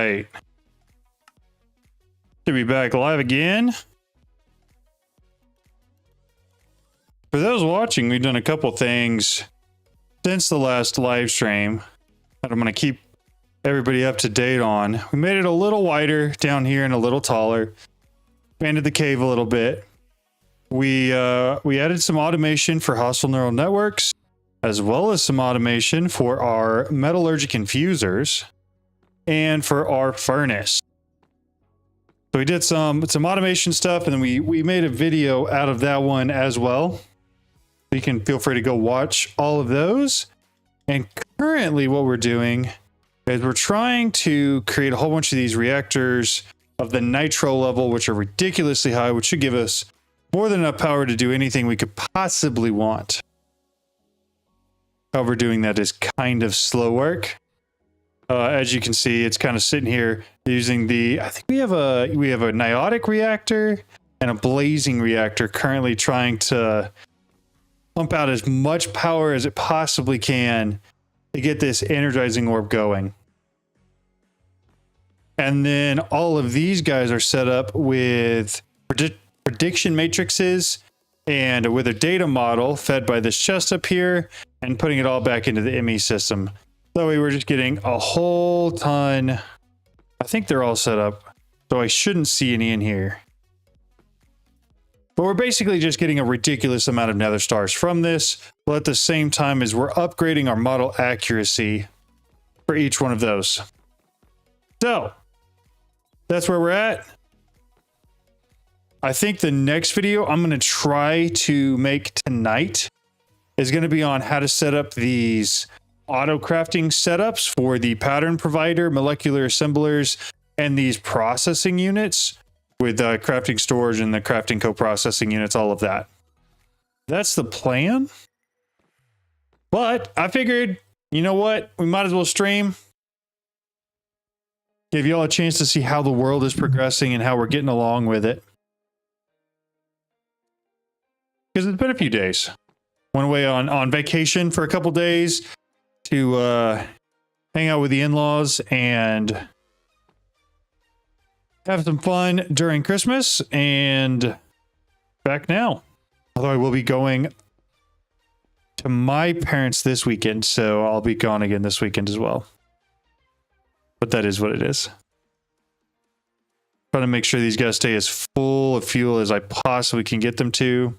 right. To be back live again. For those watching, we've done a couple things since the last live stream that I'm going to keep everybody up to date on. We made it a little wider down here and a little taller. Expanded the cave a little bit. We added some automation for hostile neural networks, as well as some automation for our metallurgic infusers and for our furnace. So we did some automation stuff, and then we made a video out of that one as well. You can feel free to go watch all of those. And currently what we're doing is we're trying to create a whole bunch of these reactors of the nitro level, which are ridiculously high, which should give us more than enough power to do anything we could possibly want. However, doing that is kind of slow work. As you can see, it's kind of sitting here using the, I think we have a niotic reactor and a blazing reactor currently trying to pump out as much power as it possibly can to get this energizing orb going. And then all of these guys are set up with prediction matrices and with a data model fed by this chest up here and putting it all back into the ME system. That way we're just getting a whole ton. I think they're all set up, so I shouldn't see any in here. But we're basically just getting a ridiculous amount of nether stars from this, but at the same time as we're upgrading our model accuracy for each one of those. So that's where we're at. I think the next video I'm going to try to make tonight is going to be on how to set up these auto crafting setups for the pattern provider, molecular assemblers, and these processing units with crafting storage and the crafting co-processing units, all of that. That's the plan. But I figured, you know what? We might as well stream. Give you all a chance to see how the world is progressing and how we're getting along with it. Because it's been a few days. Went away on vacation for a couple days to hang out with the in-laws and have some fun during Christmas, and back now. Although I will be going to my parents this weekend, so I'll be gone again this weekend as well. But that is what it is. Trying to make sure these guys stay as full of fuel as I possibly can get them to,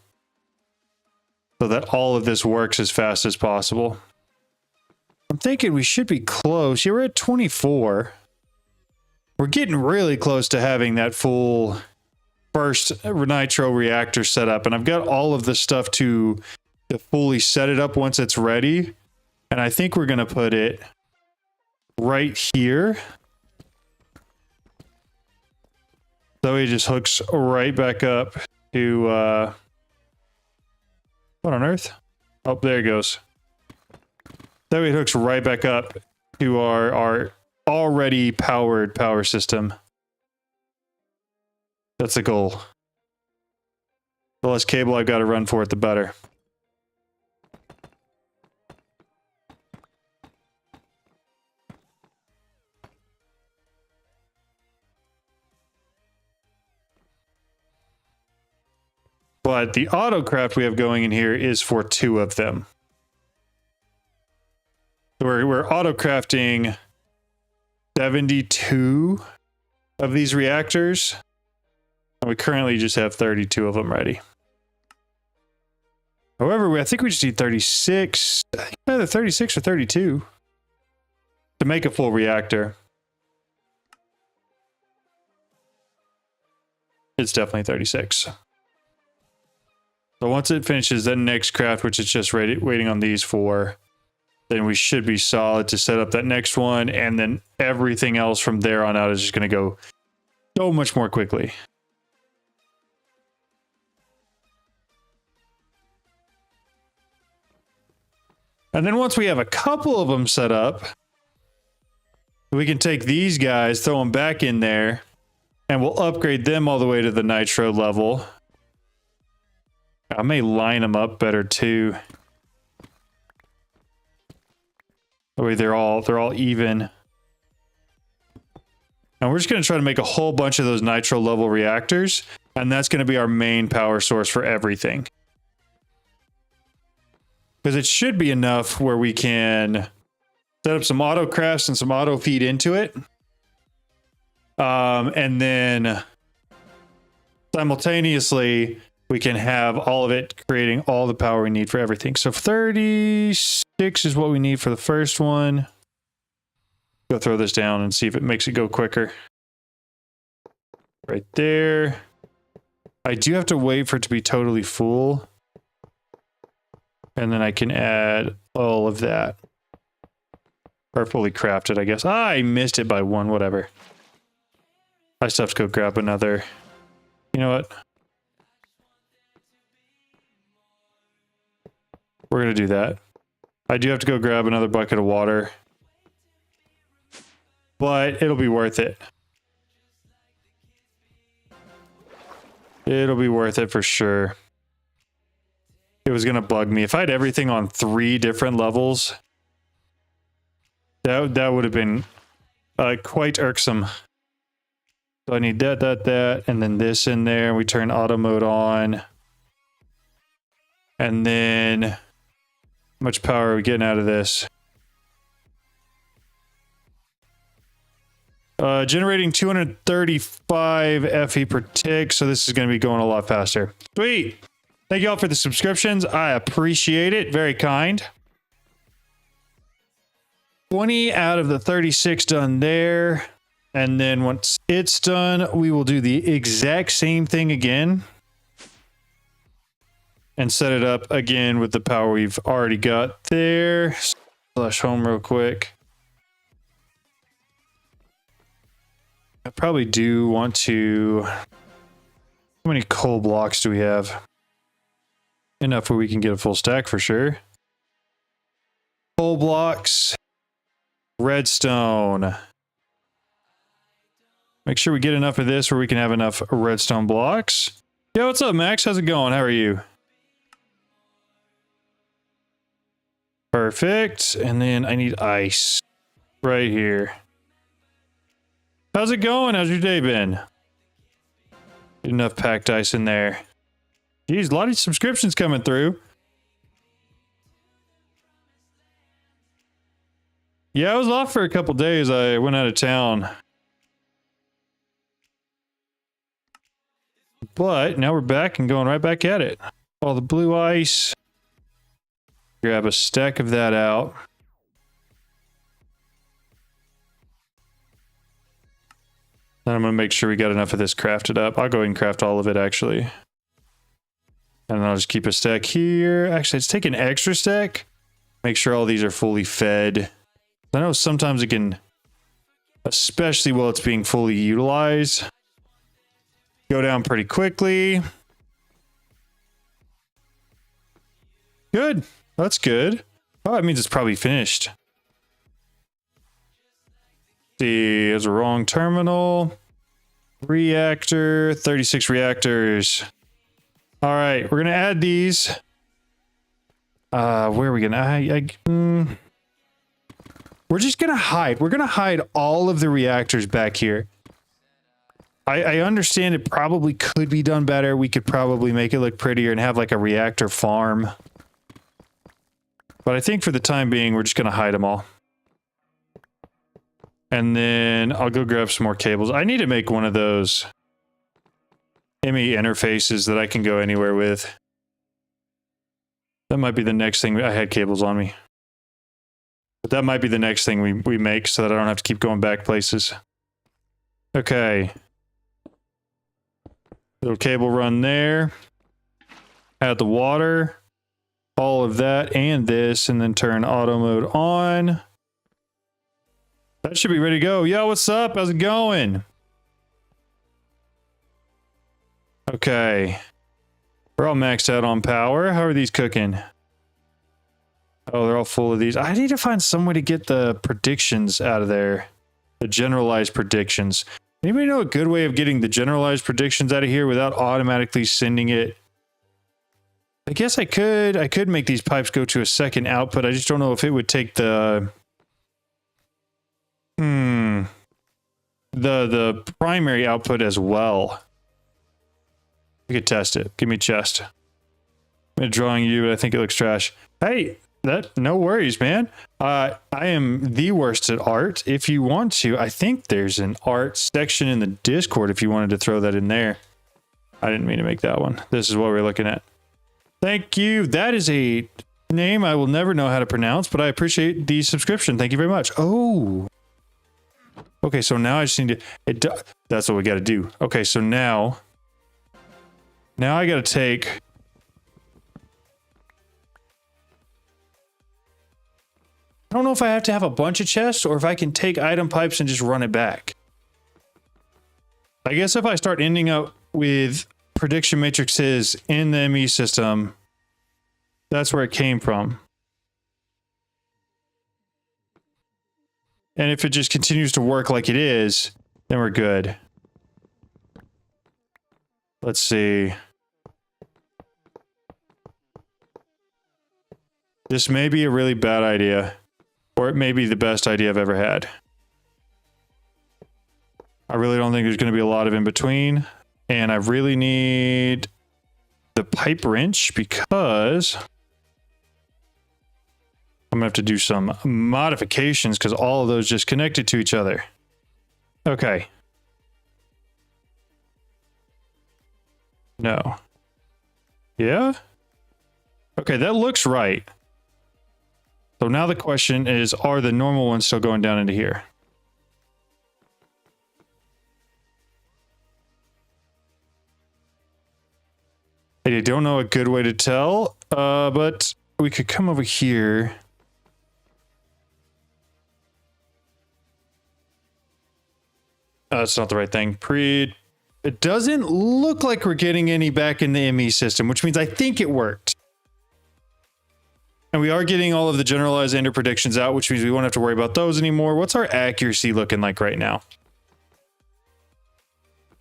so that all of this works as fast as possible. I'm thinking we should be close. Yeah, we're at 24. We're getting really close to having that full first nitro reactor set up, and I've got all of the stuff to fully set it up once it's ready. And I think we're going to put it right here. So it just hooks right back up to what on earth? Oh, there it goes. That way it hooks right back up to our already powered power system. That's the goal. The less cable I've got to run for it, the better. But the autocraft we have going in here is for 2 of them. So we're autocrafting 72 of these reactors. And we currently just have 32 of them ready. However, I think we just need 36. I think either 36 or 32 to make a full reactor. It's definitely 36. So once it finishes that next craft, which it's just waiting on these for, then we should be solid to set up that next one, and then everything else from there on out is just going to go so much more quickly. And then once we have a couple of them set up, we can take these guys, throw them back in there, and we'll upgrade them all the way to the nitro level. I may line them up better too. That way they're all even. And we're just going to try to make a whole bunch of those nitro level reactors. And that's going to be our main power source for everything. Because it should be enough where we can set up some auto crafts and some auto feed into it. And then simultaneously, we can have all of it creating all the power we need for everything. So 36 is what we need for the first one. Go throw this down and see if it makes it go quicker. Right there. I do have to wait for it to be totally full. And then I can add all of that. Or fully crafted, I guess. Ah, I missed it by one, whatever. I still have to go grab another. You know what? We're going to do that. I do have to go grab another bucket of water. But it'll be worth it. It'll be worth it for sure. It was going to bug me. If I had everything on 3 different levels, that would have been quite irksome. So I need that, and then this in there. We turn auto mode on. And then, how much power are we getting out of this? Generating 235 FE per tick, so this is going to be going a lot faster. Sweet! Thank you all for the subscriptions. I appreciate it. Very kind. 20 out of the 36 done there. And then once it's done, we will do the exact same thing again. And set it up again with the power we've already got there. Flush home real quick. I probably do want to... How many coal blocks do we have? Enough where we can get a full stack for sure. Coal blocks. Redstone. Make sure we get enough of this where we can have enough redstone blocks. Yo, what's up, Max? How's it going? How are you? Perfect. And then I need ice right here. How's it going? How's your day been? Enough packed ice in there. Geez, a lot of subscriptions coming through. Yeah, I was off for a couple days. I went out of town. But now we're back and going right back at it. All the blue ice. Grab a stack of that out. Then I'm going to make sure we got enough of this crafted up. I'll go ahead and craft all of it, actually. And I'll just keep a stack here. Actually, let's take an extra stack. Make sure all these are fully fed. I know sometimes it can, especially while it's being fully utilized, go down pretty quickly. Good. That's good. Oh, that means it's probably finished. See, there's a wrong terminal. Reactor, 36 reactors. All right, we're going to add these. Where are we going to... We're just going to hide. We're going to hide all of the reactors back here. I understand it probably could be done better. We could probably make it look prettier and have like a reactor farm. But I think for the time being, we're just going to hide them all. And then I'll go grab some more cables. I need to make one of those ME interfaces that I can go anywhere with. That might be the next thing. I had cables on me. But that might be the next thing we make so that I don't have to keep going back places. Okay. Little cable run there. Add the water. All of that and this, and then turn auto mode on. That should be ready to go. Yo, what's up? How's it going? Okay. We're all maxed out on power. How are these cooking? Oh, they're all full of these. I need to find some way to get the predictions out of there. The generalized predictions. Anybody know a good way of getting the generalized predictions out of here without automatically sending it? I guess I could make these pipes go to a second output. I just don't know if it would take the the primary output as well. We could test it. Give me chest. I'm drawing you, but I think it looks trash. Hey, no worries, man. I am the worst at art. If you want to, I think there's an art section in the Discord if you wanted to throw that in there. I didn't mean to make that one. This is what we're looking at. Thank you. That is a name I will never know how to pronounce, but I appreciate the subscription. Thank you very much. Oh. Okay, so now I just need to... That's what we got to do. Okay, so now I got to take... I don't know if I have to have a bunch of chests or if I can take item pipes and just run it back. I guess if I start ending up with prediction matrices in the ME system, that's where it came from. And if it just continues to work like it is, then we're good. Let's see. This may be a really bad idea, or it may be the best idea I've ever had. I really don't think there's going to be a lot of in between, and I really need the pipe wrench because I'm gonna have to do some modifications because all of those just connected to each other. Okay. No. Yeah? Okay, that looks right. So now the question is, are the normal ones still going down into here? I don't know a good way to tell, but we could come over here. That's not the right thing. It doesn't look like we're getting any back in the ME system, which means I think it worked. And we are getting all of the generalized ender predictions out, which means we won't have to worry about those anymore. What's our accuracy looking like right now?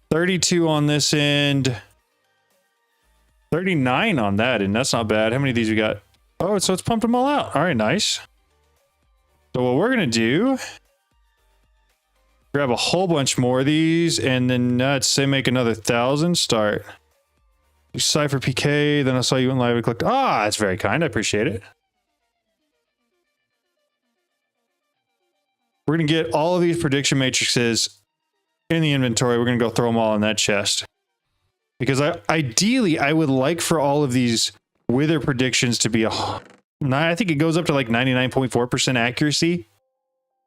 32 on this end. 39 on that, and that's not bad. How many of these we got? Oh, so it's pumped them all out. All right, nice. So what we're going to do, grab a whole bunch more of these, and then let's say make another 1,000. Start. You Cypher PK, then I saw you in live and clicked. Ah, that's very kind. I appreciate it. We're going to get all of these prediction matrices in the inventory. We're going to go throw them all in that chest. Because ideally, I would like for all of these wither predictions to be I think it goes up to like 99.4% accuracy.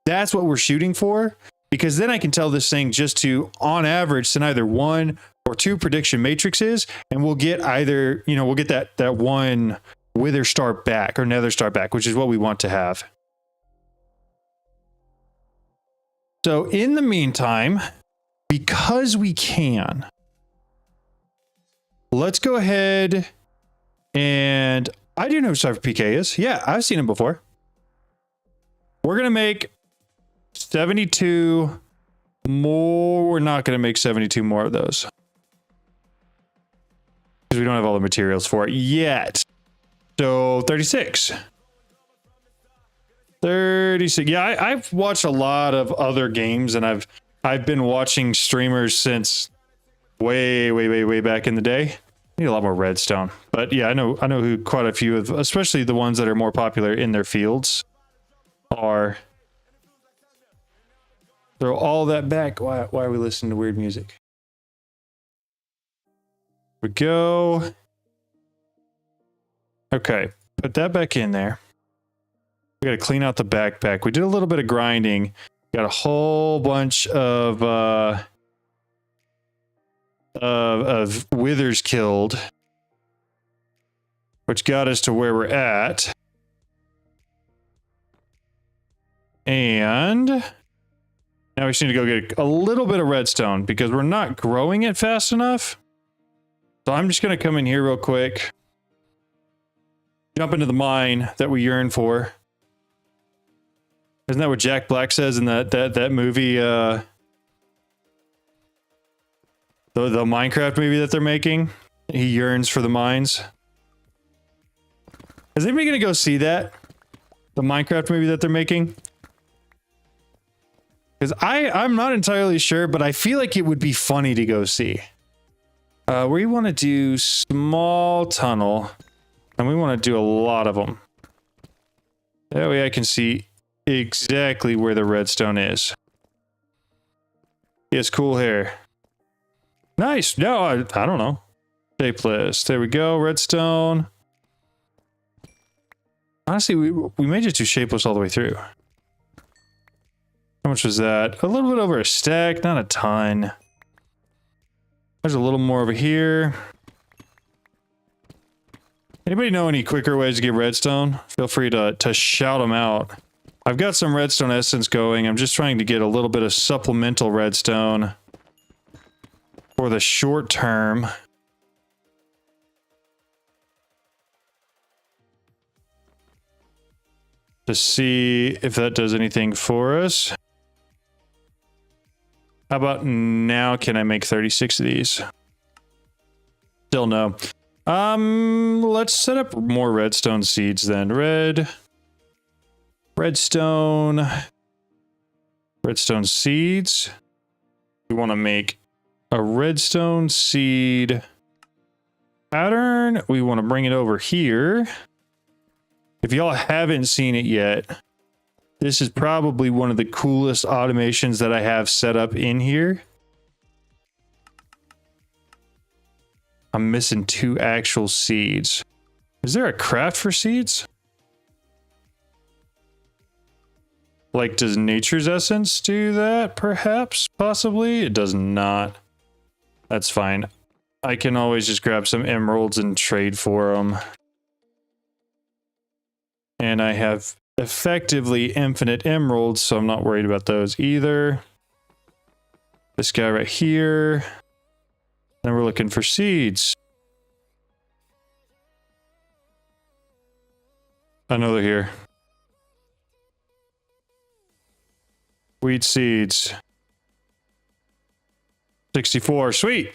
That's what we're shooting for. Because then I can tell this thing just to, on average, send either 1 or 2 prediction matrices, and we'll get either, we'll get that one wither star back or nether star back, which is what we want to have. So in the meantime, because we can, let's go ahead and I do know who Cypher PK is. Yeah, I've seen him before. We're going to make 72 more. We're not going to make 72 more of those because we don't have all the materials for it yet. So 36. 36. Yeah, I've watched a lot of other games, and I've been watching streamers since way back in the day. Need a lot more redstone, but yeah, I know who quite a few of, especially the ones that are more popular in their fields, are. Throw all that back. Why are we listening to weird music? We go. Okay, put that back in there. We got to clean out the backpack. We did a little bit of grinding. Got a whole bunch of withers killed, which got us to where we're at. And now we just need to go get a little bit of redstone because we're not growing it fast enough. So I'm just going to come in here real quick, jump into the mine that we yearn for. Isn't that what Jack Black says in that movie, the Minecraft movie that they're making? He yearns for the mines. Is anybody gonna go see that? The Minecraft movie that they're making? Because I'm not entirely sure, but I feel like it would be funny to go see. We want to do small tunnel, and we want to do a lot of them. That way I can see exactly where the redstone is. He has cool hair. Nice. No, I don't know. Shapeless. There we go. Redstone. Honestly, we may just do shapeless all the way through. How much was that? A little bit over a stack, not a ton. There's a little more over here. Anybody know any quicker ways to get redstone? Feel free to shout them out. I've got some redstone essence going. I'm just trying to get a little bit of supplemental redstone for the short term. To see if that does anything for us. How about now? Can I make 36 of these? Still no. Let's set up more redstone seeds then. Redstone seeds. We want to make a redstone seed pattern. We want to bring it over here. If y'all haven't seen it yet, this is probably one of the coolest automations that I have set up in here. I'm missing 2 actual seeds. Is there a craft for seeds? Like, does Nature's Essence do that? Perhaps? Possibly? It does not. That's fine. I can always just grab some emeralds and trade for them. And I have effectively infinite emeralds, so I'm not worried about those either. This guy right here. Then we're looking for seeds. I know they're here. Wheat seeds. 64, sweet.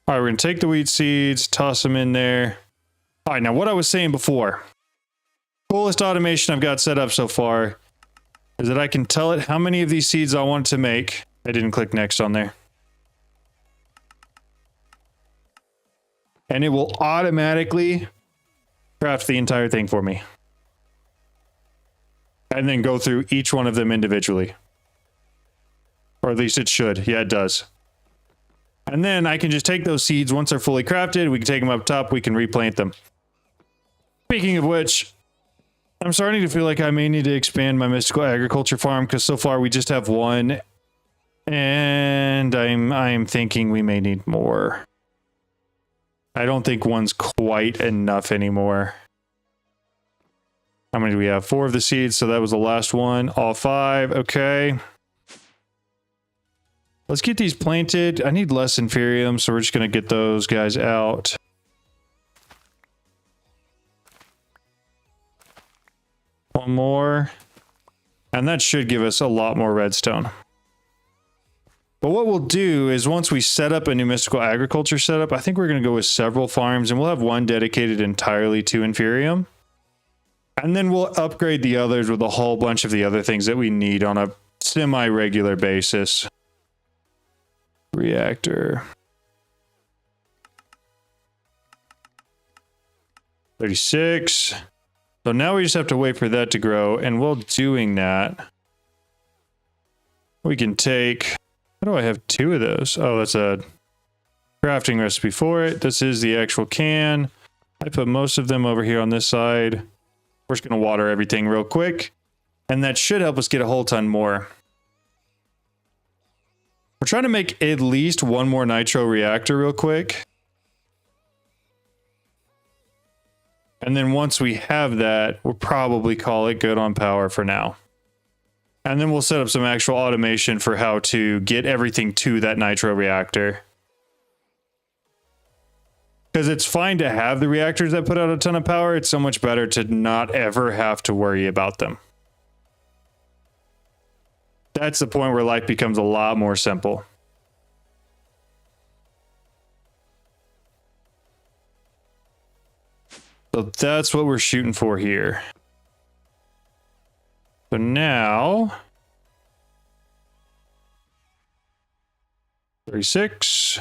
All right, we're gonna take the wheat seeds, toss them in there. All right, now what I was saying before. Coolest automation I've got set up so far is that I can tell it how many of these seeds I want to make. I didn't click next on there. And it will automatically craft the entire thing for me. And then go through each one of them individually. Or at least it should. Yeah, it does. And then I can just take those seeds once they're fully crafted. We can take them up top. We can replant them. Speaking of which, I'm starting to feel like I may need to expand my mystical agriculture farm because so far we just have one. And I'm thinking we may need more. I don't think one's quite enough anymore. How many do we have? 4 of the seeds, so that was the last one. All 5, okay. Let's get these planted. I need less inferium, so we're just going to get those guys out. One more. And that should give us a lot more redstone. But what we'll do is once we set up a new mystical agriculture setup, I think we're going to go with several farms, and we'll have one dedicated entirely to inferium. And then we'll upgrade the others with a whole bunch of the other things that we need on a semi-regular basis. Reactor. 36. So now we just have to wait for that to grow, and while doing that, we can take... How do I have 2 of those? Oh, that's a crafting recipe for it. This is the actual can. I put most of them over here on this side. We're just going to water everything real quick, and that should help us get a whole ton more. We're trying to make at least one more nitro reactor real quick. And then once we have that, we'll probably call it good on power for now. And then we'll set up some actual automation for how to get everything to that nitro reactor. Because it's fine to have the reactors that put out a ton of power. It's so much better to not ever have to worry about them. That's the point where life becomes a lot more simple. So that's what we're shooting for here. So now 36.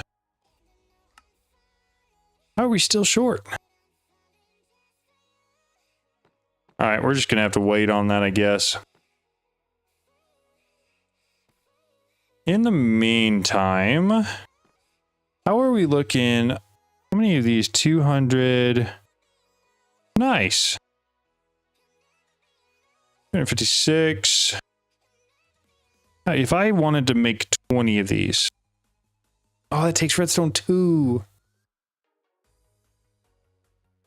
How are we still short? All right, we're just gonna have to wait on that, I guess. In the meantime, how are we looking? How many of these? 200. Nice. 256. If I wanted to make 20 of these. Oh, that takes redstone 2.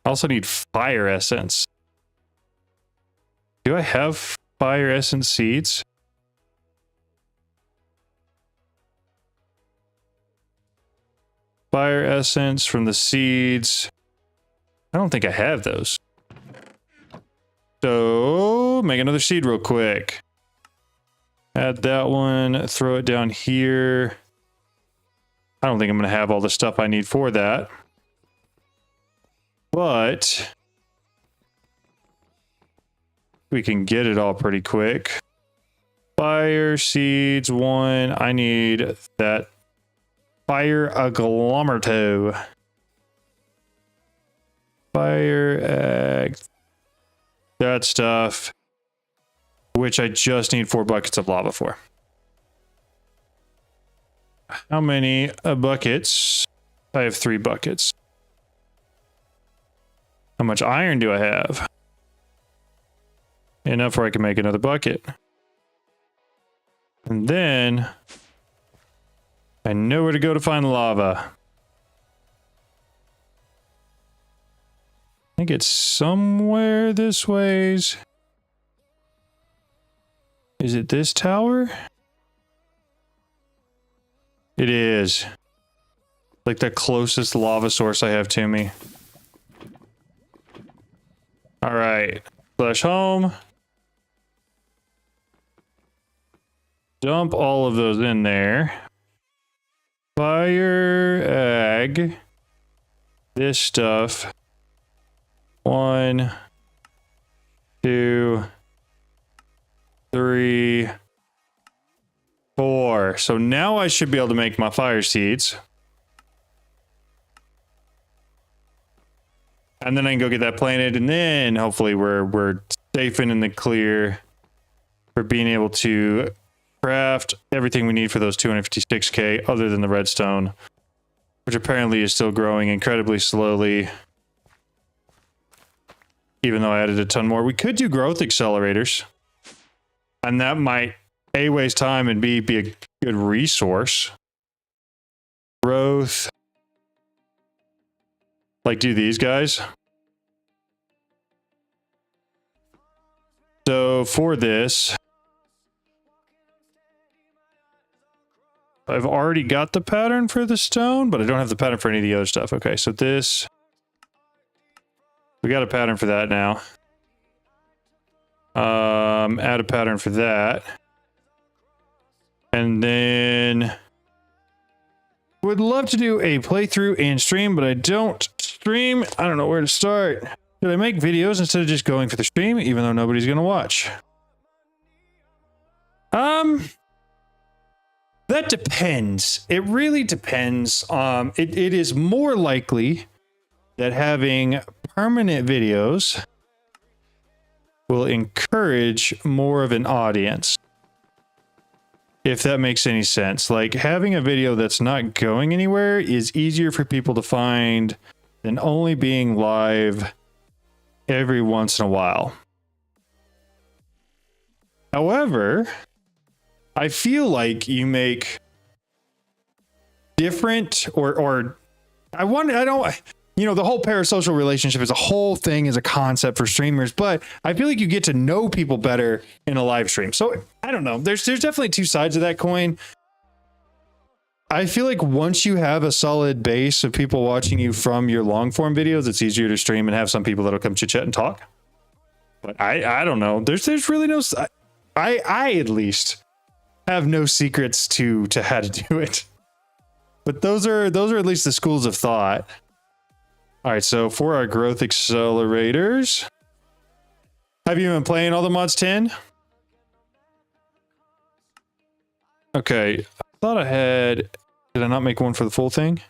I also need fire essence. Do I have fire essence seeds? Fire essence from the seeds. I don't think I have those. So, make another seed real quick. Add that one, throw it down here. I don't think I'm going to have all the stuff I need for that. But we can get it all pretty quick. Fire seeds 1. I need that fire agglomerato. Fire that stuff, which I just need 4 buckets of lava for. How many buckets? I have 3 buckets. How much iron do I have? Enough where I can make another bucket. And then I know where to go to find lava. I think it's somewhere this ways. Is it this tower? It is. Like the closest lava source I have to me. All right. Flash home. Dump all of those in there. Fire egg. This stuff. 1, 2, 3, 4. So now I should be able to make my fire seeds. And then I can go get that planted, and then hopefully we're safe and in the clear for being able to craft everything we need for those 256k, other than the redstone, which apparently is still growing incredibly slowly. Even though I added a ton more. We could do growth accelerators. And that might A, waste time, and B, be a good resource. Growth. Like do these guys. So for this, I've already got the pattern for the stone, but I don't have the pattern for any of the other stuff. Okay, so this, we got a pattern for that now. Add a pattern for that. And then would love to do a playthrough and stream, but I don't stream. I don't know where to start. Should I make videos instead of just going for the stream, even though nobody's going to watch? That depends. It really depends. It is more likely that having permanent videos will encourage more of an audience. If that makes any sense. Like having a video that's not going anywhere is easier for people to find than only being live every once in a while. However, I feel like you make different or you know, the whole parasocial relationship is a whole thing, is a concept for streamers, but I feel like you get to know people better in a live stream. So I don't know. There's definitely two sides of that coin. I feel like once you have a solid base of people watching you from your long form videos, it's easier to stream and have some people that'll come chit chat and talk. But I don't know. There's really no, I at least have no secrets to how to do it. But those are at least the schools of thought. All right, so for our growth accelerators, have you been playing all the mods 10? Okay, I thought I had Did I not make one for the full thing?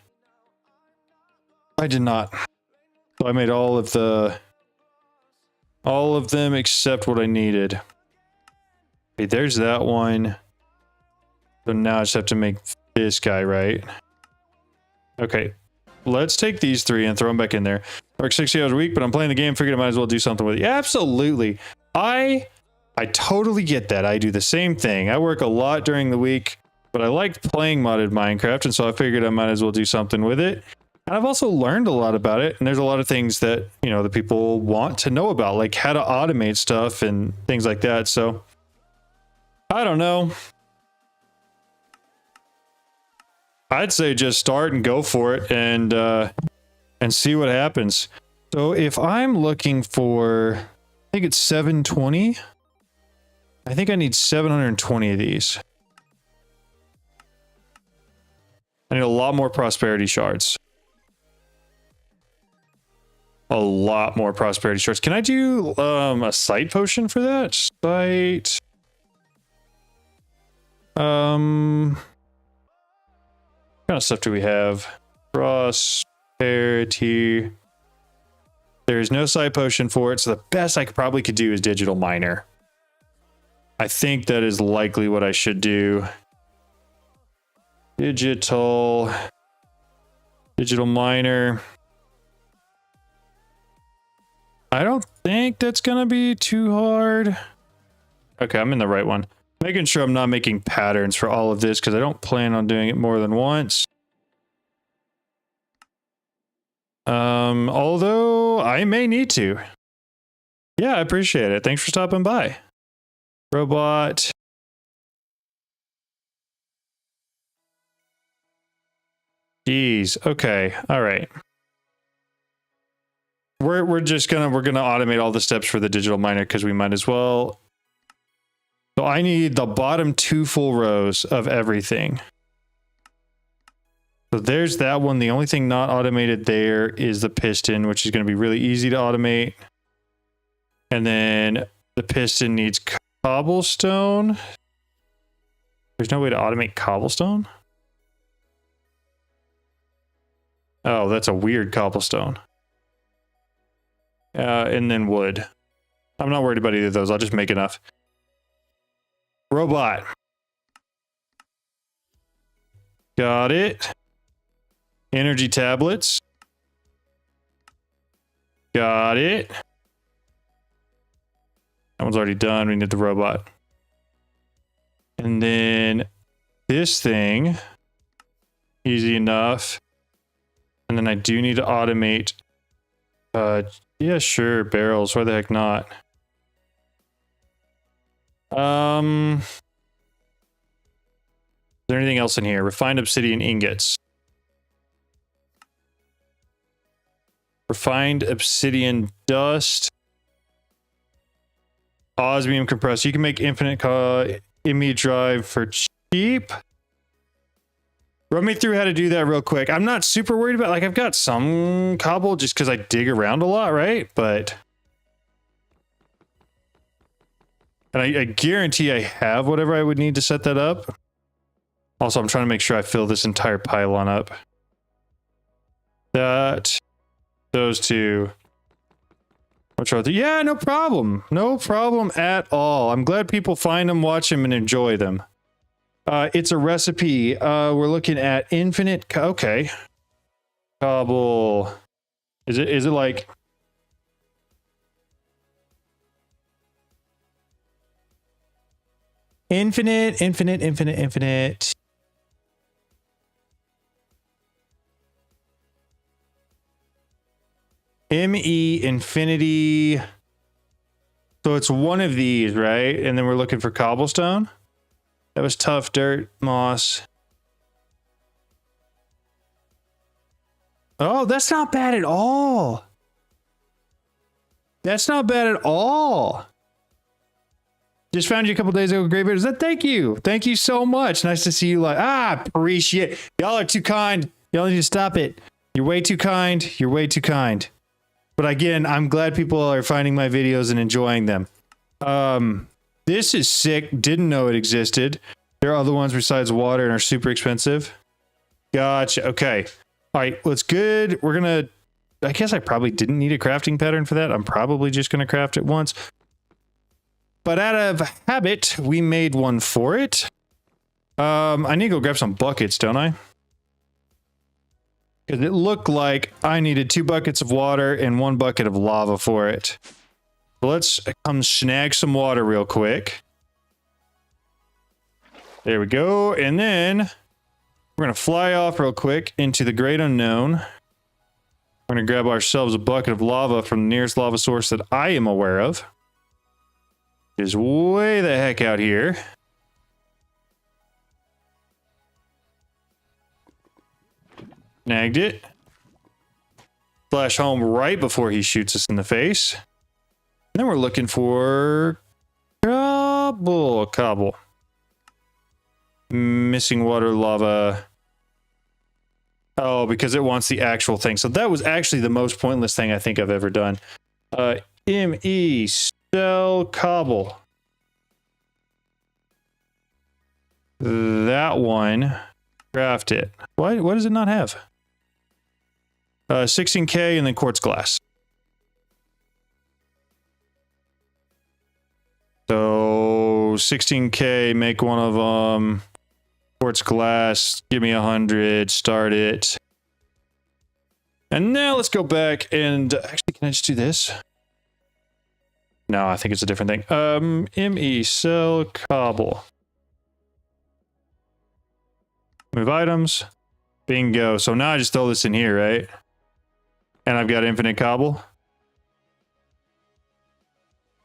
I did not. So I made all of them except what I needed. Okay, there's that one. So now I just have to make this guy, right? Okay. Let's take these 3 and throw them back in there. I work 60 hours a week, but I'm playing the game, figured I might as well do something with it. Yeah, absolutely. I totally get that. I do the same thing. I work a lot during the week, but I liked playing modded Minecraft, and so I figured I might as well do something with it. And I've also learned a lot about it, and there's a lot of things that, you know, the people want to know about, like how to automate stuff and things like that. So, I don't know. I'd say just start and go for it and see what happens. So if I'm looking for, I think it's 720. I think I need 720 of these. I need a lot more prosperity shards. A lot more prosperity shards. Can I do a sight potion for that? Sight. What kind of stuff do we have? Prosperity. There's no sight potion for it, so the best I probably could do is digital miner. I think that is likely what I should do. Digital miner. I don't think that's gonna be too hard. Okay, I'm in the right one. Making sure I'm not making patterns for all of this because I don't plan on doing it more than once. Although I may need to. Yeah, I appreciate it. Thanks for stopping by. Robot. Jeez. Okay. All right. We're gonna automate all the steps for the digital miner because we might as well. So I need the bottom 2 full rows of everything. So there's that one. The only thing not automated there is the piston, which is going to be really easy to automate. And then the piston needs cobblestone. There's no way to automate cobblestone. Oh, that's a weird cobblestone. And then wood. I'm not worried about either of those. I'll just make enough. Robot. Got it. Energy tablets. Got it. That one's already done. We need the robot. And then this thing. Easy enough. And then I do need to automate. Yeah, sure. Barrels. Why the heck not? Is there anything else in here? Refined obsidian ingots. Refined obsidian dust. Osmium compressor. You can make infinite image drive for cheap. Run me through how to do that real quick. I'm not super worried about, like, I've got some cobble just because I dig around a lot, right? But and I guarantee I have whatever I would need to set that up. Also, I'm trying to make sure I fill this entire pylon up. Those two. Yeah, no problem. No problem at all. I'm glad people find them, watch them, and enjoy them. It's a recipe. We're looking at infinite. Okay. Cobble. Is it like infinite? ME infinity. So it's one of these, right? And then we're looking for cobblestone. That was tough dirt, moss. Oh, that's not bad at all. That's not bad at all. Just found you a couple days ago. Great videos. Thank you. Thank you so much. Nice to see you. Appreciate. Y'all are too kind. Y'all need to stop it. You're way too kind. You're way too kind. But again, I'm glad people are finding my videos and enjoying them. This is sick. Didn't know it existed. There are other ones besides water and are super expensive. Gotcha. Okay. All right. Well, it's good. We're going to, I guess I probably didn't need a crafting pattern for that. I'm probably just going to craft it once. But out of habit, we made one for it. I need to go grab some buckets, don't I? Because it looked like I needed 2 buckets of water and 1 bucket of lava for it. So let's come snag some water real quick. There we go. And then we're going to fly off real quick into the great unknown. We're going to grab ourselves a bucket of lava from the nearest lava source that I am aware of. It is way the heck out here. Snagged it. Flash home right before he shoots us in the face. And then we're looking for cobble. Missing water lava. Oh, because it wants the actual thing. So that was actually the most pointless thing I think I've ever done. ME cell cobble. That one. Craft it. What does it not have? 16K and then quartz glass. So 16K, make one of them. Quartz glass, give me 100, start it. And now let's go back and actually, can I just do this? No, I think it's a different thing. ME cell cobble. Move items. Bingo. So now I just throw this in here, right? And I've got infinite cobble.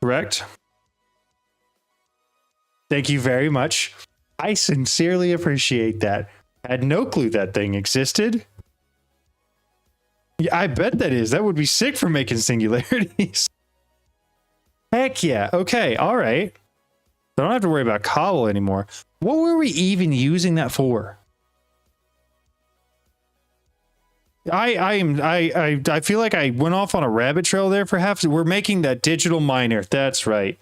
Correct. Thank you very much. I sincerely appreciate that. I had no clue that thing existed. Yeah, I bet that is. That would be sick for making singularities. Heck yeah. Okay. All right. I don't have to worry about cobble anymore. What were we even using that for? I feel like I went off on a rabbit trail there for half. We're making that digital miner. That's right.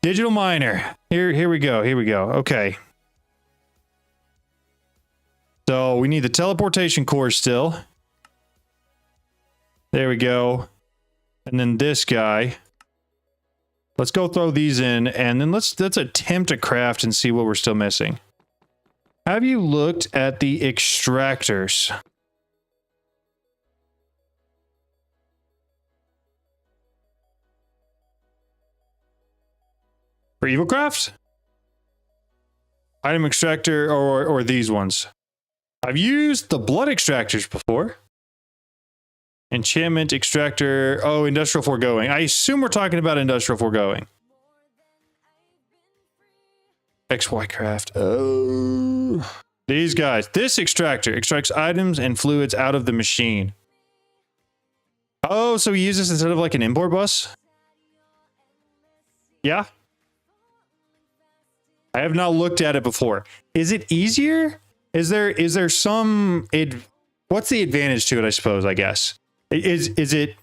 Digital miner. Here we go. Here we go. Okay. So we need the teleportation core still. There we go. And then this guy. Let's go throw these in and then let's attempt to craft and see what we're still missing. Have you looked at the extractors? For EvilCraft? Item extractor or these ones. I've used the blood extractors before. Enchantment extractor. Oh, industrial foregoing. I assume we're talking about industrial foregoing. XY craft. Oh. These guys. This extractor extracts items and fluids out of the machine. Oh, so we use this instead of like an import bus? Yeah. I have not looked at it before. Is it easier? Is there some what's the advantage to it, I suppose, I guess? Is it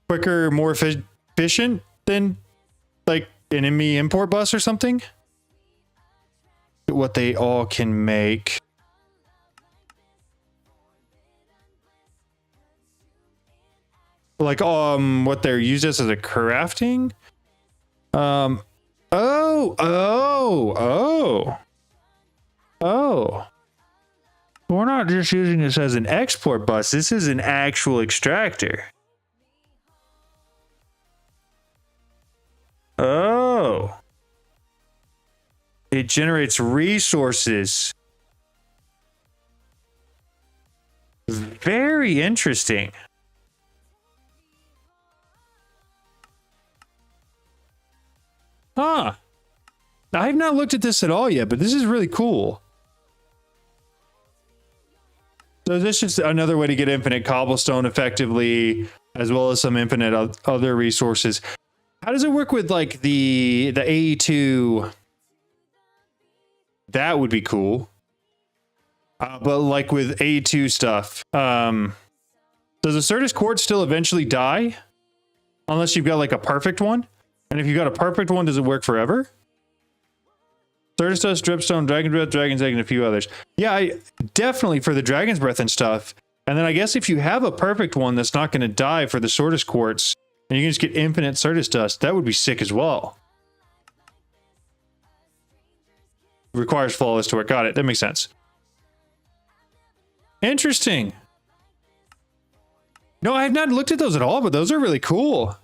quicker, more efficient than like an ME import bus or something? What they all can make. Like what they're used as a crafting? Oh. We're not just using this as an export bus. This is an actual extractor. Oh. It generates resources. Very interesting. Huh. I have not looked at this at all yet, but this is really cool. So this is another way to get infinite cobblestone effectively, as well as some infinite other resources. How does it work with like the AE2? That would be cool. But like with AE2 stuff, does a Certus quartz still eventually die? Unless you've got like a perfect one? And if you've got a perfect one, does it work forever? Certus Dust, Dripstone, Dragon's Breath, Dragon's Egg, and a few others. Yeah, definitely for the Dragon's Breath and stuff. And then I guess if you have a perfect one that's not going to die for the Sortus Quartz, and you can just get infinite Certus Dust, that would be sick as well. Requires flawless to work. Got it. That makes sense. Interesting. No, I have not looked at those at all, but those are really cool.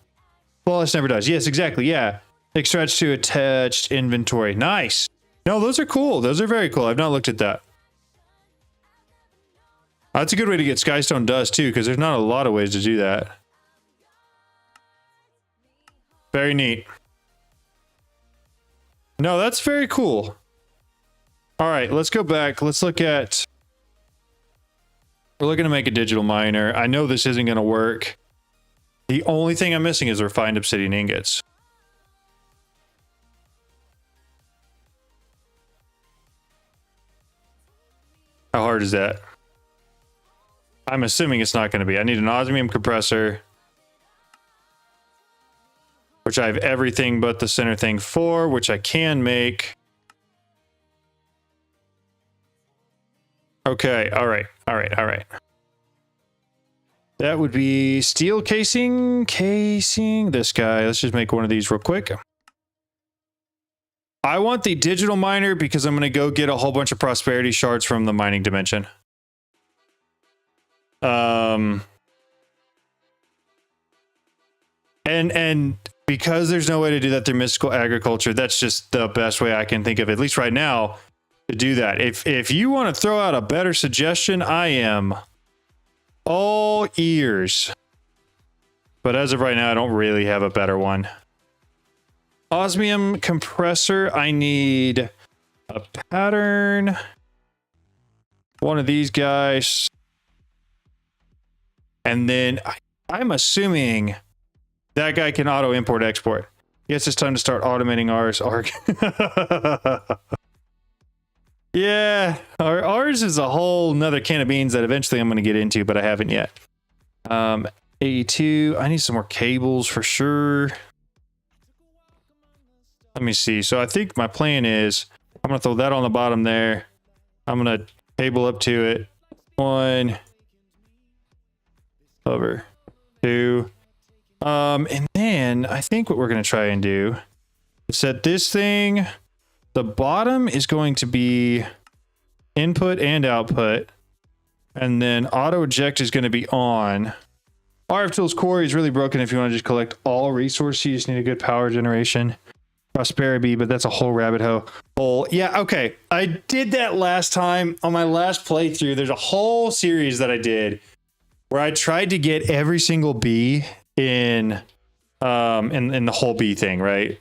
Flawless never dies. Yes, exactly. Yeah. Extract to attached inventory. Nice. No, those are cool. Those are very cool. I've not looked at that. That's a good way to get Skystone Dust too, because there's not a lot of ways to do that. Very neat. No, that's very cool. All right, let's go back. Let's look at... We're looking to make a digital miner. I know this isn't going to work. The only thing I'm missing is refined obsidian ingots. How hard is that? I'm assuming it's not going to be. I need an osmium compressor, which I have everything but the center thing for, which I can make. Okay, all right. That would be steel casing, this guy. Let's just make one of these real quick. I want the digital miner because I'm going to go get a whole bunch of prosperity shards from the mining dimension. And because there's no way to do that through mystical agriculture, that's just the best way I can think of, at least right now, to do that. If you want to throw out a better suggestion, I am all ears. But as of right now, I don't really have a better one. Osmium compressor, I need a pattern. One of these guys. And then I'm assuming that guy can auto import export. Yes, it's time to start automating ours. Yeah, ours is a whole nother can of beans that eventually I'm going to get into, but I haven't yet. A2, I need some more cables for sure. Let me see. So I think my plan is I'm going to throw that on the bottom there. I'm going to cable up to it. 1. Over. 2. And then I think what we're going to try and do is set this thing. The bottom is going to be input and output. And then auto eject is going to be on. RF Tools Quarry is really broken if you want to just collect all resources. You just need a good power generation. Prosperity, but that's a whole rabbit hole. Yeah, okay. I did that last time on my last playthrough. There's a whole series that I did where I tried to get every single bee in the whole bee thing, right?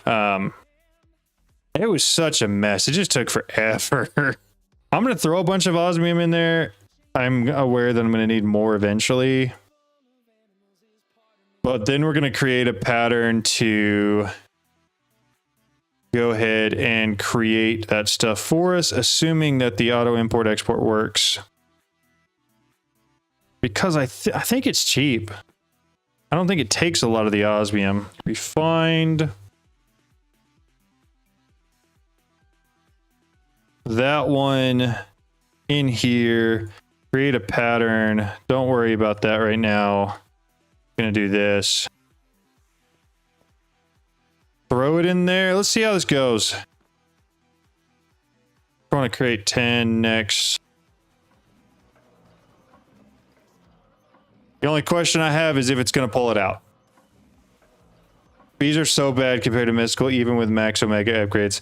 It was such a mess. It just took forever. I'm going to throw a bunch of osmium in there. I'm aware that I'm going to need more eventually. But then we're going to create a pattern to go ahead and create that stuff for us, assuming that the auto import export works. Because I think it's cheap. I don't think it takes a lot of the osmium. Refined. That one in here. Create a pattern. Don't worry about that right now. I'm going to do this. Throw it in there. Let's see how this goes. I want to create 10 next. The only question I have is if it's going to pull it out. Bees are so bad compared to Mystical, even with max Omega upgrades.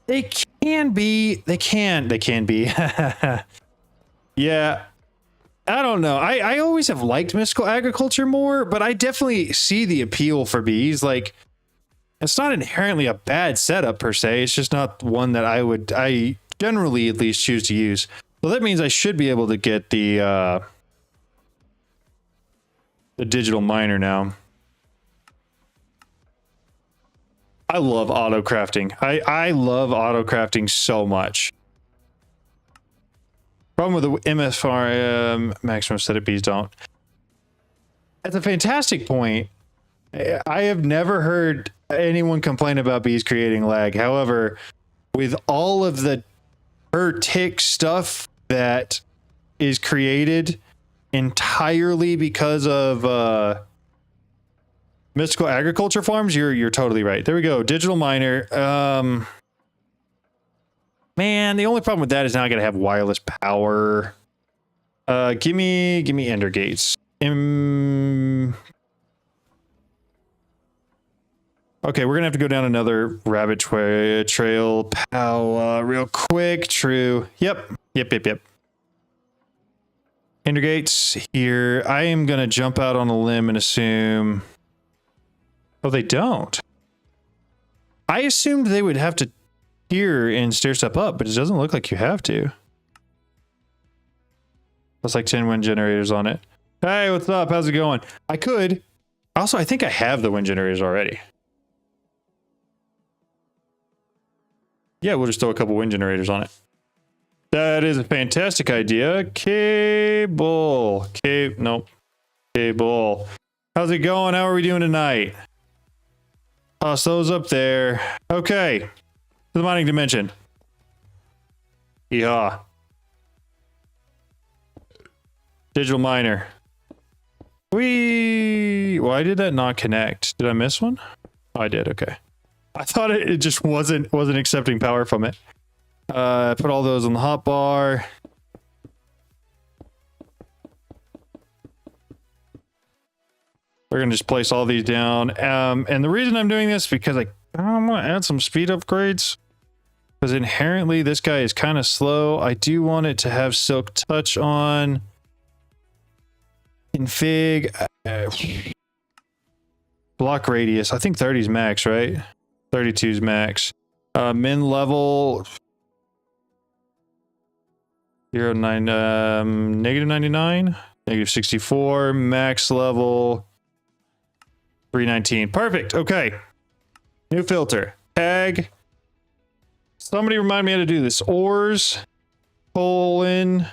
They can be. They can be. Yeah. I don't know. I always have liked Mystical Agriculture more, but I definitely see the appeal for bees. Like, it's not inherently a bad setup per se. It's just not one that I generally at least choose to use. So that means I should be able to get the digital miner now. I love auto crafting. I love auto crafting so much. Problem with the MFR maximum set of bees don't. That's a fantastic point. I have never heard anyone complain about bees creating lag. However, with all of the per tick stuff that is created entirely because of mystical agriculture farms, you're totally right. There we go. Digital miner. Man, the only problem with that is now I gotta have wireless power. Give me ender gates. Okay, we're gonna have to go down another rabbit trail. Pow, real quick. True. Yep. Ender gates here. I am gonna jump out on a limb and assume. Oh, they don't. I assumed they would have to here and stair step up, but it doesn't look like you have to. That's like 10 wind generators on it. Hey, what's up? How's it going? I could. Also, I think I have the wind generators already. Yeah, we'll just throw a couple wind generators on it. That is a fantastic idea. Cable. Nope. Cable. How's it going? How are we doing tonight? Toss those up there. Okay. The mining dimension. Yeehaw. Digital miner. Why did that not connect? Did I miss one? Oh, I did. Okay. I thought it just wasn't accepting power from it. Put all those on the hot bar. We're gonna just place all these down. And the reason I'm doing this because I want to add some speed upgrades. Because inherently this guy is kind of slow. I do want it to have silk touch on. Config. Block radius. I think 30 is max, right? 32 is max. Min level. Negative 99. Negative 64. Max level. 319. Perfect. Okay. New filter. Tag. Somebody remind me how to do this. Ores, colon,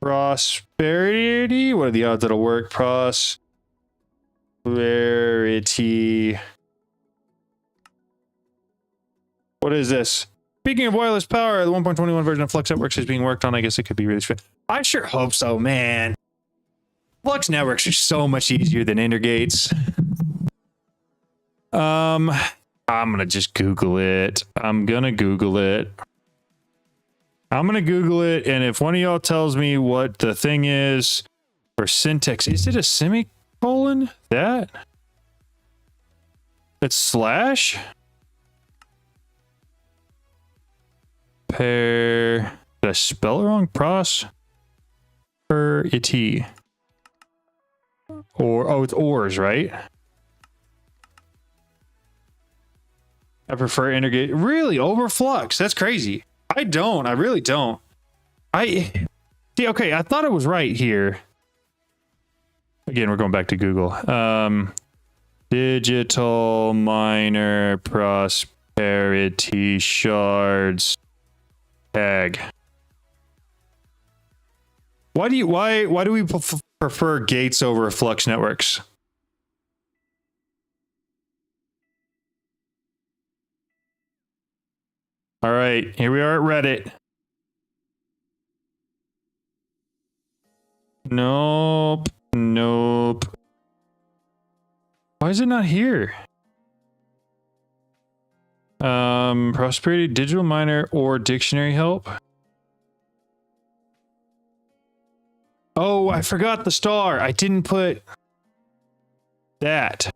prosperity. What are the odds that'll work? Prosperity. What is this? Speaking of wireless power, the 1.21 version of Flux Networks is being worked on. I guess it could be really fun. I sure hope so, man. Flux Networks are so much easier than Ender Gates. I'm gonna just Google it. I'm gonna Google it, and if one of y'all tells me what the thing is for syntax, is it a semicolon? That? It's slash? Did I spell it wrong? Prosperity. Oh, it's ores, right? I prefer integrate. Really? Over flux? That's crazy. I really don't. See, okay, I thought it was right here. Again, we're going back to Google. Digital miner prosperity shards tag. Why do we prefer gates over flux networks? All right, here we are at Reddit. Nope. Why is it not here? Prosperity, digital miner, or dictionary help. Oh, I forgot the star. I didn't put that.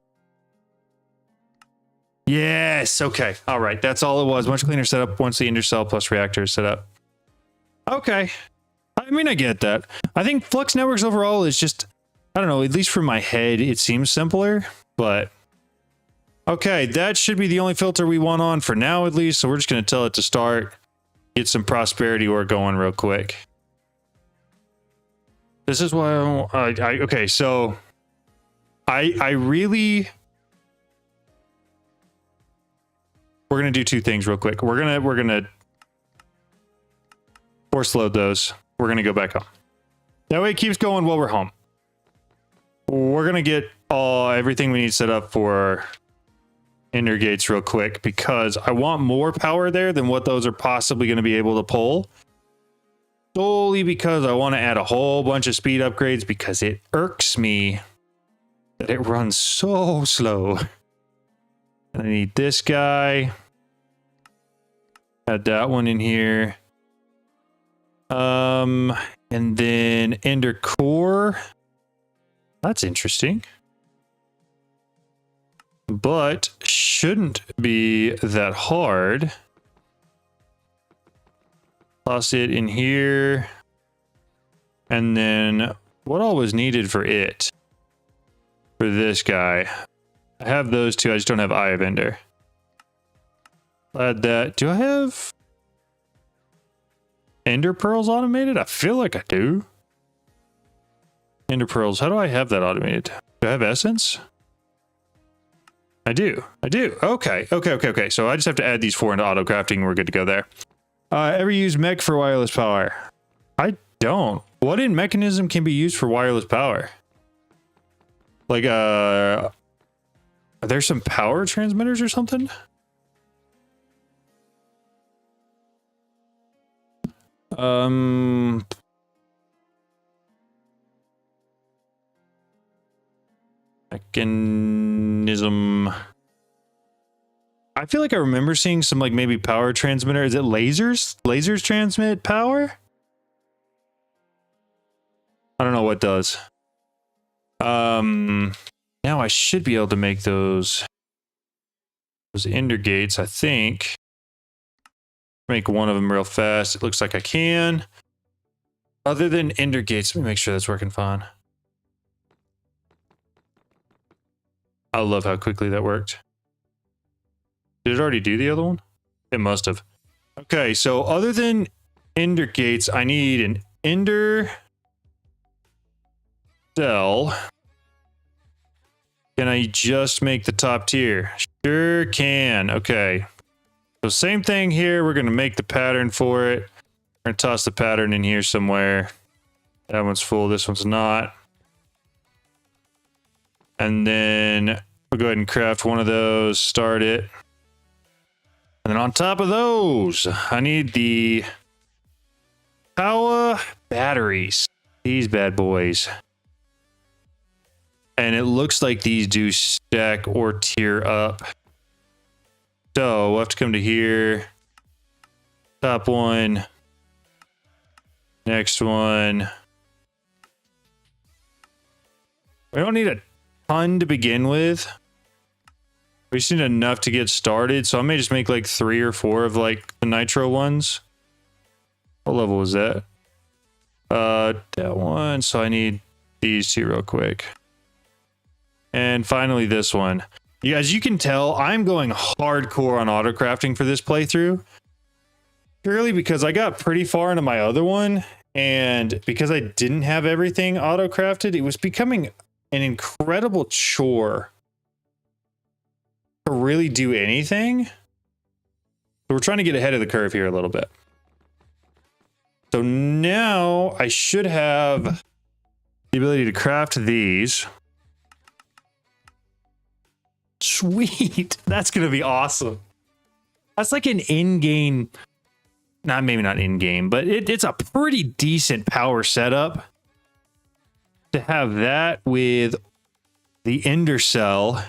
Yes. Okay. All right. That's all it was. Much cleaner setup once the Ender cell plus reactor is set up. Okay. I mean, I get that. I think Flux Networks overall is just, I don't know, at least for my head, it seems simpler, but okay. That should be the only filter we want on for now, at least. So we're just going to tell it to start, get some prosperity ore going real quick. This is why okay. So I really, we're going to do two things real quick. We're going to force load those. We're going to go back home. That way it keeps going while we're home. We're going to get everything we need set up for ender gates real quick because I want more power there than what those are possibly going to be able to pull. Solely because I want to add a whole bunch of speed upgrades because it irks me that it runs so slow. I need this guy. Add that one in here. And then ender core. That's interesting. But shouldn't be that hard. Toss it in here. And then what all was needed for it? For this guy. I have those two. I just don't have Eye of Ender. Add that. Do I have Ender Pearls automated? I feel like I do. Ender Pearls. How do I have that automated? Do I have Essence? I do. I do. Okay. Okay. So I just have to add these 4 into auto crafting and we're good to go there. Ever use mech for wireless power? I don't. What in mechanism can be used for wireless power? Like, are there some power transmitters or something? Mechanism. I feel like I remember seeing some like maybe power transmitter. Is it lasers? Lasers transmit power? I don't know what does. Now I should be able to make those ender gates, I think. Make one of them real fast. It looks like I can. Other than ender gates, let me make sure that's working fine. I love how quickly that worked. Did it already do the other one? It must have. Okay, so other than ender gates, I need an ender cell. Can I just make the top tier? Sure can. Okay. So same thing here. We're going to make the pattern for it. We're going to toss the pattern in here somewhere. That one's full. This one's not. And then we'll go ahead and craft one of those. Start it. And then on top of those, I need the power batteries. These bad boys. And it looks like these do stack or tier up. So we'll have to come to here. Top one. Next one. We don't need a ton to begin with. We just need enough to get started. So I may just make like 3 or 4 of like the nitro ones. What level was that? That one. So I need these 2 real quick. And finally this one. You guys, you can tell I'm going hardcore on auto crafting for this playthrough. Purely because I got pretty far into my other one. And because I didn't have everything auto crafted, it was becoming an incredible chore to really do anything. So we're trying to get ahead of the curve here a little bit. So now I should have the ability to craft these. Sweet. That's going to be awesome. That's like an in-game, maybe not in-game, but it's a pretty decent power setup. To have that with the ender cell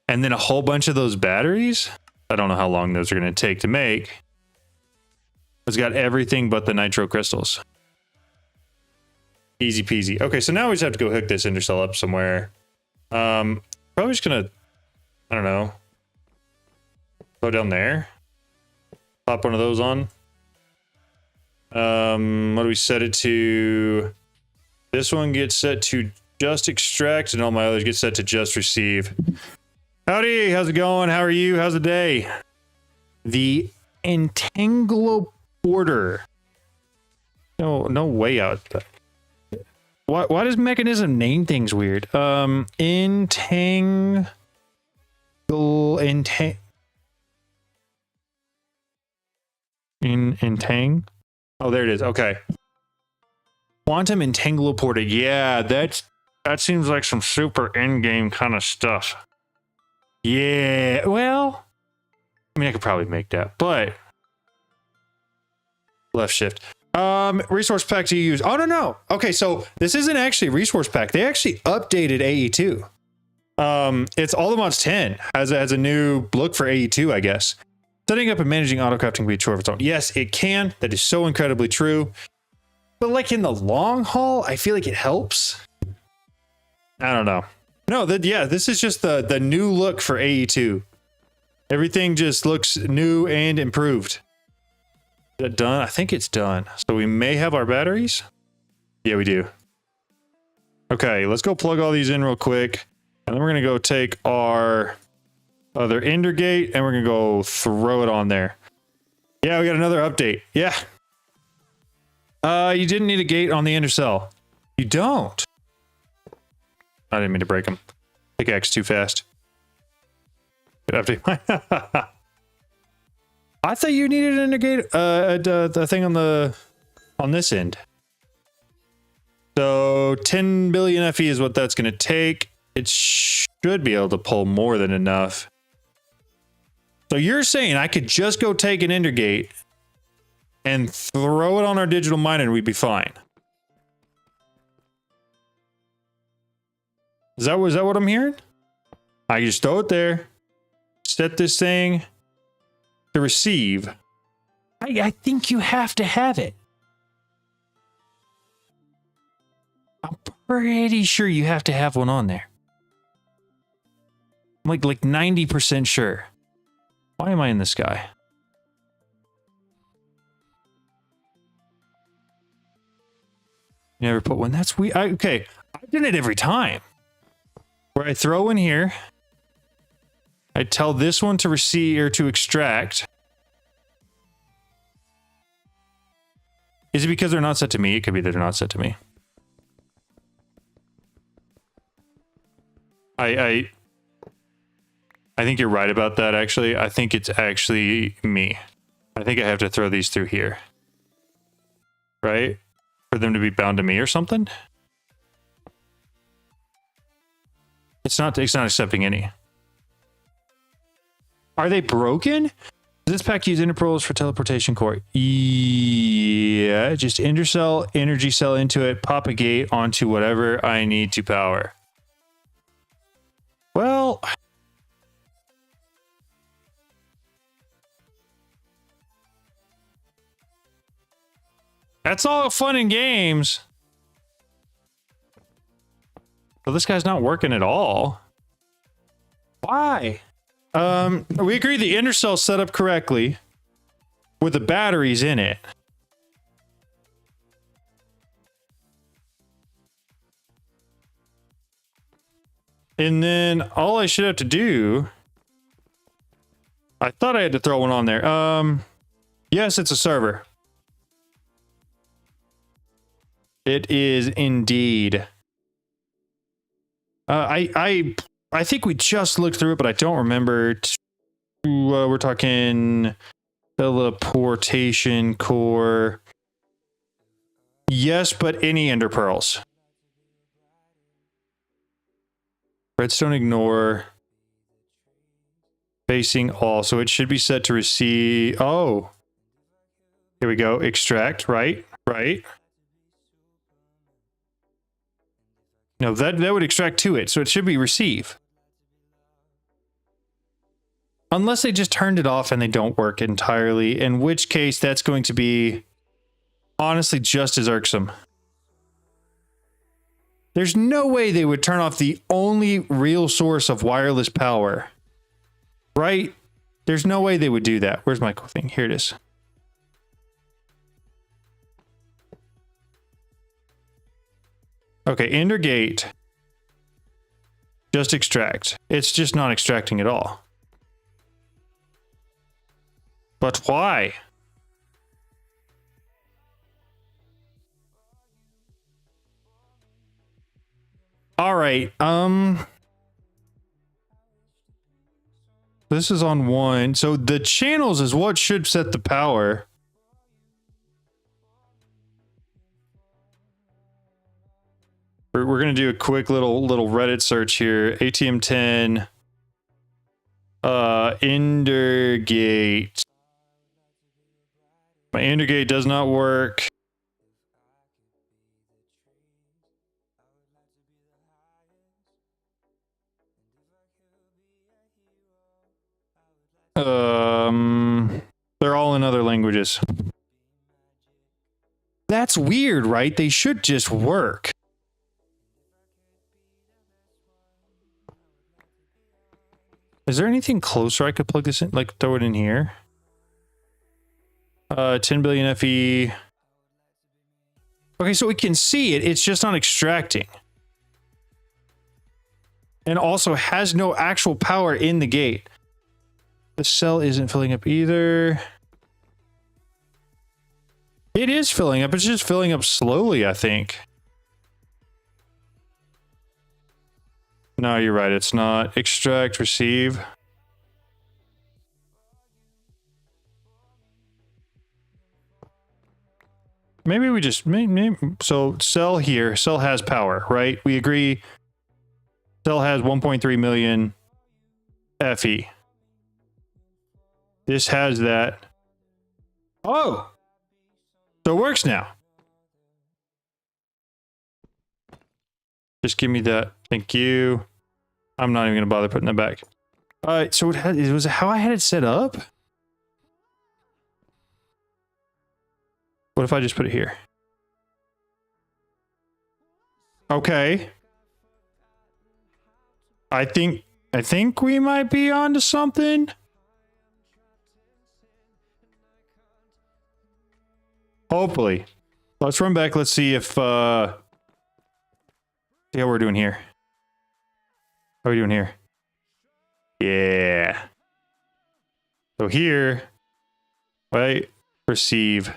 and then a whole bunch of those batteries. I don't know how long those are going to take to make. It's got everything but the nitro crystals. Easy peasy. Okay, so now we just have to go hook this ender cell up somewhere. Probably just gonna, I don't know, go down there. Pop one of those on. What do we set it to? This one gets set to just extract, and all my others get set to just receive. Howdy, how's it going? How are you? How's the day? The Entangloporter. No way out. Why does Mechanism name things weird? Entang. Oh, there it is. Okay. Quantum Entangloporter. Yeah, that seems like some super in-game kind of stuff. Yeah, well, I mean, I could probably make that, but left shift. Resource pack to use. Oh, no. Okay, so this isn't actually a resource pack. They actually updated AE2. It's all the mods 10 has a new look for AE2, I guess. Setting up and managing auto-crafting can be a chore of its own. Yes, it can. That is so incredibly true. But like in the long haul, I feel like it helps. I don't know. No, yeah, this is just the new look for AE2. Everything just looks new and improved. Is that done? I think it's done. So we may have our batteries. Yeah, we do. Okay, let's go plug all these in real quick. And then we're going to go take our other ender gate and we're going to go throw it on there. Yeah, we got another update. Yeah. You didn't need a gate on the ender cell. You don't. I didn't mean to break them. Pickaxe too fast. Good update. I thought you needed an ender gate, the thing on this end. So 10 billion FE is what that's going to take. It should be able to pull more than enough. So you're saying I could just go take an ender gate and throw it on our digital miner and we'd be fine. Is that what I'm hearing? I can just throw it there, set this thing to receive. I think you have to have it. I'm pretty sure you have to have one on there. I'm like 90% sure. Why am I in the sky? Never put one. That's weird. Okay, I've done it every time. Where I throw in here, I tell this one to receive or to extract. Is it because they're not set to me? It could be that they're not set to me. I think you're right about that, actually. I think it's actually me. I think I have to throw these through here. Right? For them to be bound to me or something? It's not accepting any. Are they broken? Does this pack use ender pearls for teleportation core? Yeah, just ender cell, energy cell into it, pop a gate onto whatever I need to power. Well, that's all fun and games. Well, this guy's not working at all. Why? We agree the ender cell's set up correctly with the batteries in it. And then all I should have to do, I thought I had to throw one on there. Yes, it's a server. It is indeed. I think we just looked through it, but I don't remember. We're talking teleportation core. Yes, but any ender pearls. Redstone ignore. Facing all. So it should be set to receive. Oh. Here we go. Extract. Right. Right. No, that would extract to it. So it should be receive. Unless they just turned it off and they don't work entirely. In which case that's going to be honestly just as irksome. There's no way they would turn off the only real source of wireless power. Right? There's no way they would do that. Where's my thing? Here it is. Okay, ender gate. Just extract. It's just not extracting at all. But why? All right. This is on 1. So the channels is what should set the power. We're going to do a quick little Reddit search here. ATM10 Ender gate. My ender gate does not work. They're all in other languages. That's weird, right? They should just work. Is there anything closer I could plug this in? Like throw it in here? 10 billion FE. Okay, so we can see it. It's just not extracting. And also has no actual power in the gate. The cell isn't filling up either. It is filling up. It's just filling up slowly, I think. No, you're right. It's not. Extract, receive. Maybe we just... Maybe, so cell here. Cell has power, right? We agree. Cell has 1.3 million FE. This has that. Oh! So it works now. Just give me that. Thank you. I'm not even going to bother putting that back. All right, so it was how I had it set up? What if I just put it here? Okay. I think we might be onto something. Hopefully. Let's run back. Let's see if see how we're doing here. How are we doing here? Yeah. So here, right? Receive.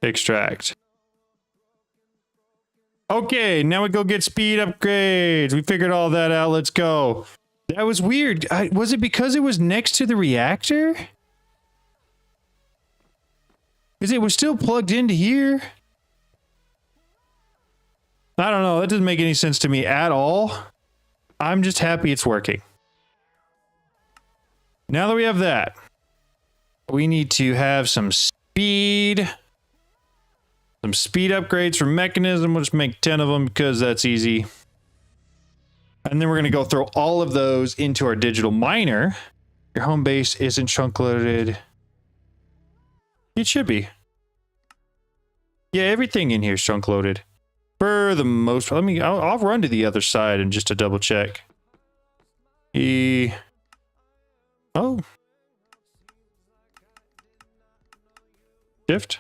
Extract. Okay, now we go get speed upgrades. We figured all that out. Let's go. That was weird. Was it because it was next to the reactor? Because it was still plugged into here. I don't know. That doesn't make any sense to me at all. I'm just happy it's working. Now that we have that, we need to have some speed. Some speed upgrades for mechanism. We'll just make 10 of them because that's easy. And then we're going to go throw all of those into our digital miner. Your home base isn't chunk loaded. It should be. Yeah, everything in here is chunk loaded. For the most part. I'll run to the other side and just to double check. Oh. Shift.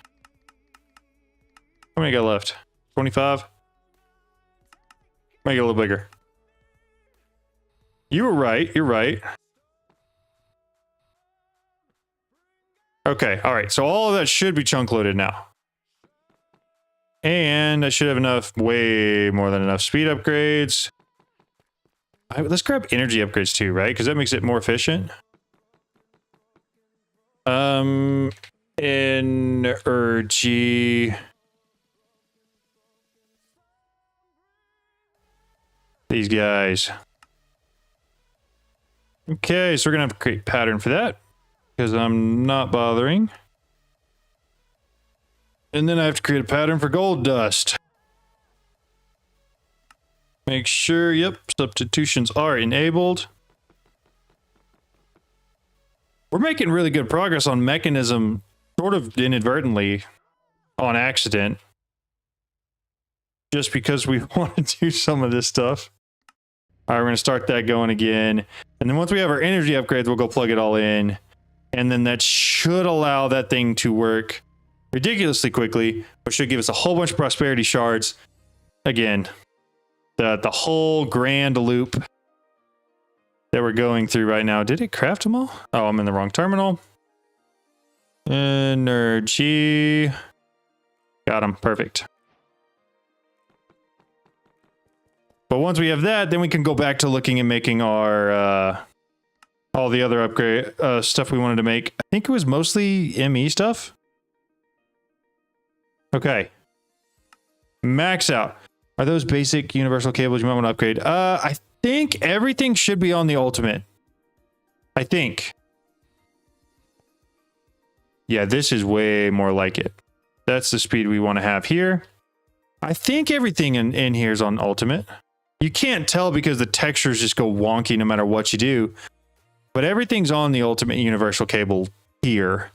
How many got left? 25? Make it a little bigger. You were right. You're right. Okay. All right. So all of that should be chunk loaded now. And I should have enough, way more than enough speed upgrades. Let's grab energy upgrades too, right? Because that makes it more efficient. Energy. These guys. Okay, so we're gonna have to create a pattern for that because I'm not bothering. And then I have to create a pattern for gold dust. Make sure, yep, substitutions are enabled. We're making really good progress on mechanism, sort of inadvertently, on accident. Just because we want to do some of this stuff. All right, we're going to start that going again. And then once we have our energy upgrades, we'll go plug it all in. And then that should allow that thing to work ridiculously quickly, which should give us a whole bunch of prosperity shards. Again, the whole grand loop that we're going through right now. Did it craft them all? Oh, I'm in the wrong terminal. Energy. Got them. Perfect. But once we have that, then we can go back to looking and making our all the other upgrade stuff we wanted to make. I think it was mostly ME stuff. Okay. Max out. Are those basic universal cables you might want to upgrade? I think everything should be on the ultimate. I think. Yeah, this is way more like it. That's the speed we want to have here. I think everything in here is on ultimate. You can't tell because the textures just go wonky no matter what you do. But everything's on the ultimate universal cable here.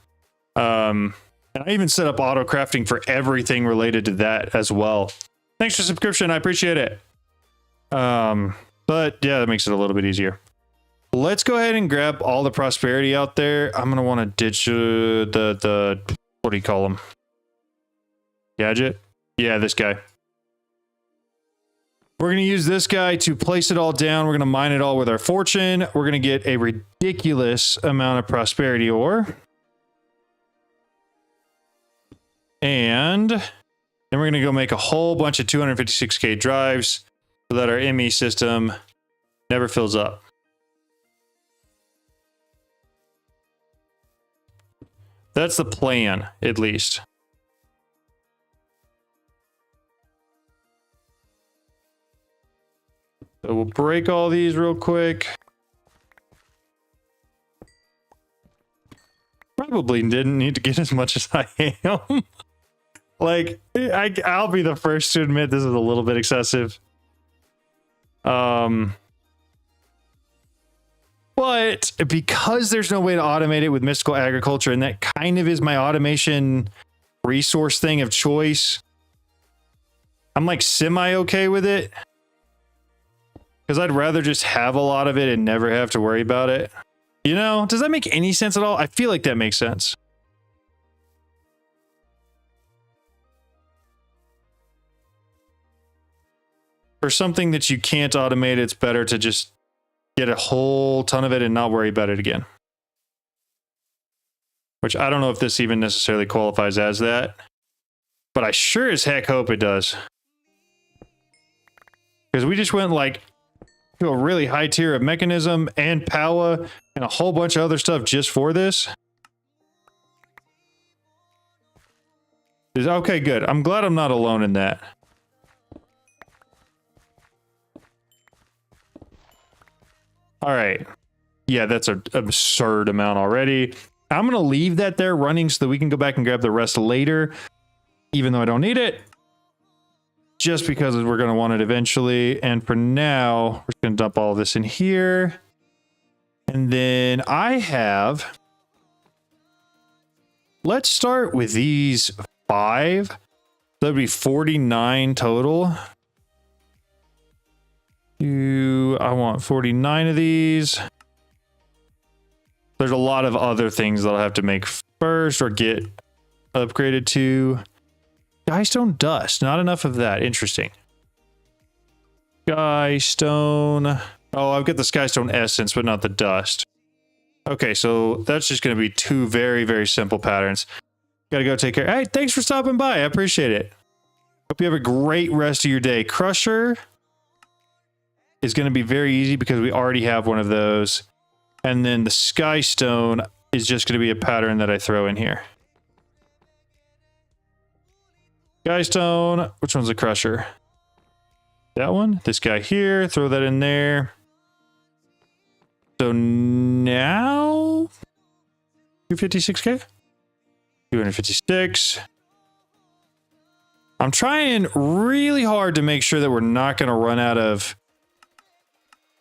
And I even set up auto crafting for everything related to that as well. Thanks for subscription. I appreciate it. But yeah, that makes it a little bit easier. Let's go ahead and grab all the prosperity out there. I'm going to want to ditch the, what do you call them? Gadget? Yeah, this guy. We're going to use this guy to place it all down. We're going to mine it all with our fortune. We're going to get a ridiculous amount of prosperity ore. And then we're going to go make a whole bunch of 256k drives so that our ME system never fills up. That's the plan, at least. So we'll break all these real quick. Probably didn't need to get as much as I am. Like, I'll be the first to admit this is a little bit excessive. But because there's no way to automate it with mystical agriculture, and that kind of is my automation resource thing of choice, I'm like semi okay with it. Because I'd rather just have a lot of it and never have to worry about it. You know, does that make any sense at all? I feel like that makes sense. For something that you can't automate, it's better to just get a whole ton of it and not worry about it again. Which I don't know if this even necessarily qualifies as that. But I sure as heck hope it does. Because we just went like to a really high tier of mechanism and power and a whole bunch of other stuff just for this. Okay, good. I'm glad I'm not alone in that. All right. Yeah, that's an absurd amount already. I'm going to leave that there running so that we can go back and grab the rest later, even though I don't need it. Just because we're going to want it eventually. And for now, we're just going to dump all of this in here. And then I have... Let's start with these 5. That'd be 49 total. I want 49 of these. There's a lot of other things that I'll have to make first or get upgraded to. Skystone dust, not enough of that. Interesting. Skystone. Oh, I've got the Skystone essence, but not the dust. Okay, so that's just going to be 2 very, very simple patterns. Gotta go take care. Hey, thanks for stopping by. I appreciate it. Hope you have a great rest of your day. Crusher is going to be very easy because we already have one of those. And then the Skystone is just going to be a pattern that I throw in here. Skystone. Which one's the crusher? That one? This guy here. Throw that in there. So now 256k? 256. I'm trying really hard to make sure that we're not going to run out of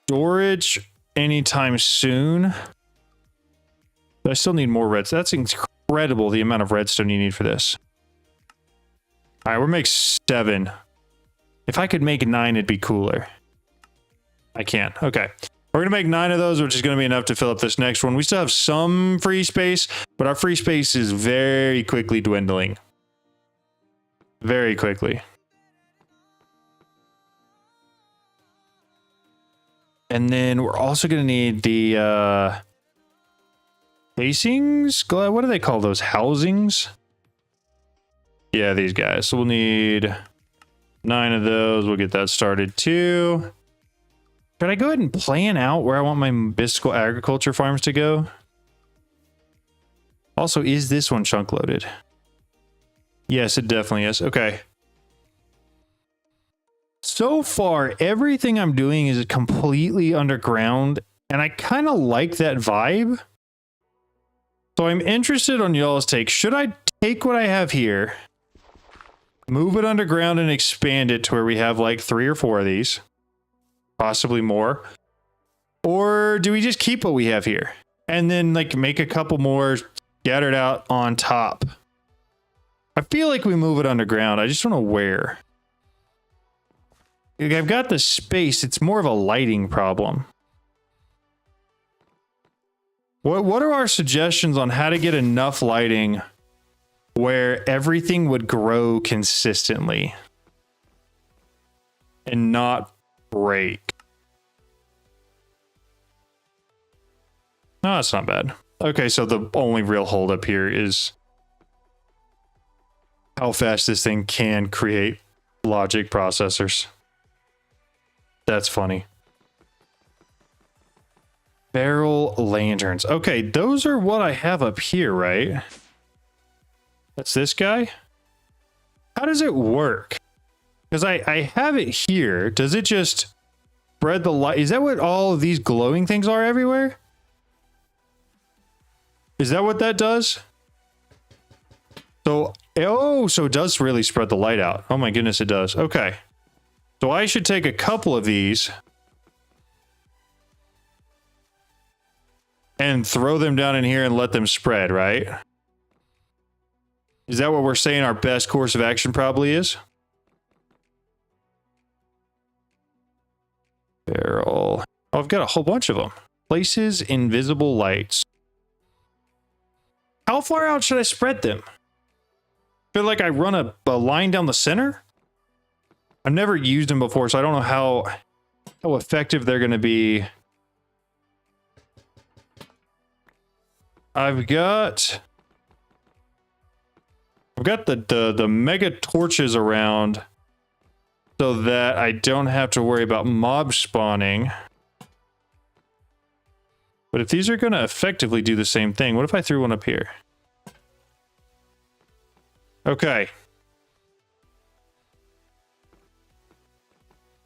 storage anytime soon. But I still need more redstone. That's incredible, the amount of redstone you need for this. All right, we're making 7. If I could make 9, it'd be cooler. I can't. Okay. We're going to make 9 of those, which is going to be enough to fill up this next one. We still have some free space, but our free space is very quickly dwindling. Very quickly. And then we're also going to need the casings. What do they call those? Housings? Yeah, these guys. So we'll need 9 of those. We'll get that started too. Should I go ahead and plan out where I want my mystical agriculture farms to go? Also, is this one chunk loaded? Yes, it definitely is. Okay. So far, everything I'm doing is completely underground And I kind of like that vibe. So I'm interested on y'all's take. Should I take what I have here, move it underground and expand it to where we have like 3 or 4 of these, possibly more? Or do we just keep what we have here and then like make a couple more scattered out on top? I feel like we move it underground. I just don't know where. I've got the space. It's more of a lighting problem. What are our suggestions on how to get enough lighting where everything would grow consistently and not break? No, that's not bad. Okay, so the only real holdup here is how fast this thing can create logic processors. That's funny. Barrel lanterns. Okay, those are what I have up here, right? That's this guy? How does it work? Because I have it here. Does it just spread the light? Is that what all of these glowing things are everywhere? Is that what that does? So, oh, so it does really spread the light out. Oh my goodness, it does. Okay. So I should take a couple of these and throw them down in here and let them spread, right? Is that what we're saying our best course of action probably is? Barrel. Oh, I've got a whole bunch of them. Places invisible lights. How far out should I spread them? Feel like I run a line down the center? I've never used them before, so I don't know how effective they're going to be. I've got the mega torches around so that I don't have to worry about mob spawning. But if these are going to effectively do the same thing, what if I threw one up here? Okay.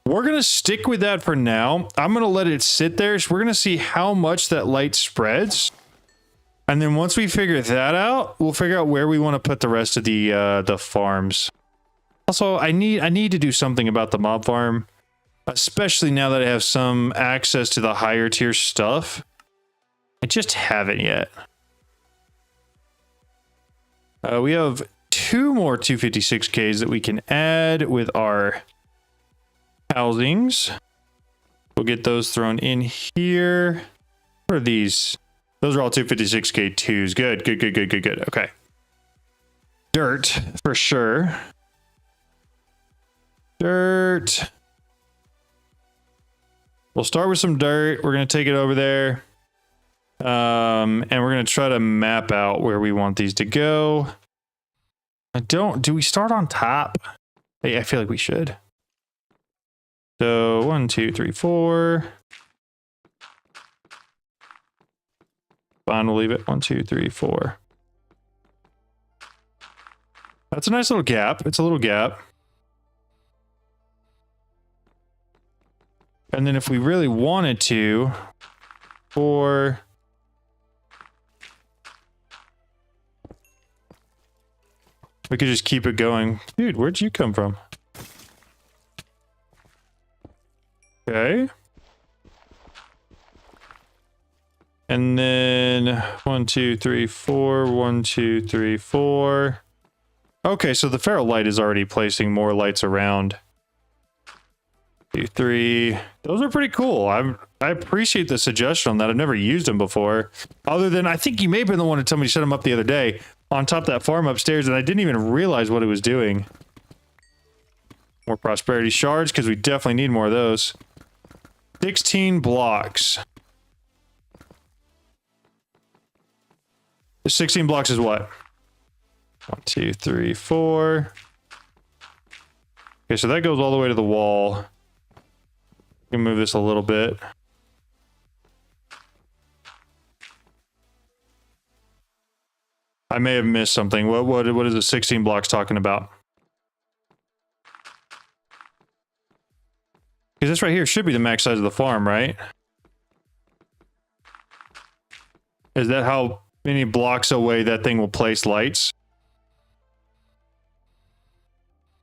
We're going to stick with that for now. I'm going to let it sit there. So we're going to see how much that light spreads. And then once we figure that out, we'll figure out where we want to put the rest of the farms. Also, I need to do something about the mob farm, especially now that I have some access to the higher tier stuff. I just haven't yet. We have 2 more 256Ks that we can add with our housings. We'll get those thrown in here. What are these? Those are all 256K2s. Good. Okay. Dirt, for sure. Dirt. We'll start with some dirt. We're going to take it over there. And we're going to try to map out where we want these to go. Do we start on top? I feel like we should. So 1, 2, 3, 4. Fine, we'll leave it. 1, 2, 3, 4. That's a nice little gap. It's a little gap. And then if we really wanted to, 4. We could just keep it going. Dude, where'd you come from? Okay. And then 1, 2, 3, 4. 1, 2, 3, 4. Okay, so the ferro light is already placing more lights around. 2, 3. Those are pretty cool. I appreciate the suggestion on that. I've never used them before. Other than, I think you may have been the one to tell me to set them up the other day on top of that farm upstairs, and I didn't even realize what it was doing. More prosperity shards, because we definitely need more of those. 16 blocks. 16 blocks is what? 1, 2, 3, 4. Okay, so that goes all the way to the wall. We can move this a little bit. I may have missed something. What is the 16 blocks talking about? Because this right here should be the max size of the farm, right? Is that how many blocks away that thing will place lights?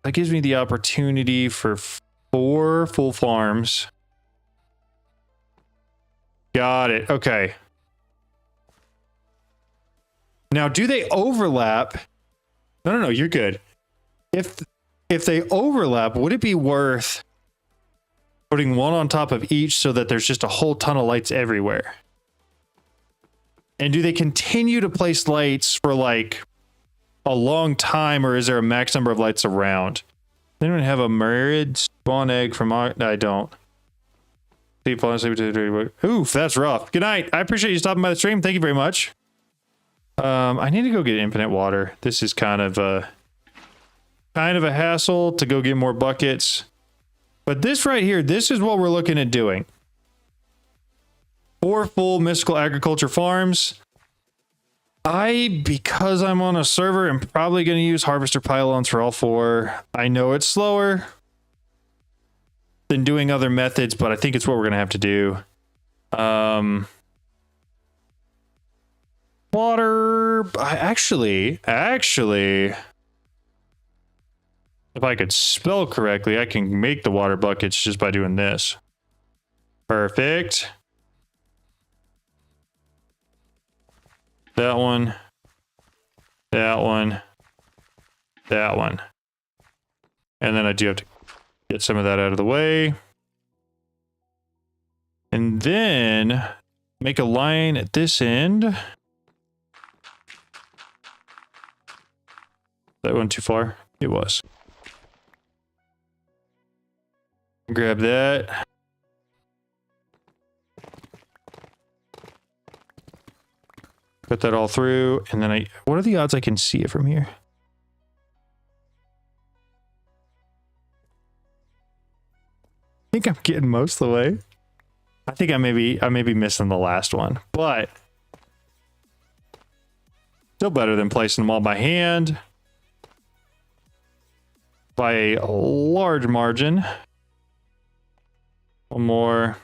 That gives me the opportunity for 4 full farms. Got it. Okay. Now, do they overlap? No, you're good. If they overlap, would it be worth putting one on top of each so that there's just a whole ton of lights everywhere? And do they continue to place lights for like a long time, or is there a max number of lights around? Does anyone have a mirrored spawn egg from... I don't. Oof, that's rough. Good night. I appreciate you stopping by the stream. Thank you very much. I need to go get infinite water. This is kind of a hassle to go get more buckets. But this right here, this is what we're looking at doing. 4 full mystical agriculture farms. Because I'm on a server, I'm probably going to use harvester pylons for all 4. I know it's slower than doing other methods, but I think it's what we're going to have to do. Water. Actually, if I could spell correctly, I can make the water buckets just by doing this. Perfect. That one. That one. That one. And then I do have to get some of that out of the way. And then make a line at this end. That went too far. It was. Grab that. Put that all through, and then what are the odds I can see it from here? I think I'm getting most of the way. I think I may be missing the last one, but still better than placing them all by hand by a large margin. One more.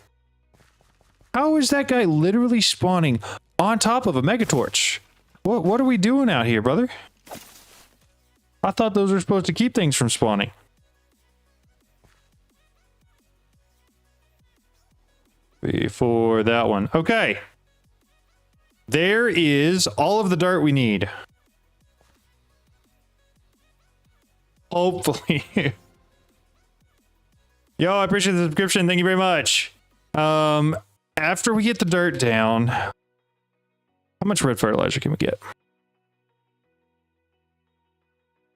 How is that guy literally spawning on top of a megatorch? What are we doing out here, brother? I thought those were supposed to keep things from spawning. For that one. Okay. There is all of the dirt we need. Hopefully. Yo, I appreciate the subscription. Thank you very much. After we get the dirt down, how much red fertilizer can we get?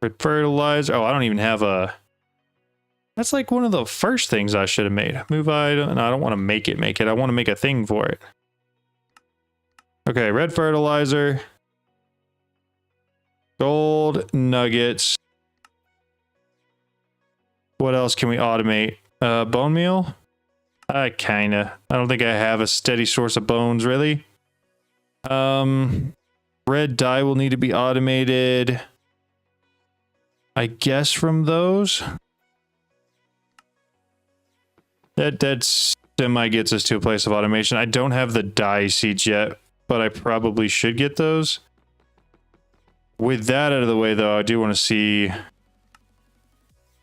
Red fertilizer. Oh, I don't even have a... That's like one of the first things I should have made. Move item. No, I don't want to make it. I want to make a thing for it. Okay, red fertilizer. Gold nuggets. What else can we automate? Bone meal? I don't think I have a steady source of bones, really. Red dye will need to be automated. I guess from those. That semi gets us to a place of automation. I don't have the dye seeds yet, but I probably should get those. With that out of the way, though, I do want to see...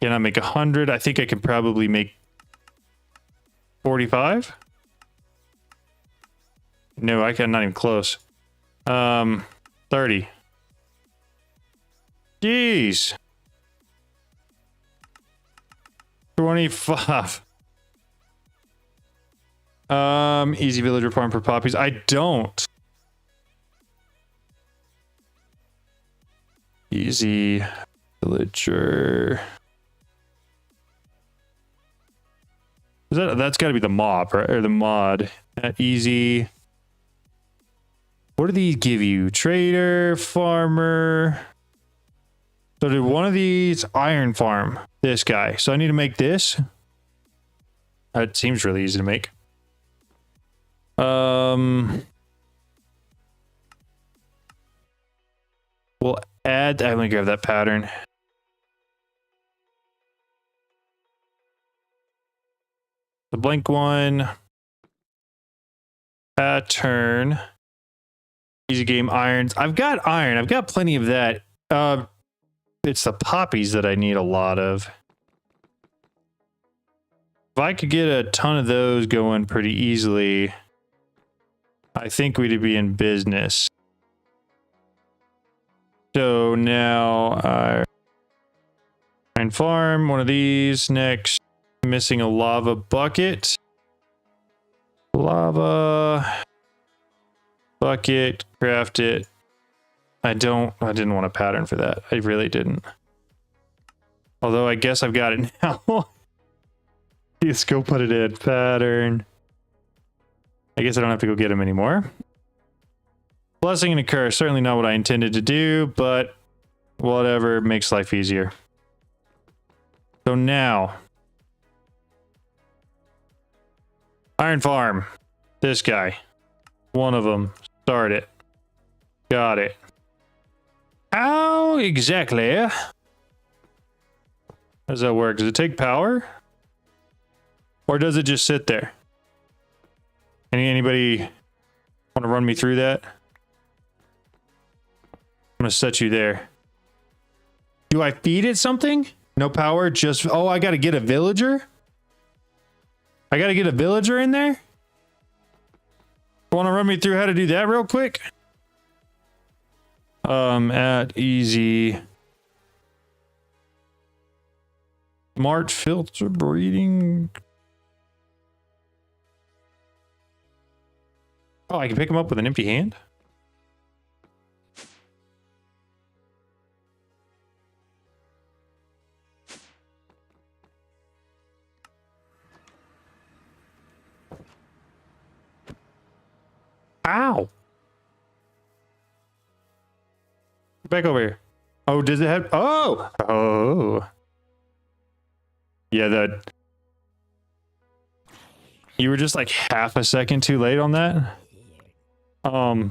Can I make 100? I think I can probably make 45. No, I can not even close. 30. Jeez. 25. Easy villager farm for poppies. I don't. Easy villager. That's got to be the mob, right? Or the mod. Easy. What do these give you? Trader, farmer. So did one of these iron farm? This guy. So I need to make this. That seems really easy to make. We'll add. I'm gonna grab that pattern. The blank one. Pattern. Easy game irons. I've got iron. I've got plenty of that. It's the poppies that I need a lot of. If I could get a ton of those going pretty easily, I think we'd be in business. So now, iron farm, one of these. Next, missing a lava bucket. Lava bucket, craft it. I didn't want a pattern for that. I really didn't. Although I guess I've got it now. Let's go put it in pattern. I guess I don't have to go get them anymore. Blessing and a curse. Certainly not what I intended to do, but whatever makes life easier. So now, iron farm. This guy. One of them. Start it. Got it. How exactly? How does that work? Does it take power? Or does it just sit there? Anybody want to run me through that? I'm going to set you there. Do I feed it something? No power, just... Oh, I got to get a villager? I got to get a villager in there? Want to run me through how to do that real quick? At easy. Smart filter breeding. Oh, I can pick him up with an empty hand? Ow! Back over here. Oh, does it have... Oh! Oh! Yeah, that... You were just like half a second too late on that? I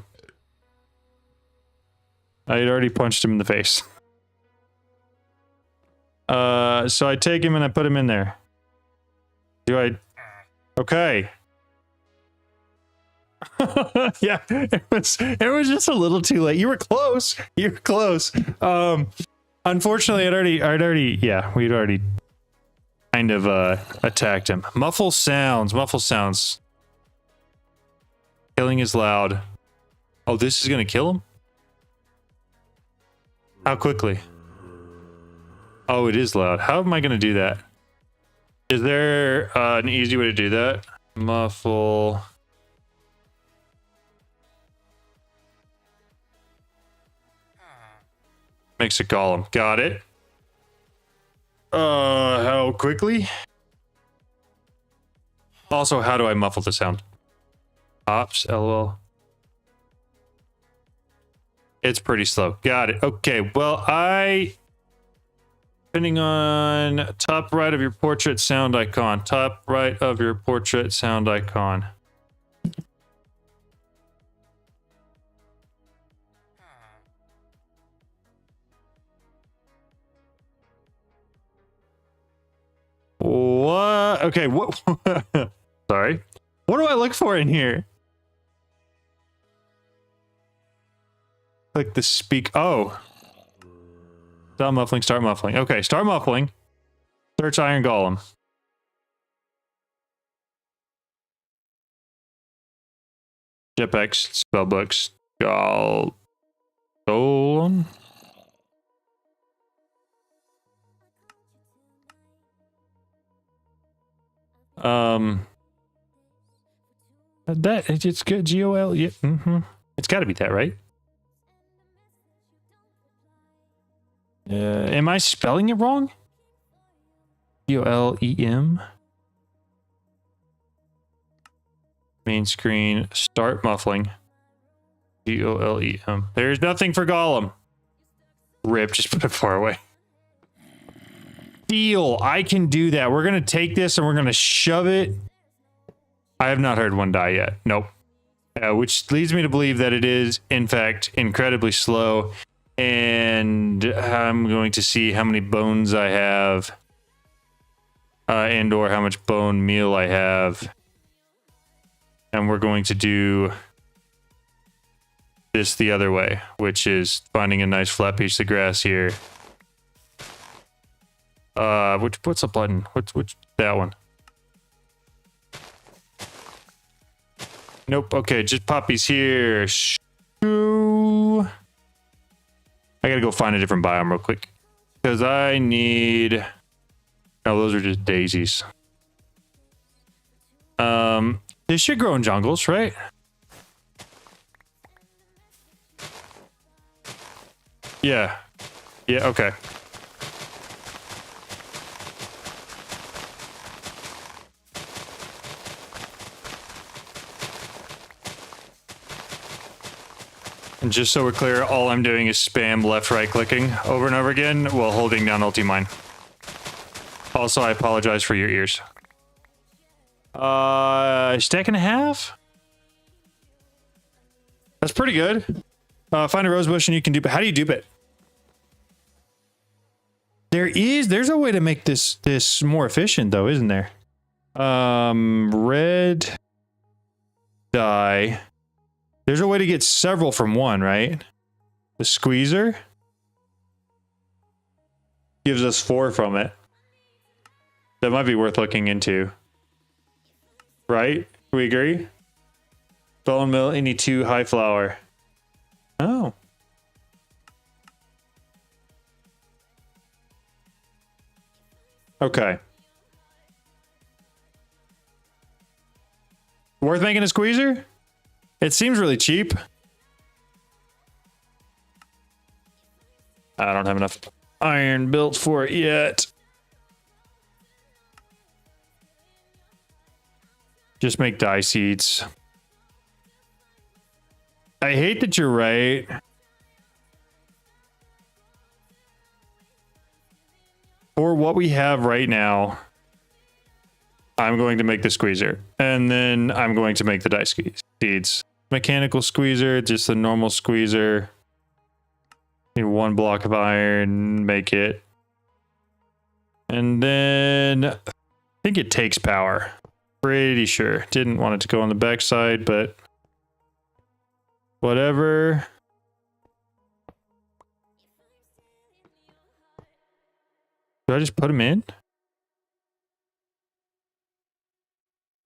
had already punched him in the face. So I take him and I put him in there. Do I... Okay. Yeah, it was just a little too late. You were close. You were close. Unfortunately, we'd already kind of attacked him. Muffle sounds. Killing is loud. Oh, this is gonna kill him? How quickly? Oh, it is loud. How am I gonna do that? Is there an easy way to do that? Muffle. Makes a golem. Got it. How quickly? Also, how do I muffle the sound? Ops, lol. It's pretty slow. Got it. Okay, well, depending on top right of your portrait sound icon. Top right of your portrait sound icon. What? Okay, what? Sorry. What do I look for in here? Click the speak. Oh. Stop muffling, start muffling. Okay, start muffling. Search Iron Golem. Jetpacks, spellbooks, Golem. That it's good. GOL. Yeah. It's got to be that, right? Am I spelling it wrong? GOLEM. Main screen. Start muffling. GOLEM. There's nothing for Golem. Rip. Just put it far away. Deal. I can do that. We're gonna take this and we're gonna shove it. I have not heard one die yet. Nope. Which leads me to believe that it is, in fact, incredibly slow. And I'm going to see how many bones I have. And or how much bone meal I have. And we're going to do this the other way, which is finding a nice flat piece of grass here. What's a button? Which that one? Nope. Okay, just poppies here. Shoo. I gotta go find a different biome real quick because I need. Oh, those are just daisies. They should grow in jungles, right? Yeah. Yeah. Okay. And just so we're clear, all I'm doing is spam left-right clicking over and over again while holding down Ulti-Mine. Also, I apologize for your ears. Stack and a half? That's pretty good. Find a rose bush and you can dupe it. How do you dupe it? There's a way to make this more efficient though, isn't there? Red dye. There's a way to get several from one, right? The squeezer gives us 4 from it. That might be worth looking into. Right? We agree? Bone meal, any 2 high flour. Oh. Okay. Worth making a squeezer? It seems really cheap. I don't have enough iron built for it yet. Just make dye seeds. I hate that you're right. For what we have right now, I'm going to make the squeezer. And then I'm going to make the dye seeds. Mechanical squeezer, just a normal squeezer. Need 1 block of iron, make it. And then I think it takes power. Pretty sure. Didn't want it to go on the backside, but whatever. Do I just put them in?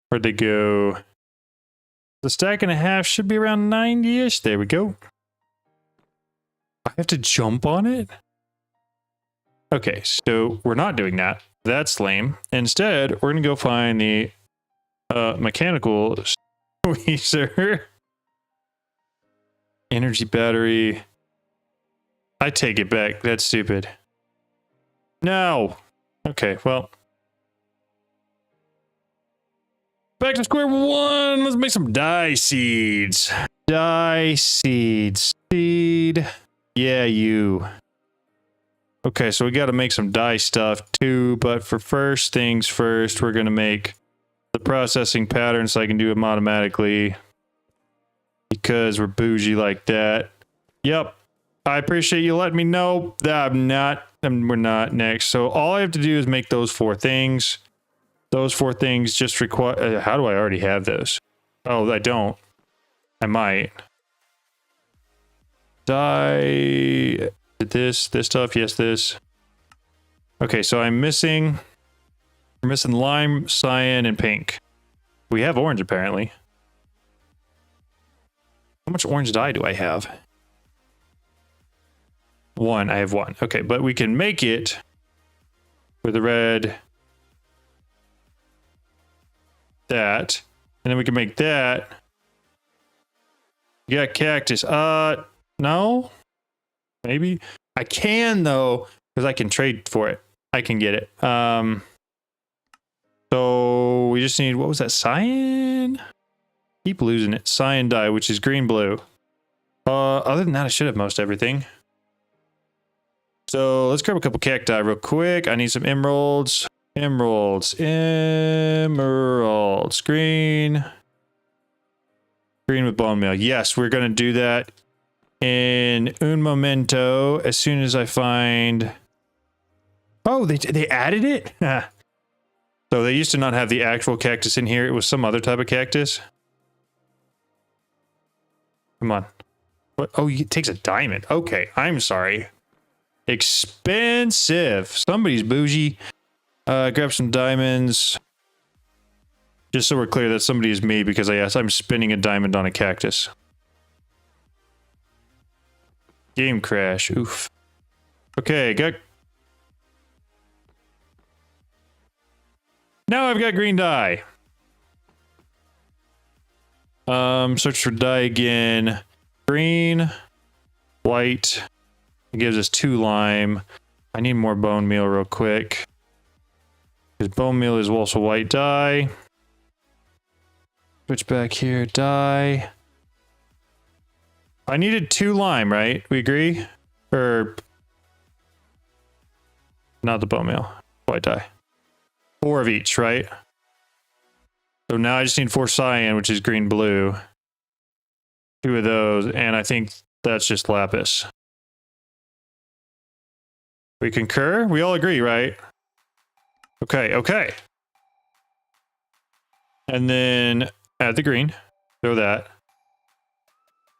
Where'd they go? The stack and a half should be around 90-ish. There we go. I have to jump on it? Okay, so we're not doing that. That's lame. Instead, we're going to go find the mechanical squeezer. Energy battery. I take it back. That's stupid. No. Okay, well. Back to square one. Let's make some dye seeds. Dye seeds. Seed. Yeah, you. Okay, so we got to make some dye stuff too. But for first things first, we're going to make the processing pattern so I can do them automatically. Because we're bougie like that. Yep. I appreciate you letting me know that we're not next. So all I have to do is make those 4 things. Those 4 things just require... how do I already have those? Oh, I don't. I might. Dye... This stuff? Yes, this. Okay, so I'm missing... We're missing lime, cyan, and pink. We have orange, apparently. How much orange dye do I have? 1. I have 1. Okay, but we can make it with the red... that, and then we can make that. You got cactus. No, maybe I can though, because I can trade for it. I can get it. So we just need, what was that? Cyan? Keep losing it. Cyan dye, which is green blue. Other than that, I should have most everything. So let's grab a couple cacti real quick. I need some emeralds. Emeralds. Green. Green with bone meal. Yes, we're going to do that in un momento as soon as I find... Oh, they added it? So they used to not have the actual cactus in here. It was some other type of cactus. Come on. What? Oh, it takes a diamond. Okay, I'm sorry. Expensive. Somebody's bougie. Grab some diamonds. Just so we're clear that somebody is me because I'm spinning a diamond on a cactus. Game crash. Oof. Okay, now I've got green dye. Search for dye again. Green, white. It gives us 2 lime. I need more bone meal real quick. Because bone meal is also white dye. Switch back here, dye. I needed 2 lime, right? We agree? Or not the bone meal, white dye. 4 of each, right? So now I just need 4 cyan, which is green blue. 2 of those, and I think that's just lapis. We concur? We all agree, right? Okay, okay. And then add the green. Throw that.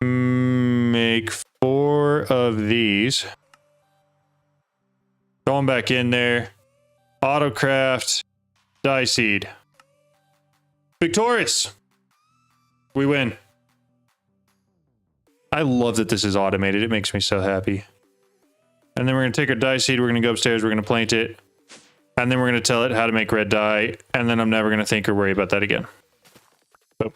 Make 4 of these. Going back in there. Autocraft. Dye seed. Victorious! We win. I love that this is automated. It makes me so happy. And then we're going to take our dye seed. We're going to go upstairs. We're going to plant it. And then we're going to tell it how to make red dye. And then I'm never going to think or worry about that again. So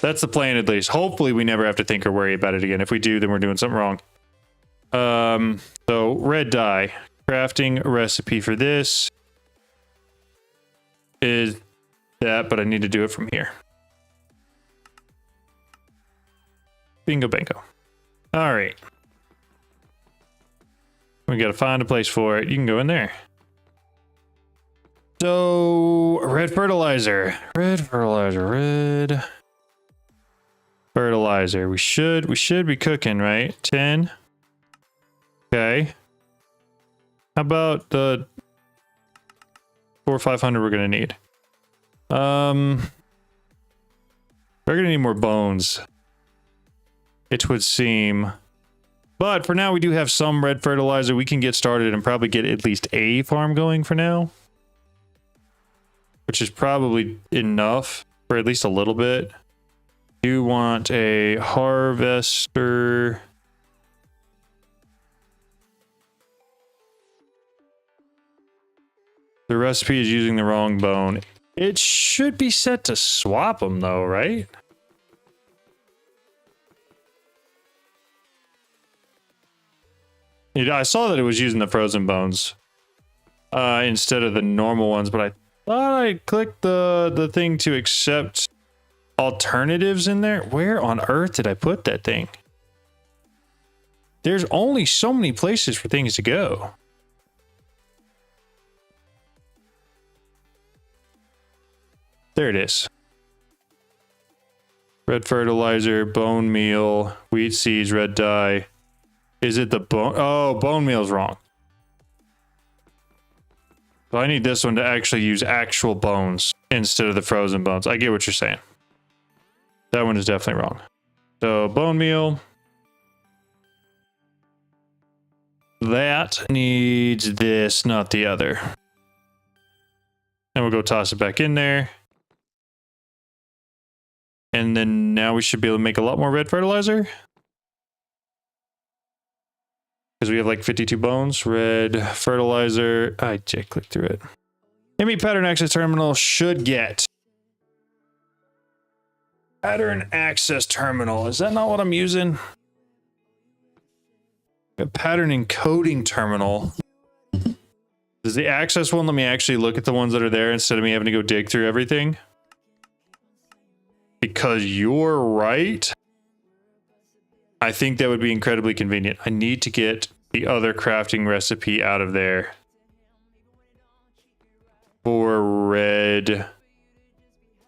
that's the plan, at least. Hopefully we never have to think or worry about it again. If we do, then we're doing something wrong. So red dye. Crafting recipe for this is that, but I need to do it from here. Bingo bango. All right. We got to find a place for it. You can go in there. So, red fertilizer. Red fertilizer. Red fertilizer. We should be cooking, right? 10. Okay. How about the 400 or 500 we're going to need? We're going to need more bones, it would seem. But for now, we do have some red fertilizer. We can get started and probably get at least a farm going for now, which is probably enough for at least a little bit. Do want a harvester. The recipe is using the wrong bone. It should be set to swap them though, right? I saw that it was using the frozen bones instead of the normal ones, but I thought I clicked the thing to accept alternatives in there. Where on earth did I put that thing? There's only so many places for things to go. There it is. Red fertilizer, bone meal, wheat seeds, red dye. Is it the bone? Oh, bone meal's wrong. So I need this one to actually use actual bones instead of the frozen bones. I get what you're saying. That one is definitely wrong. So bone meal. That needs this, not the other. And we'll go toss it back in there. And then now we should be able to make a lot more red fertilizer. Because we have like 52 bones. Red fertilizer. I just clicked through it. ME pattern access terminal should get. Pattern access terminal. Is that not what I'm using? A pattern encoding terminal. Does the access one let me actually look at the ones that are there instead of me having to go dig through everything? Because you're right. I think that would be incredibly convenient. I need to get the other crafting recipe out of there. For red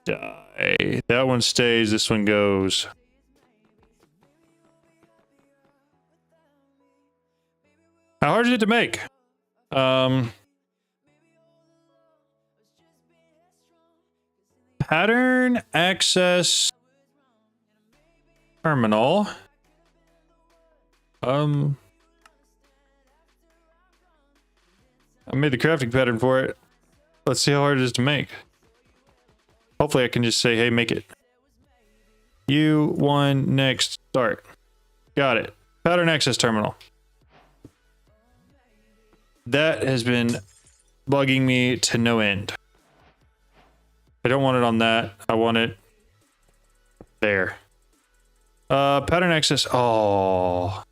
dye. That one stays, this one goes. How hard is it to make? Pattern access terminal. I made the crafting pattern for it. Let's see how hard it is to make. Hopefully I can just say, hey, make it. U1 next start. Got it. Pattern access terminal. That has been bugging me to no end. I don't want it on that. I want it there. Pattern access. Oh.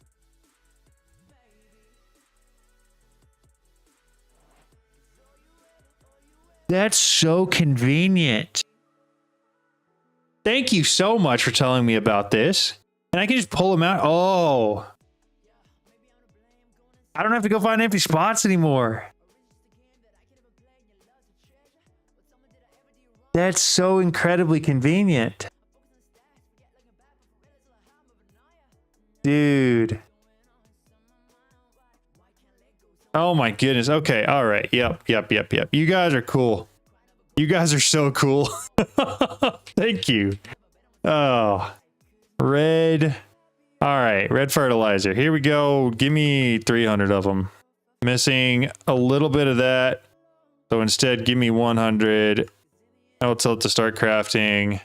That's so convenient. Thank you so much for telling me about this. And I can just pull them out. Oh. I don't have to go find empty spots anymore. That's so incredibly convenient. Dude. Oh my goodness. Okay. All right. Yep. You guys are cool. You guys are so cool. Thank you. Oh. Red. All right. Red fertilizer. Here we go. Give me 300 of them. Missing a little bit of that. So instead, give me 100. I'll tell it to start crafting.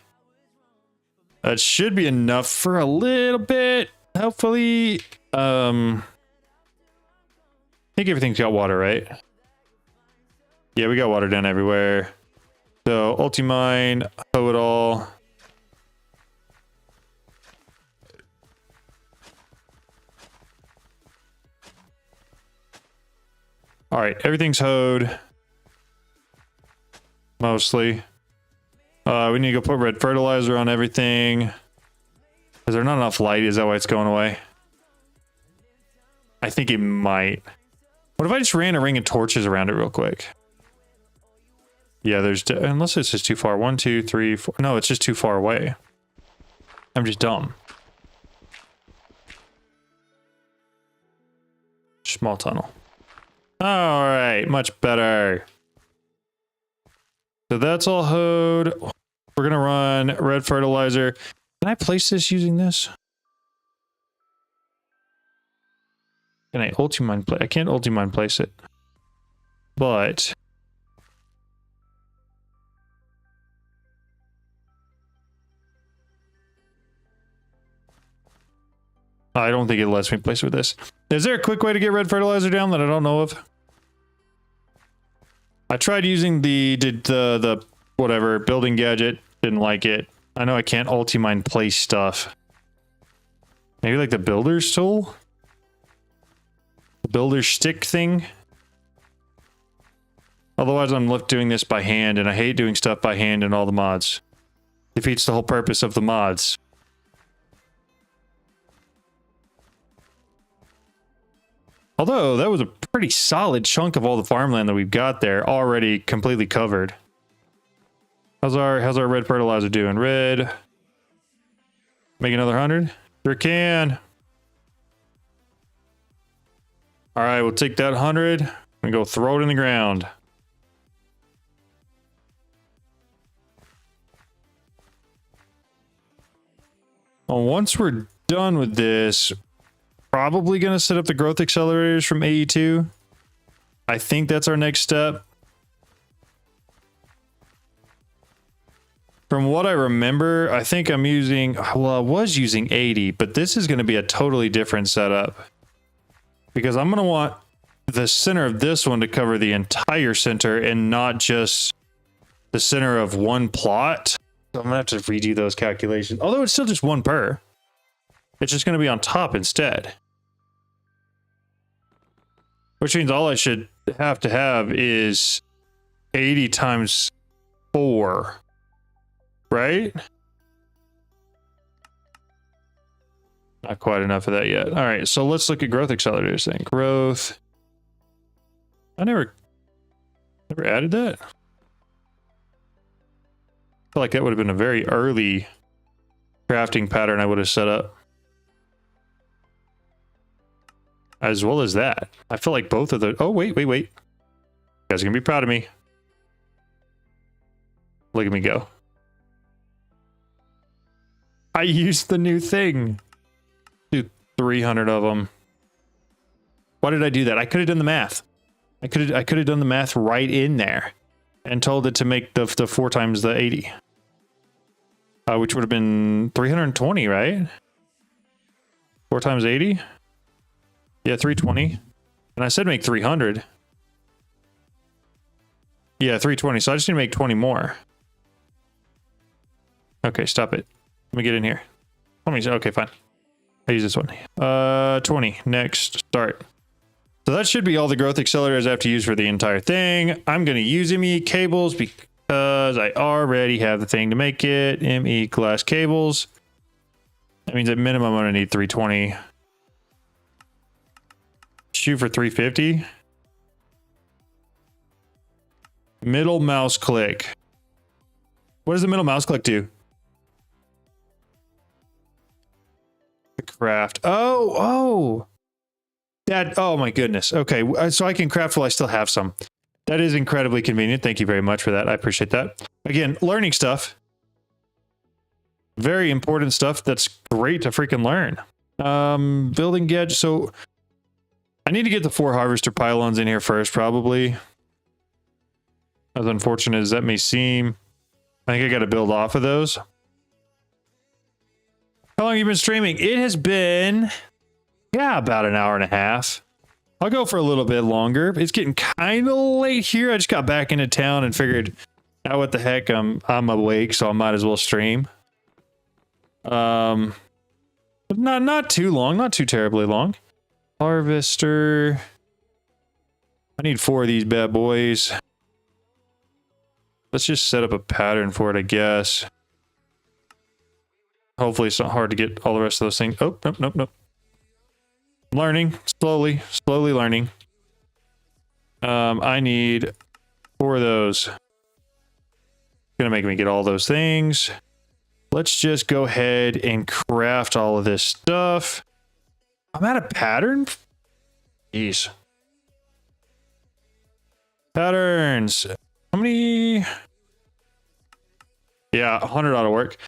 That should be enough for a little bit. Hopefully. I think everything's got water, right? Yeah, we got water down everywhere. So, ulti-mine, hoe it all. All right, everything's hoed. Mostly. We need to go put red fertilizer on everything. Is there not enough light? Is that why it's going away? I think it might. What if I just ran a ring of torches around it real quick? Yeah, unless it's just too far. 1, 2, 3, 4. No, it's just too far away. I'm just dumb. Small tunnel. All right, much better. So that's all hoed. We're gonna run red fertilizer. Can I place this using this? Can I ulti-mine place? I can't ulti-mine place it. But I don't think it lets me place it with this. Is there a quick way to get red fertilizer down that I don't know of? I tried using the whatever building gadget. Didn't like it. I know I can't ulti-mine place stuff. Maybe like the builder's tool? Builder's stick thing. Otherwise, I'm left doing this by hand, and I hate doing stuff by hand in all the mods. Defeats the whole purpose of the mods. Although, that was a pretty solid chunk of all the farmland that we've got there already completely covered. How's our red fertilizer doing? Red. Make another 100? Sure can. All right, we'll take that 100 and go throw it in the ground. Well, once we're done with this, probably going to set up the growth accelerators from AE2. I think that's our next step. From what I remember, I think I'm using, well, I was using 80, but this is going to be a totally different setup. Because I'm going to want the center of this one to cover the entire center and not just the center of one plot. So I'm going to have to redo those calculations. Although it's still just one per. It's just going to be on top instead. Which means all I should have to have is 80 times 4. Right? Not quite enough of that yet. All right, so let's look at growth accelerators then. Growth. I never added that. I feel like that would have been a very early crafting pattern I would have set up. As well as that. I feel like both of the... Oh, wait. You guys are going to be proud of me. Look at me go. I used the new thing. Do 300 of them. Why did I do that? I could have done the math. I could have done the math right in there and told it to make the 4 times the 80. Which would have been 320, right? 4 times 80? Yeah, 320. And I said make 300. Yeah, 320. So I just need to make 20 more. Okay, stop it. Let me get in here. Okay, fine. I use this one. 20. Next. Start. So that should be all the growth accelerators I have to use for the entire thing. I'm going to use ME cables because I already have the thing to make it. ME glass cables. That means at minimum I'm going to need 320. Shoot for 350. Middle mouse click. What does the middle mouse click do? The craft. Oh. That, oh my goodness. Okay, so I can craft while I still have some. That is incredibly convenient. Thank you very much for that. I appreciate that. Again, learning stuff. Very important stuff that's great to freaking learn. Building gadget. So I need to get the 4 harvester pylons in here first, probably. As unfortunate as that may seem. I think I got to build off of those. How long have you been streaming? It has been... yeah, about an hour and a half. I'll go for a little bit longer. It's getting kind of late here. I just got back into town and figured, oh, what the heck, I'm awake, so I might as well stream. But not too long, not too terribly long. Harvester. I need 4 of these bad boys. Let's just set up a pattern for it, I guess. Hopefully it's not hard to get all the rest of those things. Oh, nope. Learning slowly learning. I need 4 of those. Gonna make me get all those things. Let's just go ahead and craft all of this stuff. I'm out of pattern. Jeez. Patterns. How many? Yeah, 100 ought to work.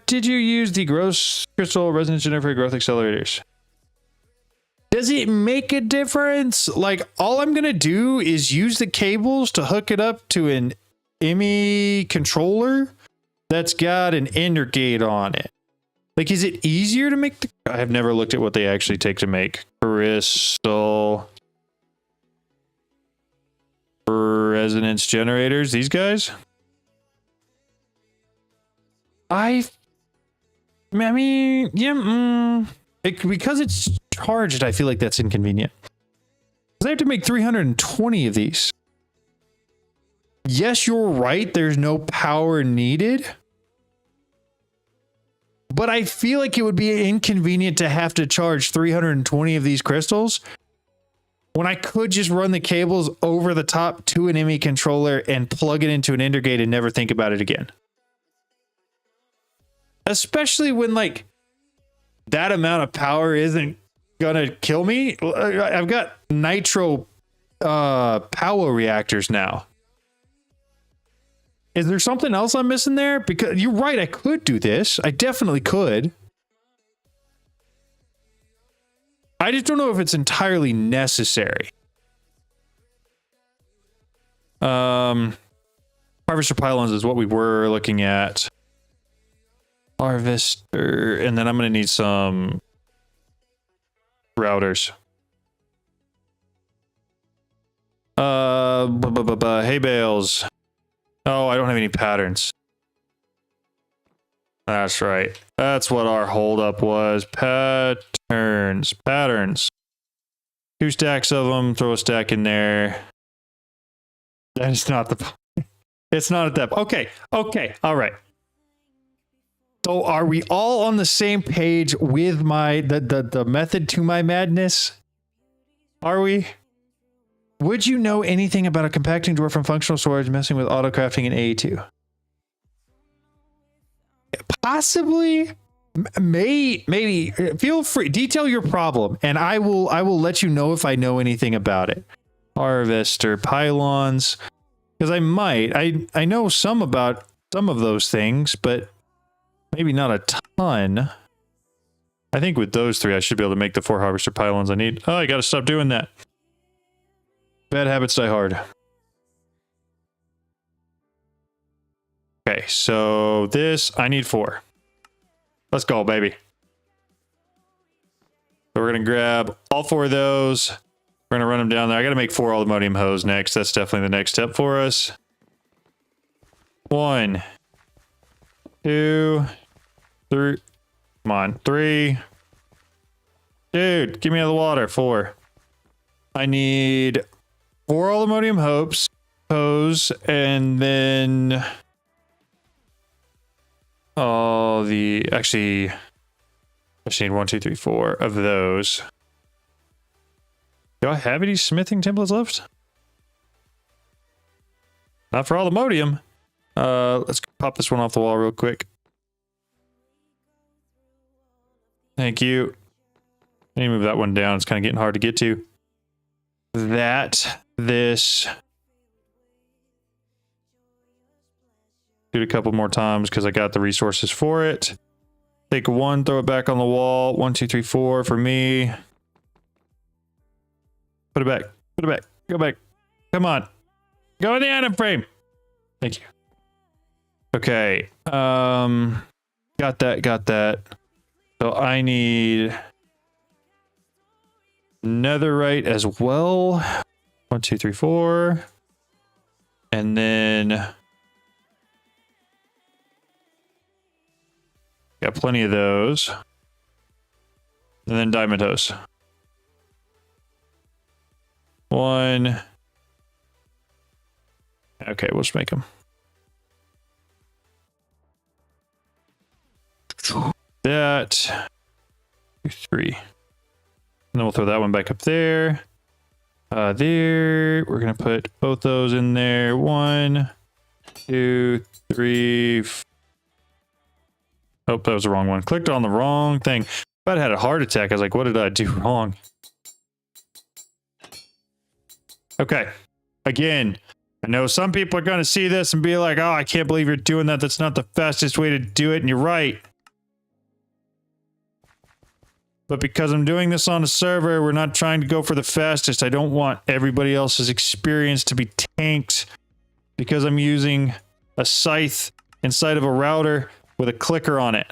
Did you use the gross crystal resonance generator for growth accelerators? Does it make a difference? Like, all I'm going to do is use the cables to hook it up to an ME controller that's got an ender gate on it. Like, is it easier to make the... I have never looked at what they actually take to make crystal resonance generators. These guys? I mean, yeah, because it's charged, I feel like that's inconvenient. Because I have to make 320 of these. Yes, you're right. There's no power needed. But I feel like it would be inconvenient to have to charge 320 of these crystals when I could just run the cables over the top to an ME controller and plug it into an ender gate and never think about it again. Especially when, like, that amount of power isn't gonna kill me. I've got nitro power reactors now. Is there something else I'm missing there? Because you're right, I could do this. I definitely could. I just don't know if it's entirely necessary. Harvester pylons is what we were looking at. Harvester, and then I'm going to need some routers. Hay bales. Oh, I don't have any patterns. That's right. That's what our holdup was. Patterns. 2 stacks of them. Throw a stack in there. That is not the... It's not at that... Okay. All right. So are we all on the same page with the method to my madness? Are we? Would you know anything about a compacting drawer from functional storage messing with auto crafting in A2? Possibly. Maybe. Feel free. Detail your problem, and I will let you know if I know anything about it. Harvester pylons, because I might. I know some about some of those things, but Maybe not a ton. I think with those 3, I should be able to make the 4 harvester pylons I need. Oh, I gotta stop doing that. Bad habits die hard. Okay, so this, I need 4. Let's go, baby. So we're gonna grab all 4 of those. We're gonna run them down there. I gotta make 4 aluminum hose next. That's definitely the next step for us. 1, 2, 3. Come on, 3. Dude, get me out of the water. 4. I need 4 aluminum hose, and then all the actually I just need 1, 2, 3, 4 of those. Do I have any smithing templates left? Not for aluminum. Let's pop this one off the wall real quick. Thank you. I need to move that one down. It's kind of getting hard to get to. This. Do it a couple more times because I got the resources for it. Take 1, throw it back on the wall. 1, 2, 3, 4 for me. Put it back. Put it back. Go back. Come on. Go in the item frame. Thank you. Okay. Got that. So I need netherite as well. 1, 2, 3, 4. And then got plenty of those. And then diamond hose. 1. Okay, we'll just make them. That. 2, 3. And then we'll throw that one back up there. There. We're going to put both those in there. 1, 2, 3. Oh, that was the wrong one. Clicked on the wrong thing. But I had a heart attack. I was like, what did I do wrong? Okay. Again, I know some people are going to see this and be like, oh, I can't believe you're doing that. That's not the fastest way to do it. And you're right. But because I'm doing this on a server, we're not trying to go for the fastest. I don't want everybody else's experience to be tanked because I'm using a scythe inside of a router with a clicker on it.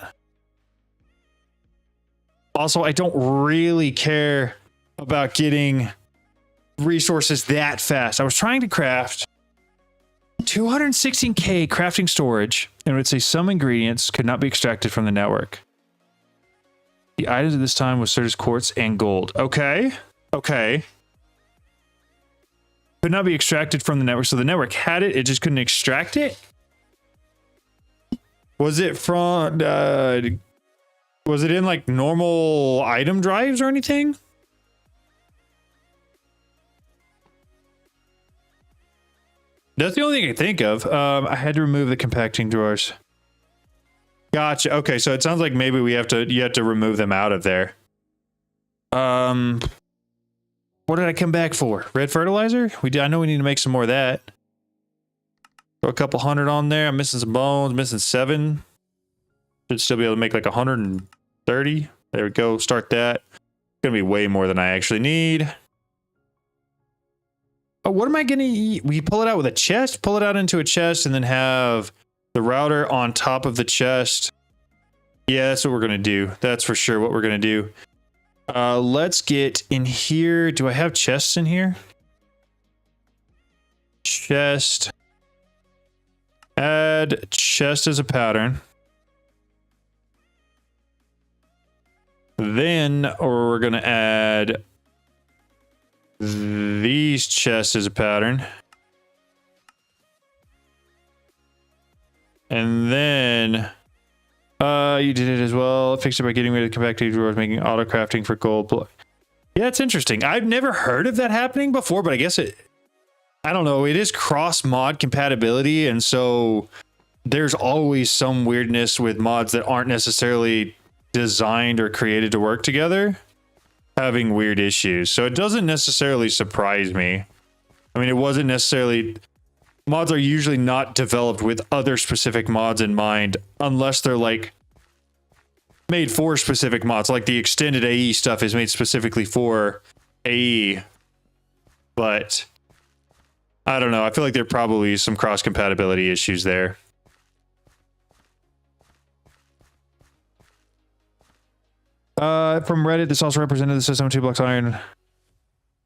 Also, I don't really care about getting resources that fast. I was trying to craft 216k crafting storage, and it would say some ingredients could not be extracted from the network. The items at this time was Certus quartz and gold. Okay. Okay. Could not be extracted from the network. So the network had it. It just couldn't extract it. Was it from, was it in like normal item drives or anything? That's the only thing I can think of. I had to remove the compacting drawers. Gotcha. Okay, so it sounds like maybe you have to remove them out of there. What did I come back for? Red fertilizer? I know we need to make some more of that. Throw a couple hundred on there. I'm missing some bones, missing 7. Should still be able to make like 130. There we go. Start that. It's gonna be way more than I actually need. Oh, what am I gonna eat? We pull it out with a chest, pull it out into a chest, and then have the router on top of the chest. Yeah, that's what we're gonna do. That's for sure what we're gonna do. Let's get in here. Do I have chests in here? Chest. Add chest as a pattern. Then we're gonna add these chests as a pattern. And then you did it as well. Fixed it by getting rid of the compacting drawers, making auto crafting for gold. Yeah, it's interesting. I've never heard of that happening before, but I guess I don't know. It is cross mod compatibility, and so there's always some weirdness with mods that aren't necessarily designed or created to work together, having weird issues. So it doesn't necessarily surprise me. I mean, it wasn't necessarily... Mods are usually not developed with other specific mods in mind, unless they're like made for specific mods. Like the extended AE stuff is made specifically for AE. But I don't know. I feel like there are probably some cross-compatibility issues there. From Reddit, this also represented the system 2 blocks iron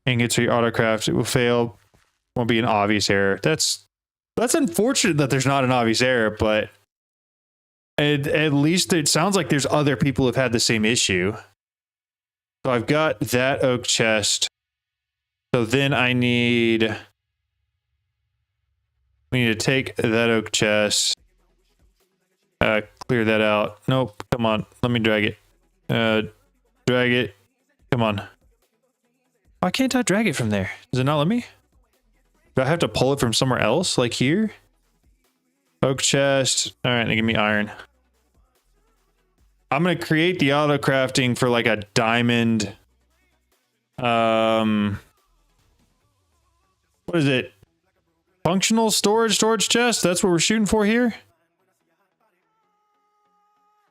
ingots for your autocraft. It will fail. Won't be an obvious error. That's unfortunate that there's not an obvious error, but at least it sounds like there's other people who've had the same issue. So I've got that oak chest. So then we need to take that oak chest, clear that out. Nope, come on, let me drag it. Drag it. Come on. Why can't I drag it from there? Does it not let me? Do I have to pull it from somewhere else, like here? Oak chest. All right, give me iron. I'm gonna create the auto crafting for like a diamond. What is it? Functional storage chest. That's what we're shooting for here.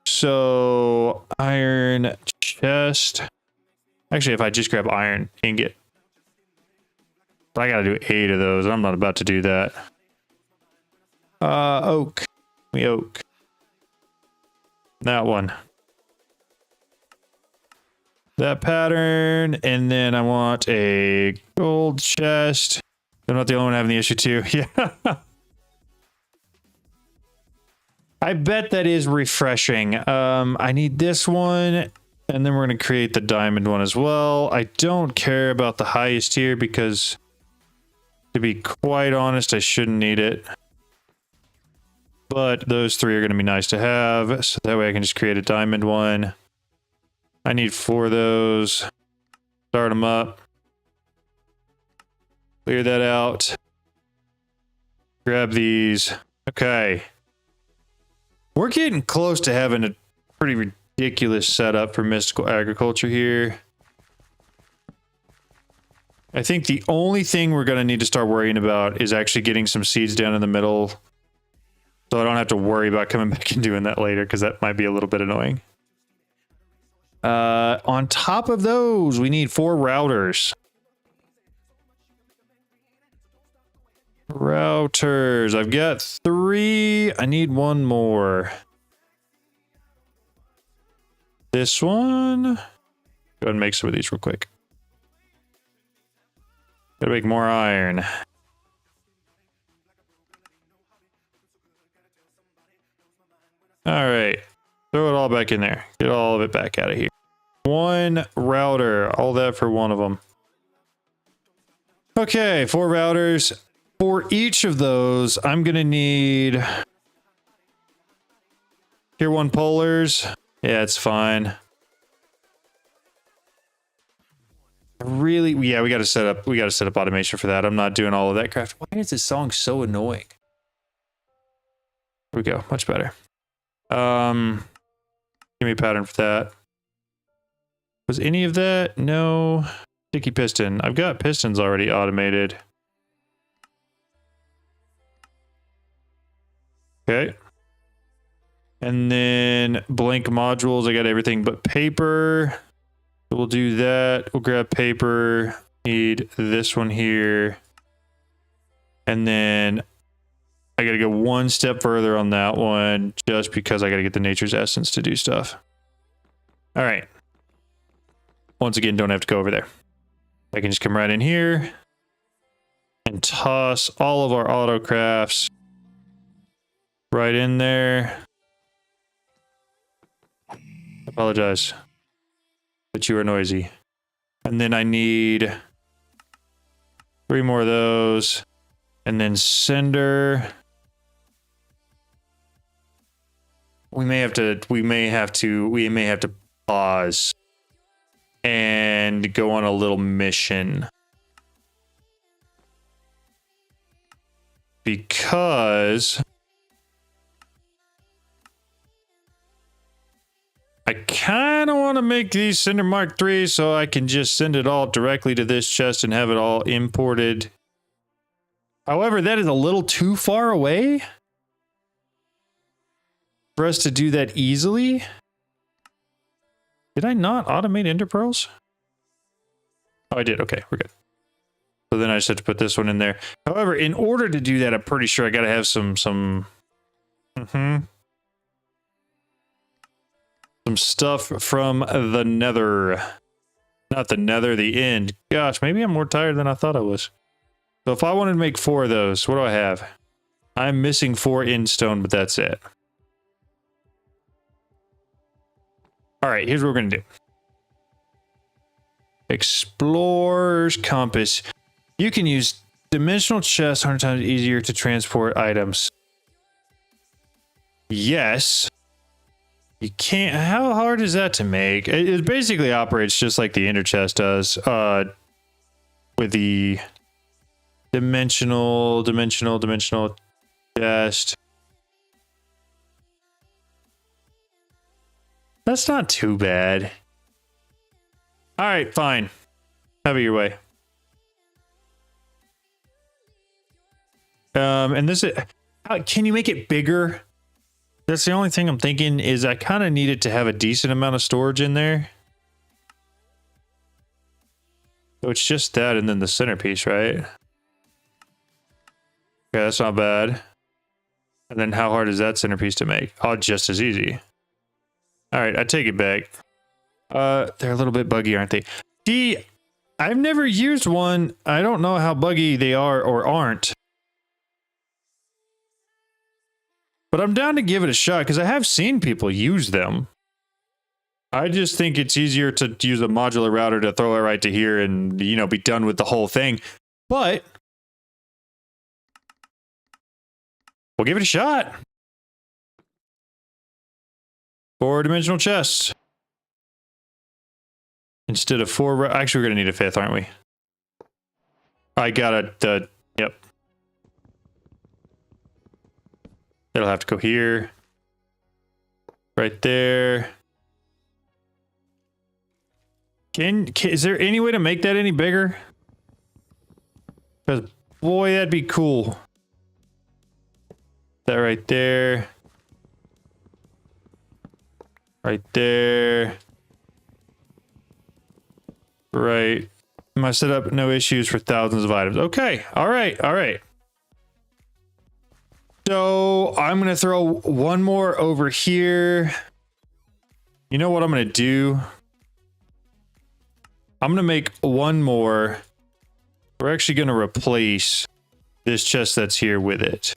So iron chest. Actually, if I just grab iron ingot, but I gotta do 8 of those. I'm not about to do that. Oak. We oak. That one. That pattern, and then I want a gold chest. I'm not the only one having the issue too. Yeah. I bet that is refreshing. I need this one, and then we're going to create the diamond one as well. I don't care about the highest tier because, to be quite honest, I shouldn't need it. But those 3 are going to be nice to have, so that way I can just create a diamond one. I need 4 of those. Start them up. Clear that out. Grab these. Okay. We're getting close to having a pretty ridiculous setup for mystical agriculture here. I think the only thing we're going to need to start worrying about is actually getting some seeds down in the middle. So I don't have to worry about coming back and doing that later, because that might be a little bit annoying. On top of those, we need 4 routers. Routers. I've got 3. I need 1 more. This one. Go ahead and make some of these real quick. Gotta make more iron. All right. Throw it all back in there. Get all of it back out of here. 1 router. All that for 1 of them. Okay, 4 routers. For each of those, I'm going to need tier 1 polars. Yeah, it's fine. Really? Yeah, we got to set up automation for that. I'm not doing all of that craft. Why is this song so annoying? Here we go. Much better. Give me a pattern for that. Was any of that? No. Sticky piston. I've got pistons already automated. Okay. And then blank modules. I got everything but paper. We'll do that. We'll grab paper. Need this one here. And then I got to go 1 step further on that one just because I got to get the nature's essence to do stuff. All right. Once again, don't have to go over there. I can just come right in here and toss all of our auto crafts right in there. Apologize, but you are noisy. And then I need 3 more of those, and then cinder. We may have to pause and go on a little mission, because I kind of want to make these Cinder Mark III so I can just send it all directly to this chest and have it all imported. However, that is a little too far away for us to do that easily. Did I not automate ender pearls? Oh, I did. Okay, we're good. So then I just have to put this one in there. However, in order to do that, I'm pretty sure I got to have some stuff from the nether. Not the nether, the end. Gosh, maybe I'm more tired than I thought I was. So if I wanted to make 4 of those, what do I have? I'm missing 4 end stone, but that's it. All right, here's what we're going to do. Explorer's compass. You can use dimensional chests 100 times easier to transport items. Yes. You can't. How hard is that to make? It basically operates just like the ender chest does. With the dimensional chest. That's not too bad. All right, fine. Have it your way. And this is, can you make it bigger? That's the only thing I'm thinking is I kind of need it to have a decent amount of storage in there. So it's just that and then the centerpiece, right? Okay, that's not bad. And then how hard is that centerpiece to make? Oh, just as easy. All right, I take it back. They're a little bit buggy, aren't they? Gee, I've never used one. I don't know how buggy they are or aren't. But I'm down to give it a shot because I have seen people use them. I just think it's easier to use a modular router to throw it right to here and, you know, be done with the whole thing. But we'll give it a shot. 4-dimensional chests. Instead of 4, actually we're going to need a 5th, aren't we? I got a, yep. It'll have to go here. Right there. Is there any way to make that any bigger? Because, boy, that'd be cool. That right there. Right there. Right. My setup, no issues for thousands of items. Okay. All right. All right. So I'm going to throw one more over here. You know what I'm going to do? I'm going to make one more. We're actually going to replace this chest that's here with it.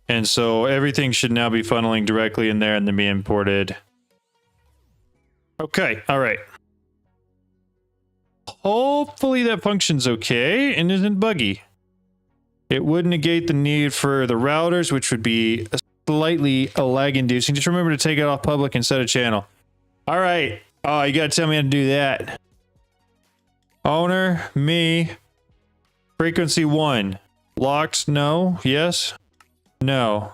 And so everything should now be funneling directly in there and then be imported. Okay. All right. Hopefully that functions okay and isn't buggy. It would negate the need for the routers, which would be slightly lag-inducing. Just remember to take it off public and set a channel. All right. Oh, you gotta tell me how to do that. Owner, me, frequency 1. Locked, no, yes, no.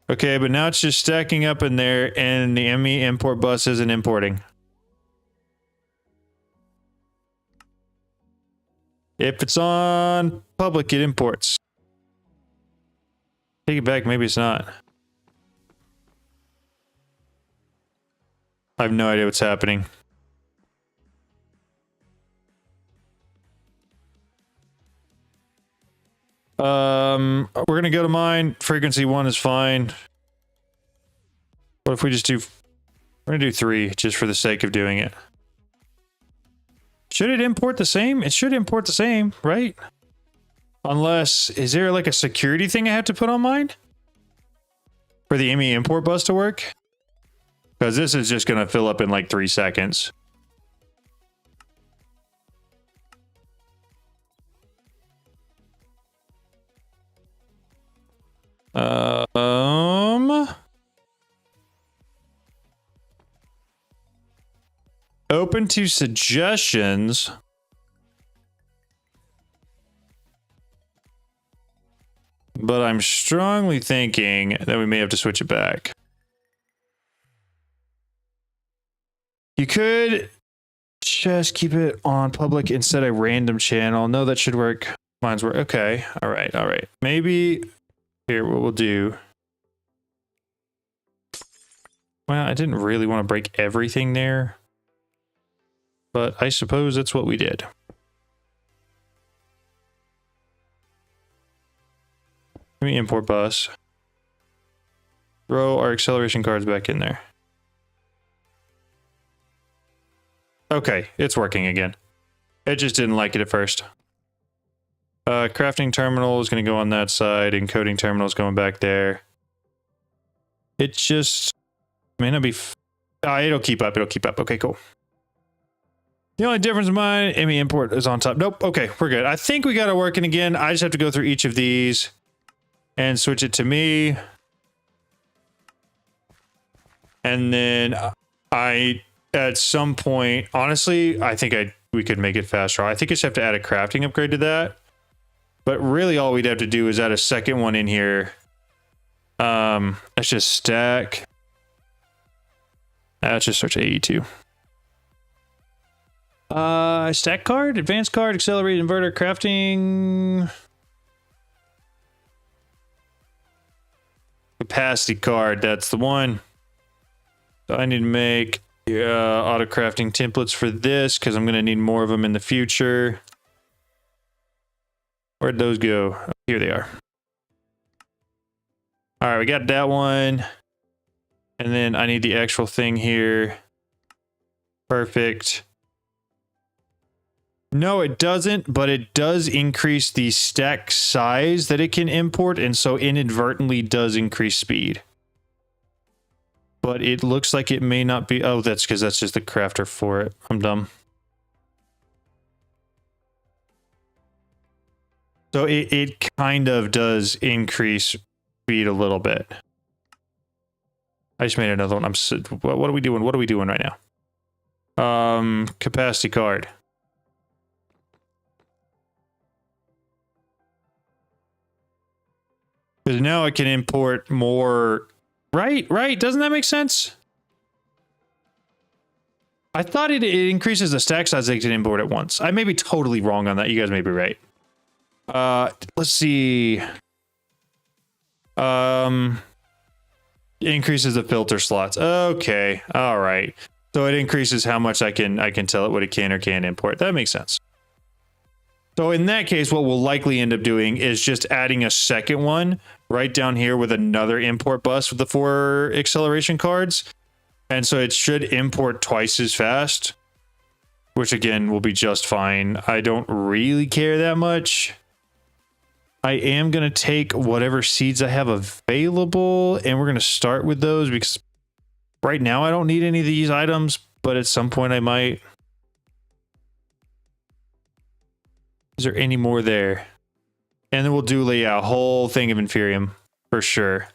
Okay, but now it's just stacking up in there and the ME import bus isn't importing. If it's on public, it imports. Take it back, maybe it's not. I have no idea what's happening. We're gonna go to mine. Frequency 1 is fine. What if we just do... We're gonna do 3, just for the sake of doing it. Should it import the same? It should import the same, right? Unless... Is there like a security thing I have to put on mine? For the ME import bus to work? Because this is just gonna fill up in like 3 seconds. Open to suggestions. But I'm strongly thinking that we may have to switch it back. You could just keep it on public instead of random channel. No, that should work. Mine's work. Okay. All right. All right. Maybe here, what we'll do. Well, I didn't really want to break everything there, but I suppose that's what we did. Give me import bus. Throw our acceleration cards back in there. Okay, it's working again. It just didn't like it at first. Crafting terminal is going to go on that side. Encoding terminal is going back there. It just may not be... it'll keep up. It'll keep up. Okay, cool. The only difference in mine, Emmy import is on top. Nope. Okay, we're good. I think we got it working again. I just have to go through each of these and switch it to me. And then at some point, honestly, I think we could make it faster. I think I just have to add a crafting upgrade to that. But really all we'd have to do is add a second one in here. Let's just stack. Let's just search AE2. Stack card, advanced card, accelerated inverter, crafting. Capacity card, that's the one. So I need to make auto crafting templates for this because I'm going to need more of them in the future. Where'd those go? Oh, here they are. All right, we got that one. And then I need the actual thing here. Perfect. No, it doesn't, but it does increase the stack size that it can import, and so inadvertently does increase speed. But it looks like it may not be... Oh, that's because that's just the crafter for it. I'm dumb. So it kind of does increase speed a little bit. I just made another one. What are we doing? What are we doing right now? Capacity card. Because now I can import more... Right? Doesn't that make sense? I thought it increases the stack size they can import at once. I may be totally wrong on that. You guys may be right. Let's see. Increases the filter slots. Okay. All right. So it increases how much I can tell it what it can or can't import. That makes sense. So in that case, what we'll likely end up doing is just adding a second one right down here with another import bus with the 4 acceleration cards. And so it should import twice as fast, which again will be just fine. I don't really care that much. I am going to take whatever seeds I have available, and we're going to start with those because right now I don't need any of these items, but at some point I might. Is there any more there? And then we'll do a whole thing of Inferium for sure.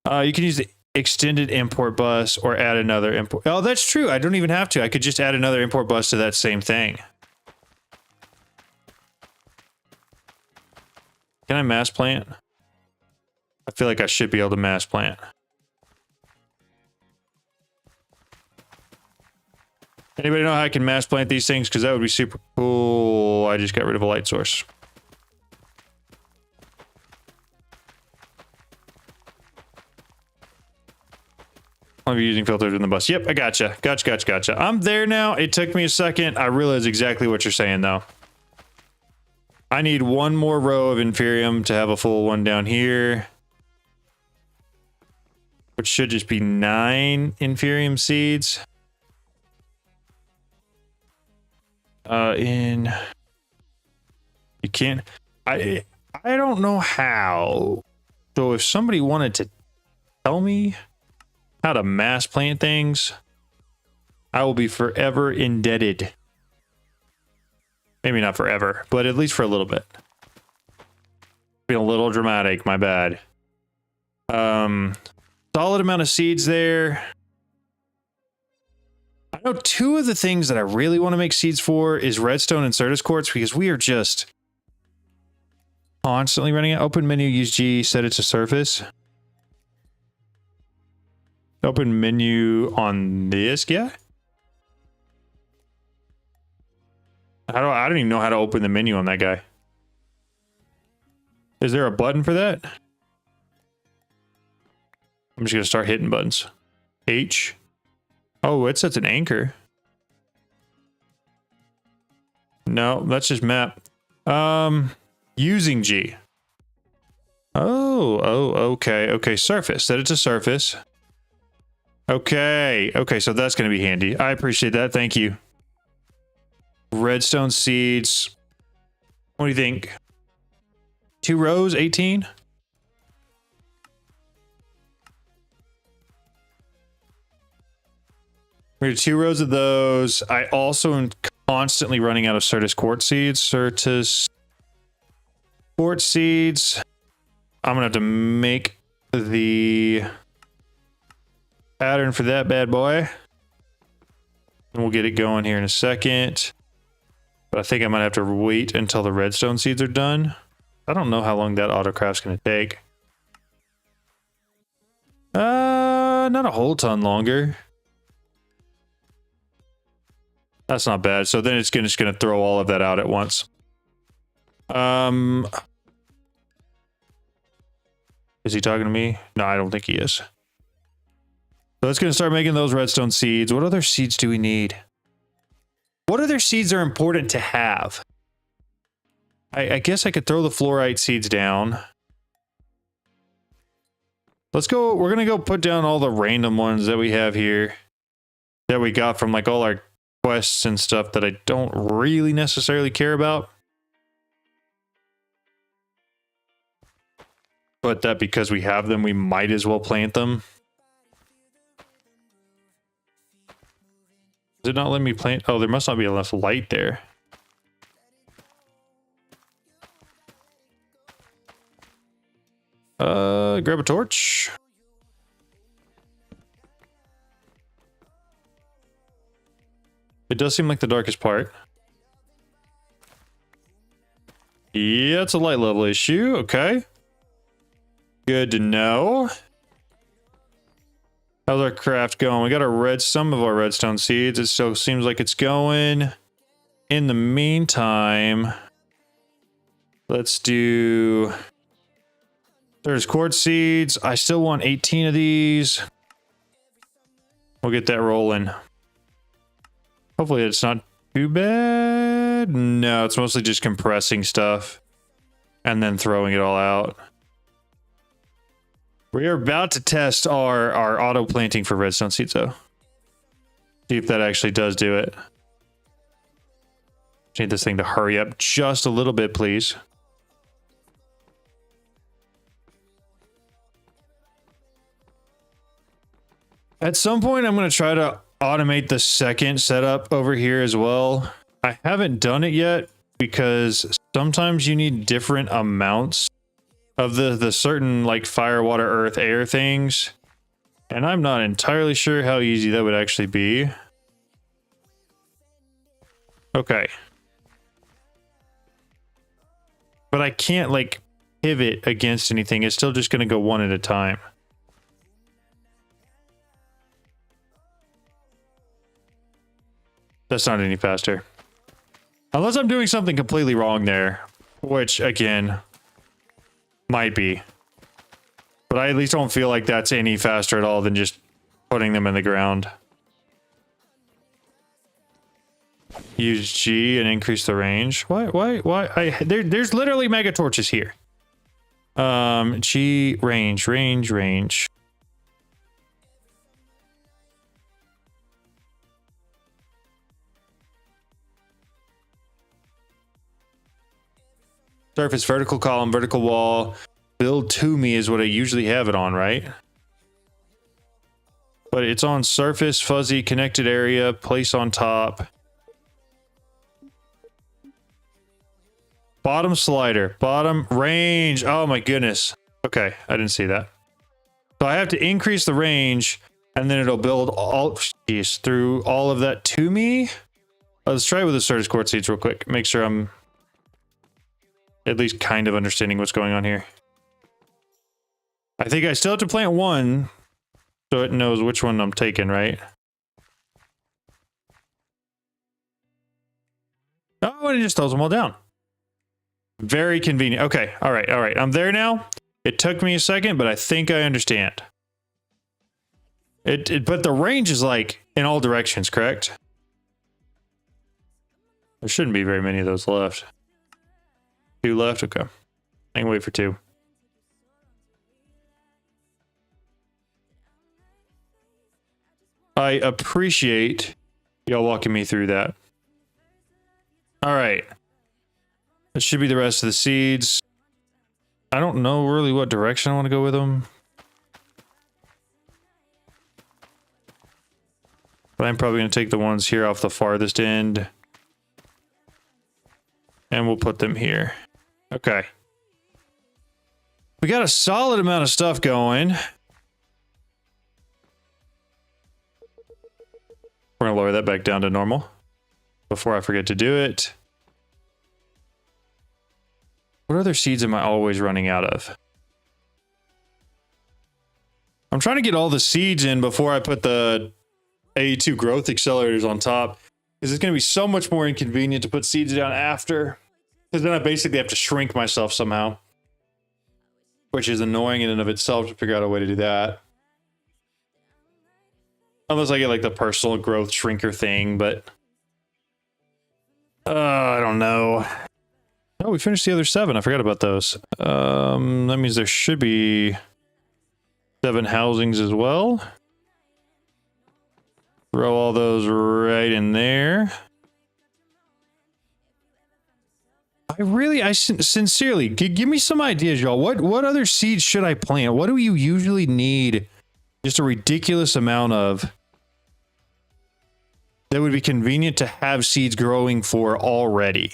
You can use the extended import bus or add another import. Oh, that's true. I don't even have to. I could just add another import bus to that same thing. Can I mass plant? I feel like I should be able to mass plant. Anybody know how I can mass plant these things? Because that would be super cool. I just got rid of a light source. I'll be using filters in the bus. Yep, I gotcha. Gotcha. I'm there now. It took me a second. I realize exactly what you're saying, though. I need one more row of Inferium to have a full one down here. Which should just be 9 Inferium seeds. You can't... I don't know how. So if somebody wanted to tell me how to mass plant things, I will be forever indebted. Maybe not forever, but at least for a little bit. Being a little dramatic, my bad. Solid amount of seeds there. I know 2 of the things that I really want to make seeds for is redstone and Certus quartz, because we are just constantly running out. Open menu, use G, set it to surface. Open menu on this guy. I don't even know how to open the menu on that guy. Is there a button for that? I'm just gonna start hitting buttons. H. Oh, it sets an anchor. No, that's just map. Using G. Oh, okay. Okay, surface. Set it to surface. Okay, so that's gonna be handy. I appreciate that. Thank you. Redstone seeds. What do you think? 2 rows, 18? We have 2 rows of those. I also am constantly running out of Certus quartz seeds. Certus quartz seeds. I'm gonna have to make the pattern for that bad boy. And we'll get it going here in a second. But I think I might have to wait until the redstone seeds are done. I don't know how long that autocraft's gonna take. Not a whole ton longer. That's not bad. So then it's just gonna throw all of that out at once. Is he talking to me? No, I don't think he is. So it's gonna start making those redstone seeds. What other seeds do we need? What other seeds are important to have? I guess I could throw the fluorite seeds down. Let's go. We're gonna go put down all the random ones that we have here. That we got from like all our quests and stuff that I don't really necessarily care about. But that because we have them, we might as well plant them. Does it not let me plant? Oh, there must not be enough light there. Grab a torch. It does seem like the darkest part. Yeah, it's a light level issue. Okay. Good to know. How's our craft going? We got some of our redstone seeds. It still seems like it's going. In the meantime, let's do... There's quartz seeds. I still want 18 of these. We'll get that rolling. Hopefully it's not too bad. No, it's mostly just compressing stuff and then throwing it all out. We are about to test our auto planting for redstone seeds though. See if that actually does do it. Need this thing to hurry up just a little bit, please. At some point, I'm going to try to automate the second setup over here as well. I haven't done it yet because sometimes you need different amounts of the certain like fire, water, earth, air things. And I'm not entirely sure how easy that would actually be. Okay. But I can't like pivot against anything. It's still just going to go one at a time. That's not any faster. Unless I'm doing something completely wrong there, which again, might be. But I at least don't feel like that's any faster at all than just putting them in the ground. Use G and increase the range. Why? There's literally mega torches here. G, range. Surface, vertical column, vertical wall. Build to me is what I usually have it on, right? But it's on surface, fuzzy, connected area, place on top. Bottom slider, bottom range. Oh my goodness. Okay, I didn't see that. So I have to increase the range and then it'll build all through all of that to me. Let's try it with the Certus quartz seeds real quick. Make sure I'm at least kind of understanding what's going on here. I think I still have to plant one so it knows which one I'm taking, right? Oh, and it just throws them all down. Very convenient. Okay. All right. All right. I'm there now. It took me a second, but I think I understand. But the range is like in all directions, correct? There shouldn't be very many of those left. 2 left? Okay. I can wait for 2. I appreciate y'all walking me through that. All right. That should be the rest of the seeds. I don't know really what direction I want to go with them. But I'm probably going to take the ones here off the farthest end. And we'll put them here. Okay. We got a solid amount of stuff going. We're going to lower that back down to normal before I forget to do it. What other seeds am I always running out of? I'm trying to get all the seeds in before I put the A2 growth accelerators on top. Because it's going to be so much more inconvenient to put seeds down after. Because then I basically have to shrink myself somehow. Which is annoying in and of itself to figure out a way to do that. Unless I get like the personal growth shrinker thing, but... I don't know. Oh, we finished the other 7. I forgot about those. That means there should be 7 housings as well. Throw all those right in there. I sincerely, give me some ideas, y'all. What other seeds should I plant? What do you usually need just a ridiculous amount of that would be convenient to have seeds growing for already?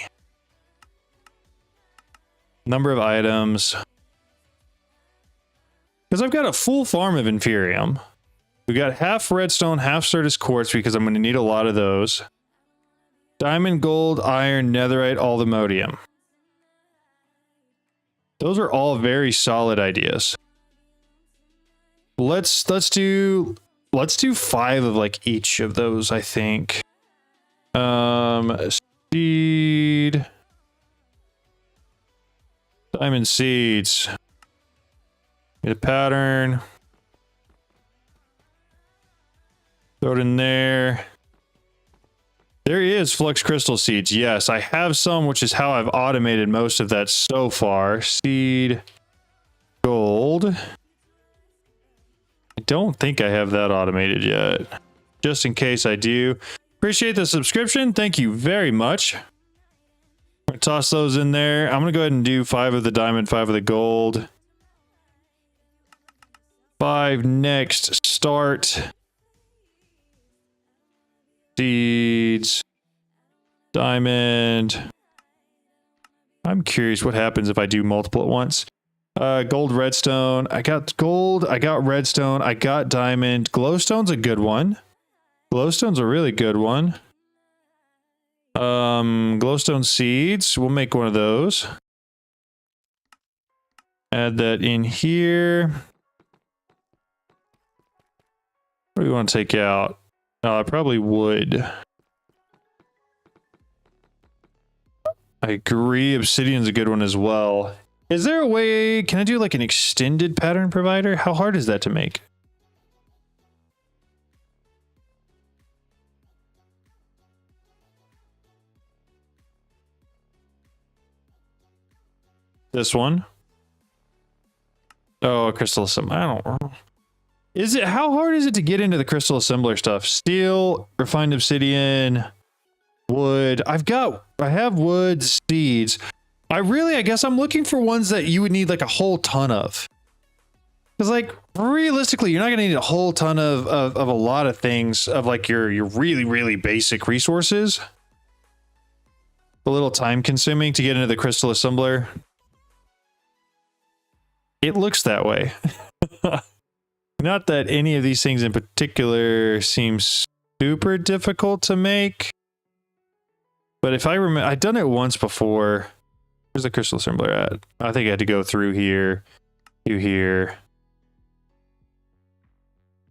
Number of items. Because I've got a full farm of Inferium. We got half redstone, half Certus quartz because I'm going to need a lot of those. Diamond, gold, iron, netherite, aluminium. Those are all very solid ideas. Let's do 5 of like each of those, I think. Seed. Diamond seeds. Get a pattern. Throw it in there. There is flux crystal seeds. Yes, I have some, which is how I've automated most of that so far. Seed. Gold. I don't think I have that automated yet. Just in case I do. Appreciate the subscription. Thank you very much. I'm going to toss those in there. I'm going to go ahead and do 5 of the diamond, 5 of the gold. 5 next. Start. Seeds. Diamond. I'm curious what happens if I do multiple at once. Gold, redstone. I got gold. I got redstone. I got diamond. Glowstone's a good one. Glowstone's a really good one. Glowstone seeds. We'll make one of those. Add that in here. What do we want to take out? I probably would. I agree. Obsidian's a good one as well. Is there a way? Can I do like an extended pattern provider? How hard is that to make? This one. Oh, crystal assembler. I don't know. Is it, how hard is it to get into the crystal assembler stuff? Steel, refined obsidian, wood. I have wood, seeds. I guess I'm looking for ones that you would need like a whole ton of. Because like realistically, you're not gonna need a whole ton of a lot of things of like your really, really basic resources. A little time consuming to get into the crystal assembler. It looks that way. Not that any of these things in particular seems super difficult to make. But if I remember, I'd done it once before. Where's the crystal assembler at? I think I had to go through here, to here.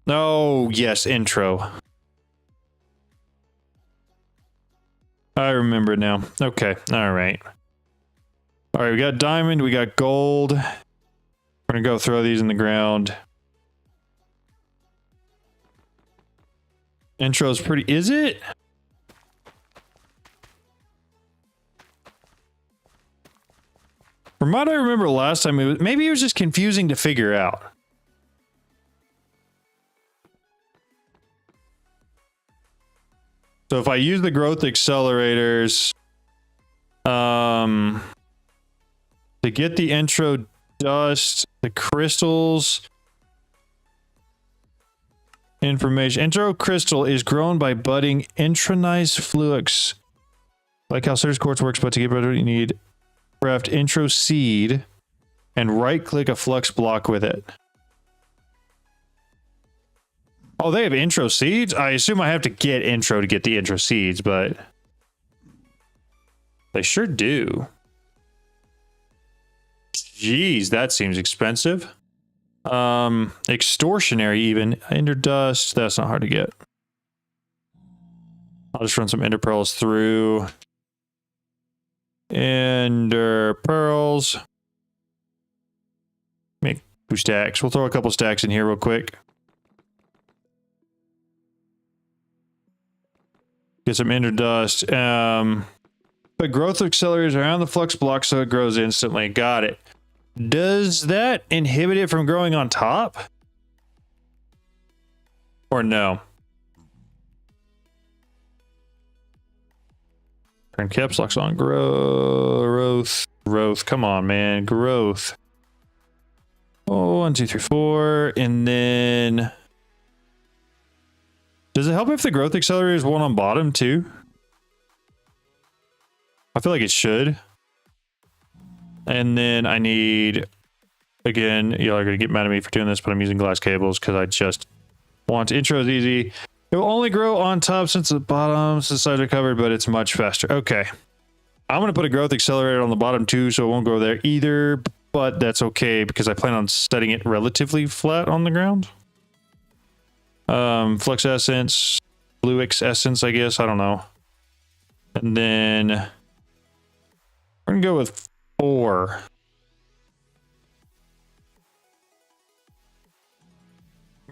Oh, yes, intro. I remember now. Okay. All right. All right. We got diamond. We got gold. We're going to go throw these in the ground. Intro's pretty... Is it? From what I remember last time, maybe it was just confusing to figure out. So if I use the growth accelerators to get the intro dust, the crystals, information. Intro crystal is grown by budding intronized flux. Like how Surge Quartz works, but to get better, you need craft intro seed and right click a flux block with it. Oh, they have intro seeds? I assume I have to get intro to get the intro seeds, but they sure do. Jeez, that seems expensive. Extortionary even. Ender dust, that's not hard to get. I'll just run some ender pearls through. Ender pearls. Make 2 stacks. We'll throw a couple stacks in here real quick. Get some ender dust. Put growth accelerators around the flux block so it grows instantly. Got it. Does that inhibit it from growing on top? Or no? Turn caps locks on. Growth. Growth. Come on, man. Growth. Oh, 1, 2, 3, 4. And then... Does it help if the growth accelerator is one on bottom too? I feel like it should. And then I need, again, y'all are going to get mad at me for doing this, but I'm using glass cables because I just want intros easy. It will only grow on top since the bottoms, the sides are covered, but it's much faster. Okay. I'm going to put a growth accelerator on the bottom too, so it won't grow there either, but that's okay because I plan on setting it relatively flat on the ground. Flux essence, Fluix essence, I guess. I don't know. And then we're going to go with 4.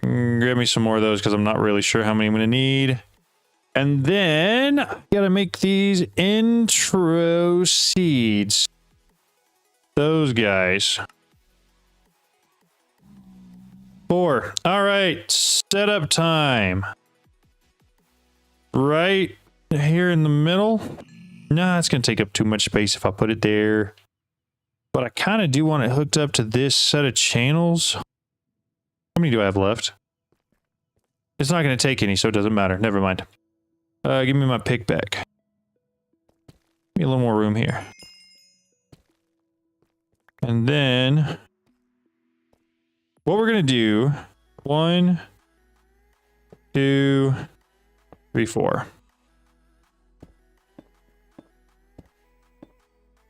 Grab me some more of those because I'm not really sure how many I'm going to need. And then I got to make these intro seeds. Those guys. 4. All right. Setup time. Right here in the middle. Nah, it's going to take up too much space if I put it there. But I kind of do want it hooked up to this set of channels. How many do I have left? It's not going to take any, so it doesn't matter. Never mind. Give me my pick back. Give me a little more room here. And then what we're going to do, 1, 2, 3, 4.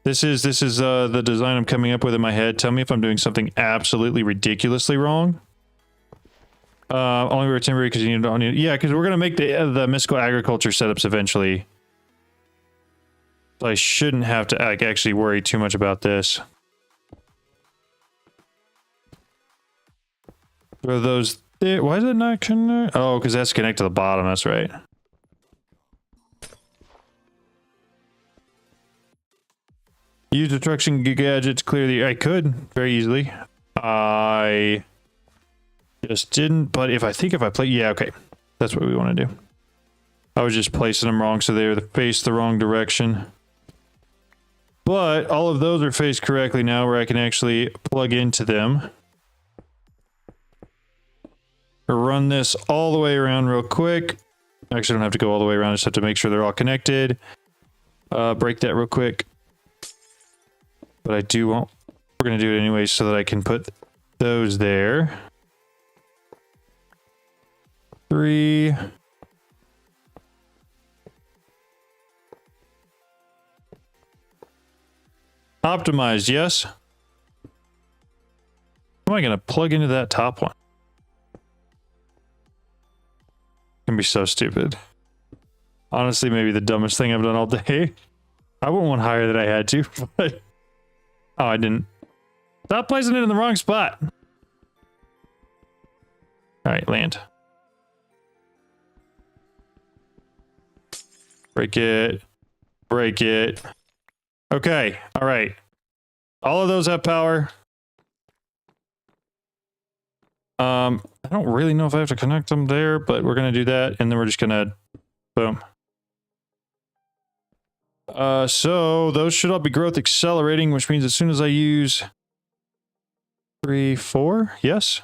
This is the design I'm coming up with in my head. Tell me if I'm doing something absolutely ridiculously wrong. Only we're temporary because you need, yeah, because we're gonna make the mystical agriculture setups eventually. So I shouldn't have to actually worry too much about this. Throw those there. Why is it not connect? Oh, because that's connected to the bottom. That's right. Use destruction gadgets clear the... I could very easily. I just didn't, but if I play... Yeah, okay. That's what we want to do. I was just placing them wrong, so they were faced the wrong direction. But all of those are faced correctly now, where I can actually plug into them. Run this all the way around real quick. Actually, I don't have to go all the way around. I just have to make sure they're all connected. Break that real quick. But I do want... We're going to do it anyway so that I can put those there. 3. Optimized, yes. How am I going to plug into that top one? It's going to be so stupid. Honestly, maybe the dumbest thing I've done all day. I wouldn't want higher than I had to, but... Oh, I didn't. Stop placing it in the wrong spot. Alright, land. Break it. Break it. Okay, alright. All of those have power. I don't really know if I have to connect them there, but we're gonna do that, and then we're just gonna... Boom. So those should all be growth accelerating, which means as soon as I use 3, 4, yes.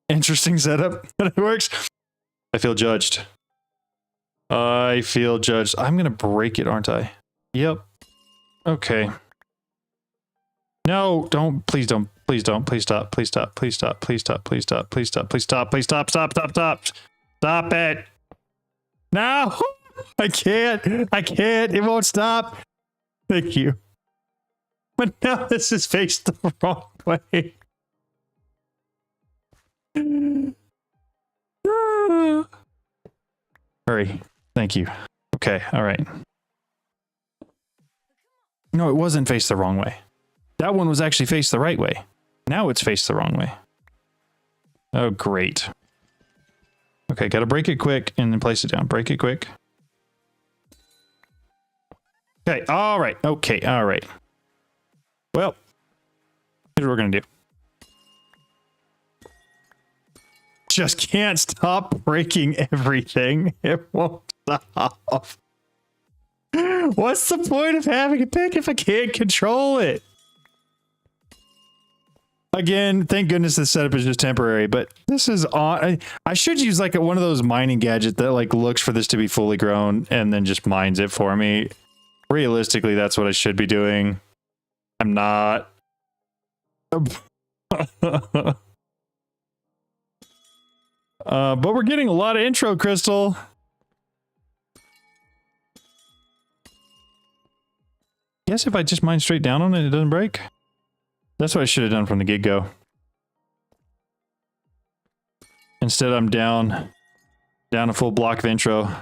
Interesting setup, but it works. I feel judged. I feel judged. I'm gonna break it, aren't I? Yep. Okay. No, don't, please don't, please don't, please stop, please stop, please stop, please stop, please stop, please stop, please stop, please stop, stop, stop, stop, stop it. No! I can't. It won't stop. Thank you. But now this is faced the wrong way. Hurry. Thank you. Okay, all right. No, it wasn't faced the wrong way. That one was actually faced the right way. Now it's faced the wrong way. Oh, great. Okay, gotta break it quick and then place it down. Break it quick. Okay, all right. Okay, all right. Well, here's what we're gonna do. Just can't stop breaking everything. It won't stop. What's the point of having a pick if I can't control it? Again, thank goodness this setup is just temporary, but this is on. I should use like one of those mining gadgets that like looks for this to be fully grown and then just mines it for me. Realistically, that's what I should be doing. I'm not. But we're getting a lot of intro crystal. Guess if I just mine straight down on it, it doesn't break. That's what I should have done from the get-go. Instead, I'm down a full block of intro.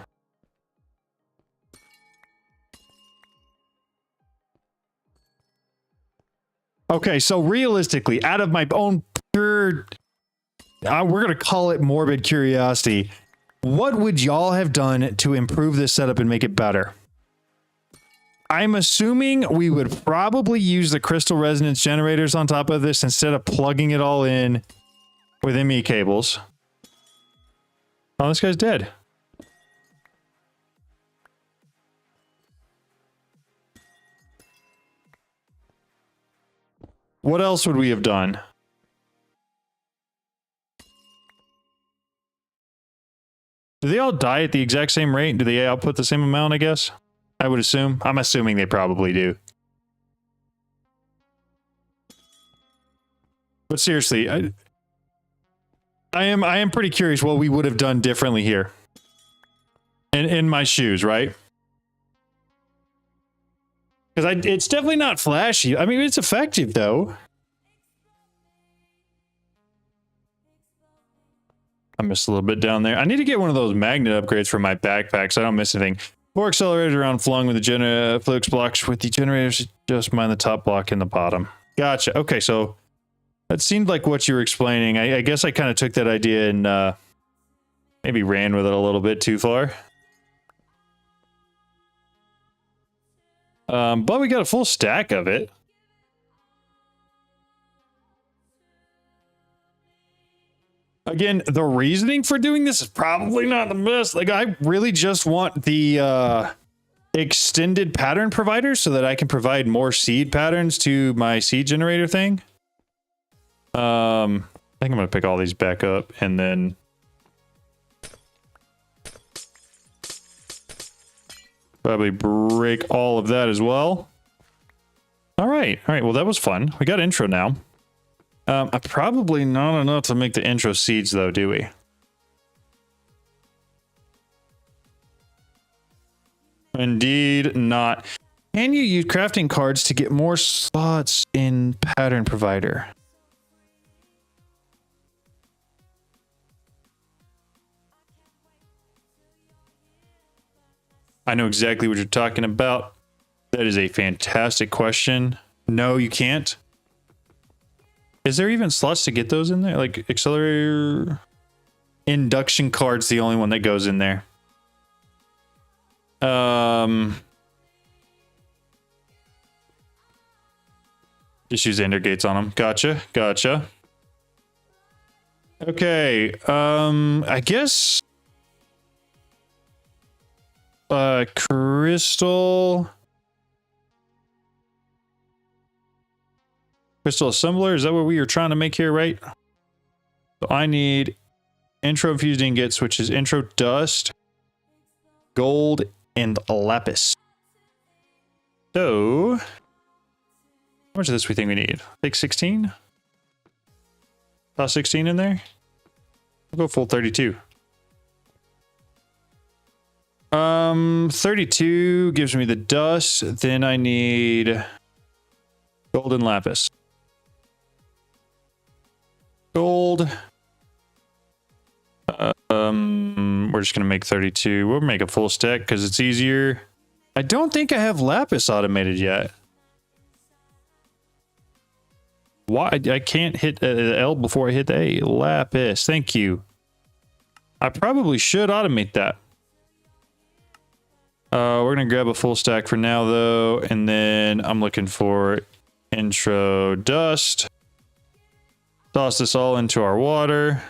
Okay, so realistically, out of my own pure, we're gonna call it morbid curiosity, what would y'all have done to improve this setup and make it better? I'm assuming we would probably use the crystal resonance generators on top of this instead of plugging it all in with ME cables. Oh, this guy's dead. What else would we have done? Do they all die at the exact same rate? Do they output the same amount, I guess? I would assume. I'm assuming they probably do. But seriously, I am pretty curious what we would have done differently here. In my shoes, right? Because it's definitely not flashy. I mean, it's effective, though. I missed a little bit down there. I need to get one of those magnet upgrades for my backpack so I don't miss anything. 4 accelerators around flung with the flux blocks with the generators. Just mine the top block in the bottom. Gotcha. Okay, so that seemed like what you were explaining. I guess I kind of took that idea and maybe ran with it a little bit too far. But we got a full stack of it. Again, the reasoning for doing this is probably not the best. Like, I really just want the extended pattern provider so that I can provide more seed patterns to my seed generator thing. I think I'm going to pick all these back up and then... probably break all of that as well. All right. Well, that was fun. We got intro now. Probably not enough to make the intro seeds, though, do we? Indeed not. Can you use crafting cards to get more slots in pattern provider? I know exactly what you're talking about. That is a fantastic question. No, you can't. Is there even slots to get those in there? Like accelerator, induction card's the only one that goes in there. Just use ender gates on them. Gotcha. Gotcha. Okay. I guess crystal assembler, is that what we were trying to make here, right? So I need intro infused ingots, which is intro dust, gold, and lapis. So how much of this we think we need? Take 16? Toss 16 in there? We'll go full 32. 32 gives me the dust. Then I need gold and lapis. Gold. We're just gonna make 32. We'll make a full stack because it's easier. I don't think I have lapis automated yet. Why? I can't hit L before I hit the A. Lapis. Thank you. I probably should automate that. We're going to grab a full stack for now, though. And then I'm looking for intro dust. Toss this all into our water.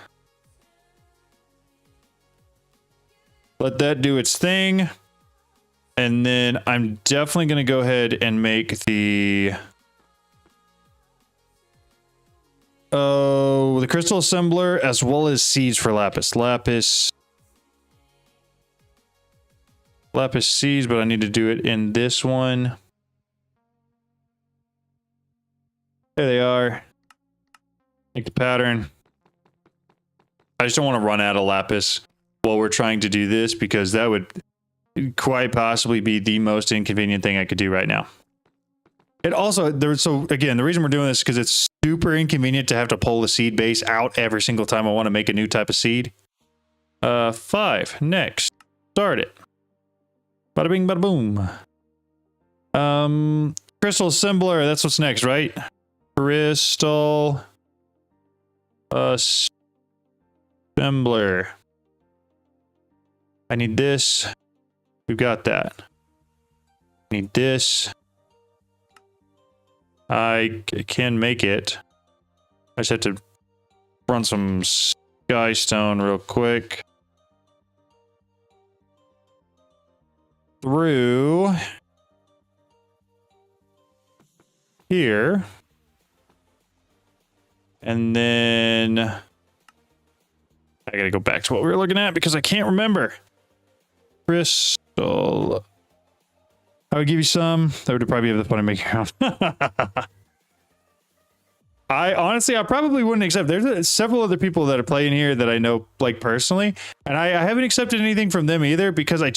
Let that do its thing. And then I'm definitely going to go ahead and make the... the crystal assembler as well as seeds for lapis. Lapis seeds, but I need to do it in this one. There they are. Make the pattern. I just don't want to run out of lapis while we're trying to do this, because that would quite possibly be the most inconvenient thing I could do right now. It also, so again, the reason we're doing this is because it's super inconvenient to have to pull the seed base out every single time I want to make a new type of seed. 5. Next. Start it. Bada bing, bada boom. Crystal assembler, that's what's next, right? Crystal assembler. I need this. We've got that. I need this. I can make it. I just have to run some sky stone real quick. Through here. And then I gotta go back to what we were looking at because I can't remember. Crystal. I would give you some. That would probably be the fun of making around. I honestly, I probably wouldn't accept. There's several other people that are playing here that I know, like, personally, and I haven't accepted anything from them either because I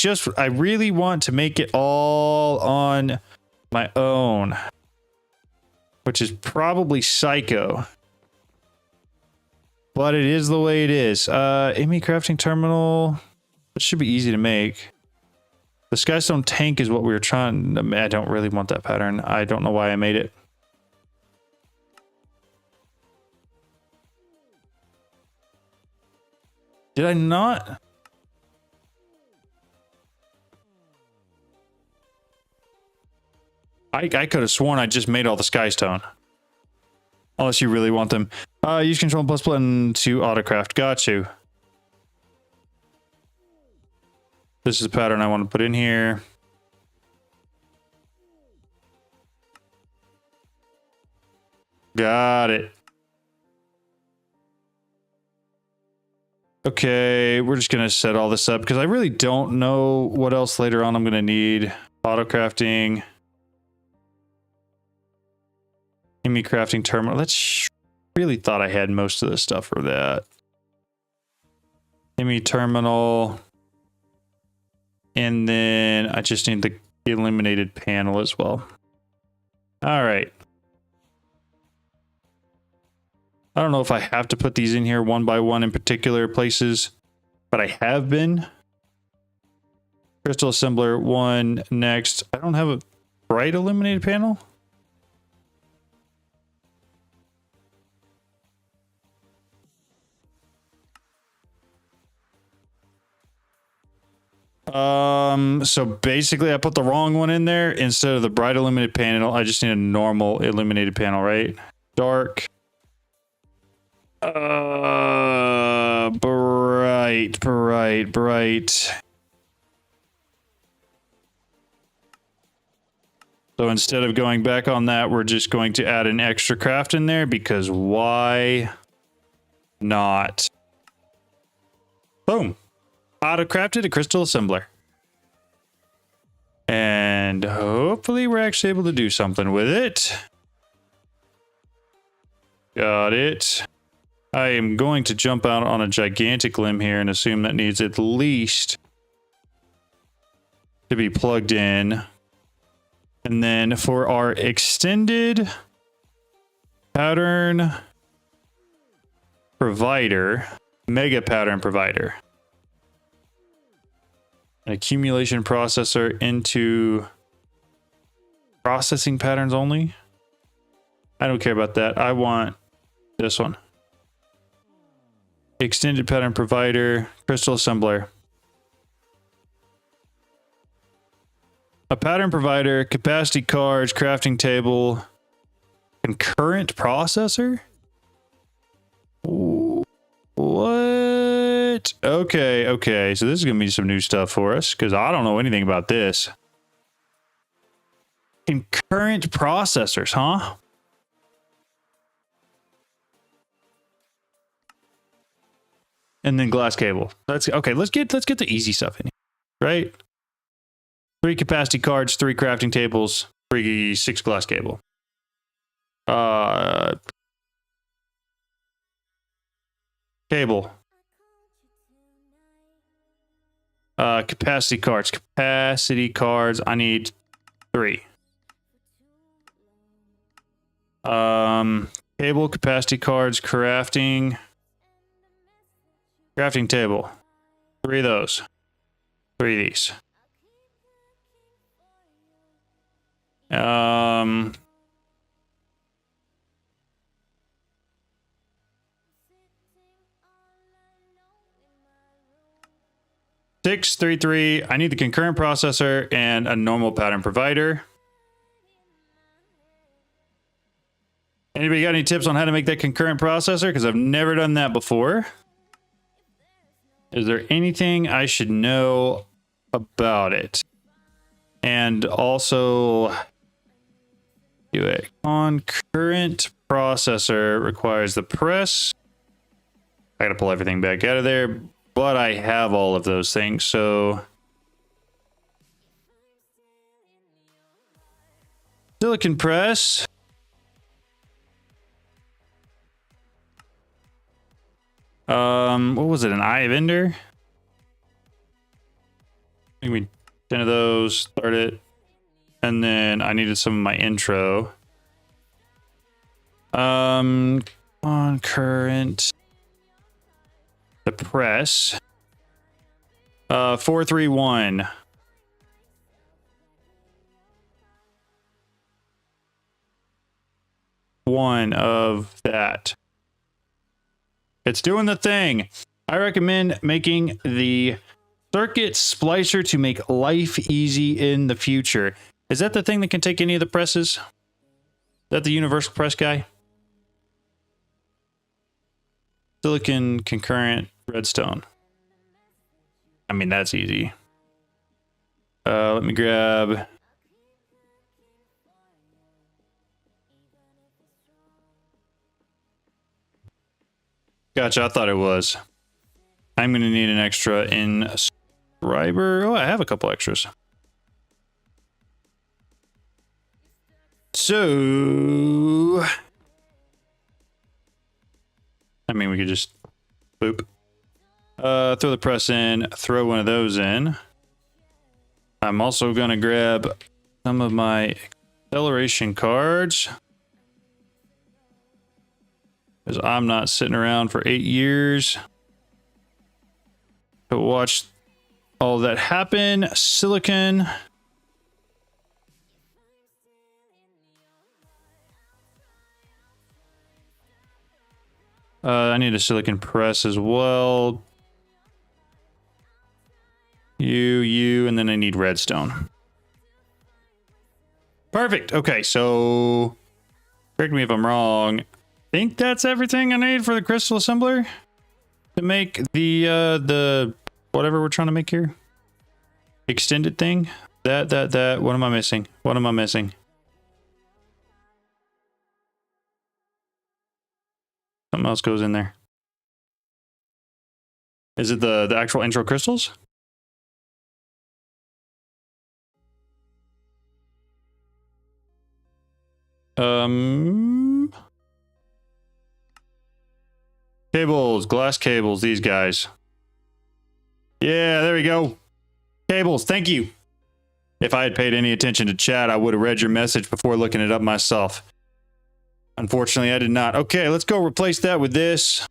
really want to make it all on my own, which is probably psycho, but it is the way it is. ME crafting terminal. It should be easy to make. The skystone tank is what we were trying. I don't really want that pattern. I don't know why I made it. Did I not? I could have sworn I just made all the skystone. Unless you really want them. Use control plus button to autocraft. Got you. This is the pattern I want to put in here. Got it. Okay, we're just going to set all this up because I really don't know what else later on I'm going to need. Auto crafting. ME crafting terminal. That's really thought I had most of the stuff for that. ME terminal. And then I just need the illuminated panel as well. All right. I don't know if I have to put these in here one by one in particular places, but I have been. Crystal assembler 1 next. I don't have a bright illuminated panel. So basically I put the wrong one in there. Instead of the bright illuminated panel, I just need a normal illuminated panel, right? Dark. Bright. So instead of going back on that, we're just going to add an extra craft in there because why not? Boom. Auto crafted a crystal assembler. And hopefully we're actually able to do something with it. Got it. I am going to jump out on a gigantic limb here and assume that needs at least to be plugged in. And then for our extended pattern provider, mega pattern provider, an accumulation processor into processing patterns only. I don't care about that. I want this one. Extended pattern provider, crystal assembler. A pattern provider, capacity cards, crafting table, concurrent processor? Ooh, what? Okay. So this is going to be some new stuff for us because I don't know anything about this. Concurrent processors, huh? And then glass cable. Let's get the easy stuff in here, right? 3 capacity cards, 3 crafting tables, 6 glass cable. Cable. Capacity cards. I need 3. Cable, capacity cards, crafting table. 3 of those. 3 of these. 6, 3, 3. I need the concurrent processor and a normal pattern provider. Anybody got any tips on how to make that concurrent processor? Because I've never done that before. Is there anything I should know about it? And also, do it. Concurrent processor requires the press. I gotta pull everything back out of there, but I have all of those things, so silicon press. What was it? An eye of ender? I think we 10 of those, start it. And then I needed some of my intro. Concurrent. The press. 431. One of that. It's doing the thing. I recommend making the circuit splicer to make life easy in the future. Is that the thing that can take any of the presses? Is that the universal press guy? Silicon concurrent redstone. I mean, that's easy. Let me grab. Gotcha, I thought it was. I'm going to need an extra inscriber. Oh, I have a couple extras. So, I mean, we could just boop. Throw the press in, throw one of those in. I'm also going to grab some of my acceleration cards, because I'm not sitting around for 8 years to watch all that happen. Silicon. I need a silicon press as well. You, and then I need redstone. Perfect. Okay, so correct me if I'm wrong. I think that's everything I need for the crystal assembler to make the whatever we're trying to make here. Extended thing. That. What am I missing? What am I missing? Something else goes in there. Is it the actual intro crystals? Cables, glass cables, these guys. Yeah, there we go. Cables, thank you. If I had paid any attention to chat, I would have read your message before looking it up myself. Unfortunately, I did not. Okay, let's go replace that with this.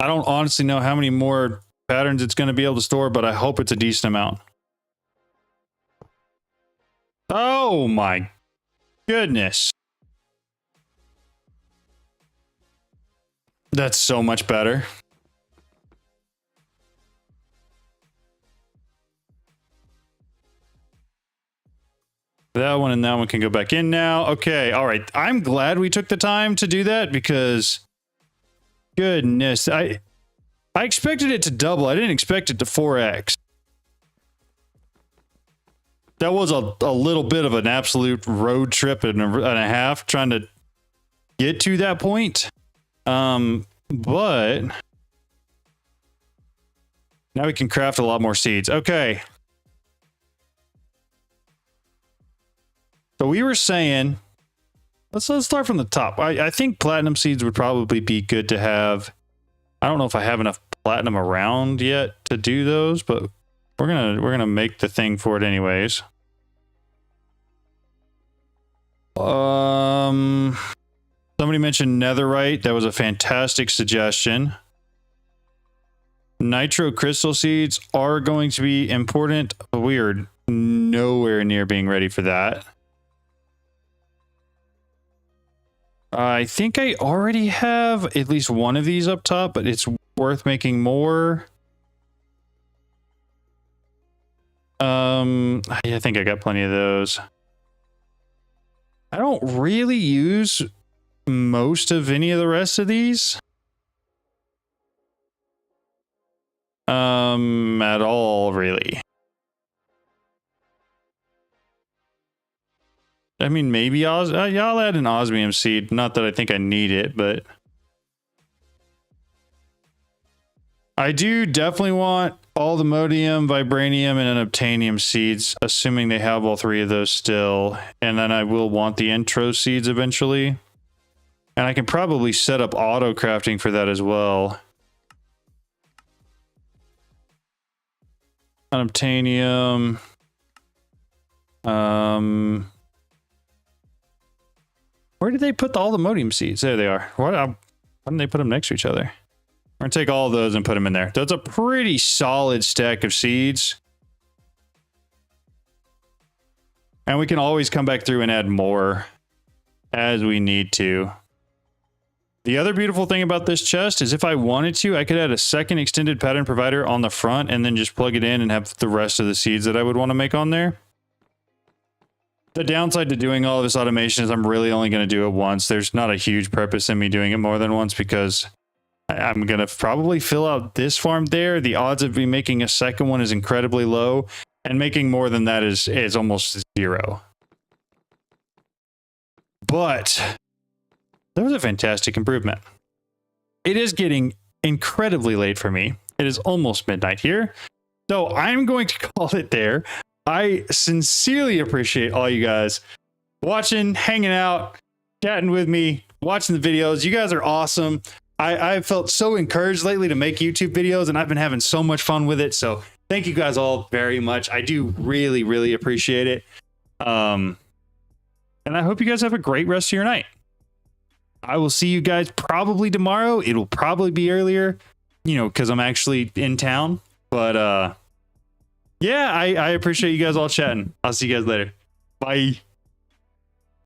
I don't honestly know how many more patterns it's going to be able to store, but I hope it's a decent amount. Oh my goodness. That's so much better. That one and that one can go back in now. Okay, all right. I'm glad we took the time to do that because goodness, I expected it to double. I didn't expect it to 4x. That was a little bit of an absolute road trip and a half trying to get to that point. But now we can craft a lot more seeds. Okay. So we were saying, let's start from the top. I think platinum seeds would probably be good to have. I don't know if I have enough platinum around yet to do those, but we're gonna make the thing for it anyways. Somebody mentioned netherite. That was a fantastic suggestion. Nitro crystal seeds are going to be important. We are nowhere near being ready for that. I think I already have at least one of these up top, but it's worth making more. I think I got plenty of those. I don't really use most of any of the rest of these. At all, really. I mean, maybe y'all add an osmium seed. Not that I think I need it, but I do definitely want all the modium, vibranium, and unobtainium seeds, assuming they have all three of those still. And then I will want the intro seeds eventually. And I can probably set up auto crafting for that as well. Unobtainium. Where did they put all the modium seeds? There they are. Why didn't they put them next to each other? We're gonna take all of those and put them in there. That's a pretty solid stack of seeds. And we can always come back through and add more as we need to. The other beautiful thing about this chest is if I wanted to, I could add a second extended pattern provider on the front and then just plug it in and have the rest of the seeds that I would want to make on there. The downside to doing all of this automation is I'm really only going to do it once. There's not a huge purpose in me doing it more than once because I'm going to probably fill out this farm there. The odds of me making a second one is incredibly low, and making more than that is almost zero. But that was a fantastic improvement. It is getting incredibly late for me. It is almost midnight here. So I'm going to call it there. I sincerely appreciate all you guys watching, hanging out, chatting with me, watching the videos. You guys are awesome. I've felt so encouraged lately to make YouTube videos, and I've been having so much fun with it. So thank you guys all very much. I do really, really appreciate it. And I hope you guys have a great rest of your night. I will see you guys probably tomorrow. It will probably be earlier, you know, because I'm actually in town. But yeah, I appreciate you guys all chatting. I'll see you guys later. Bye.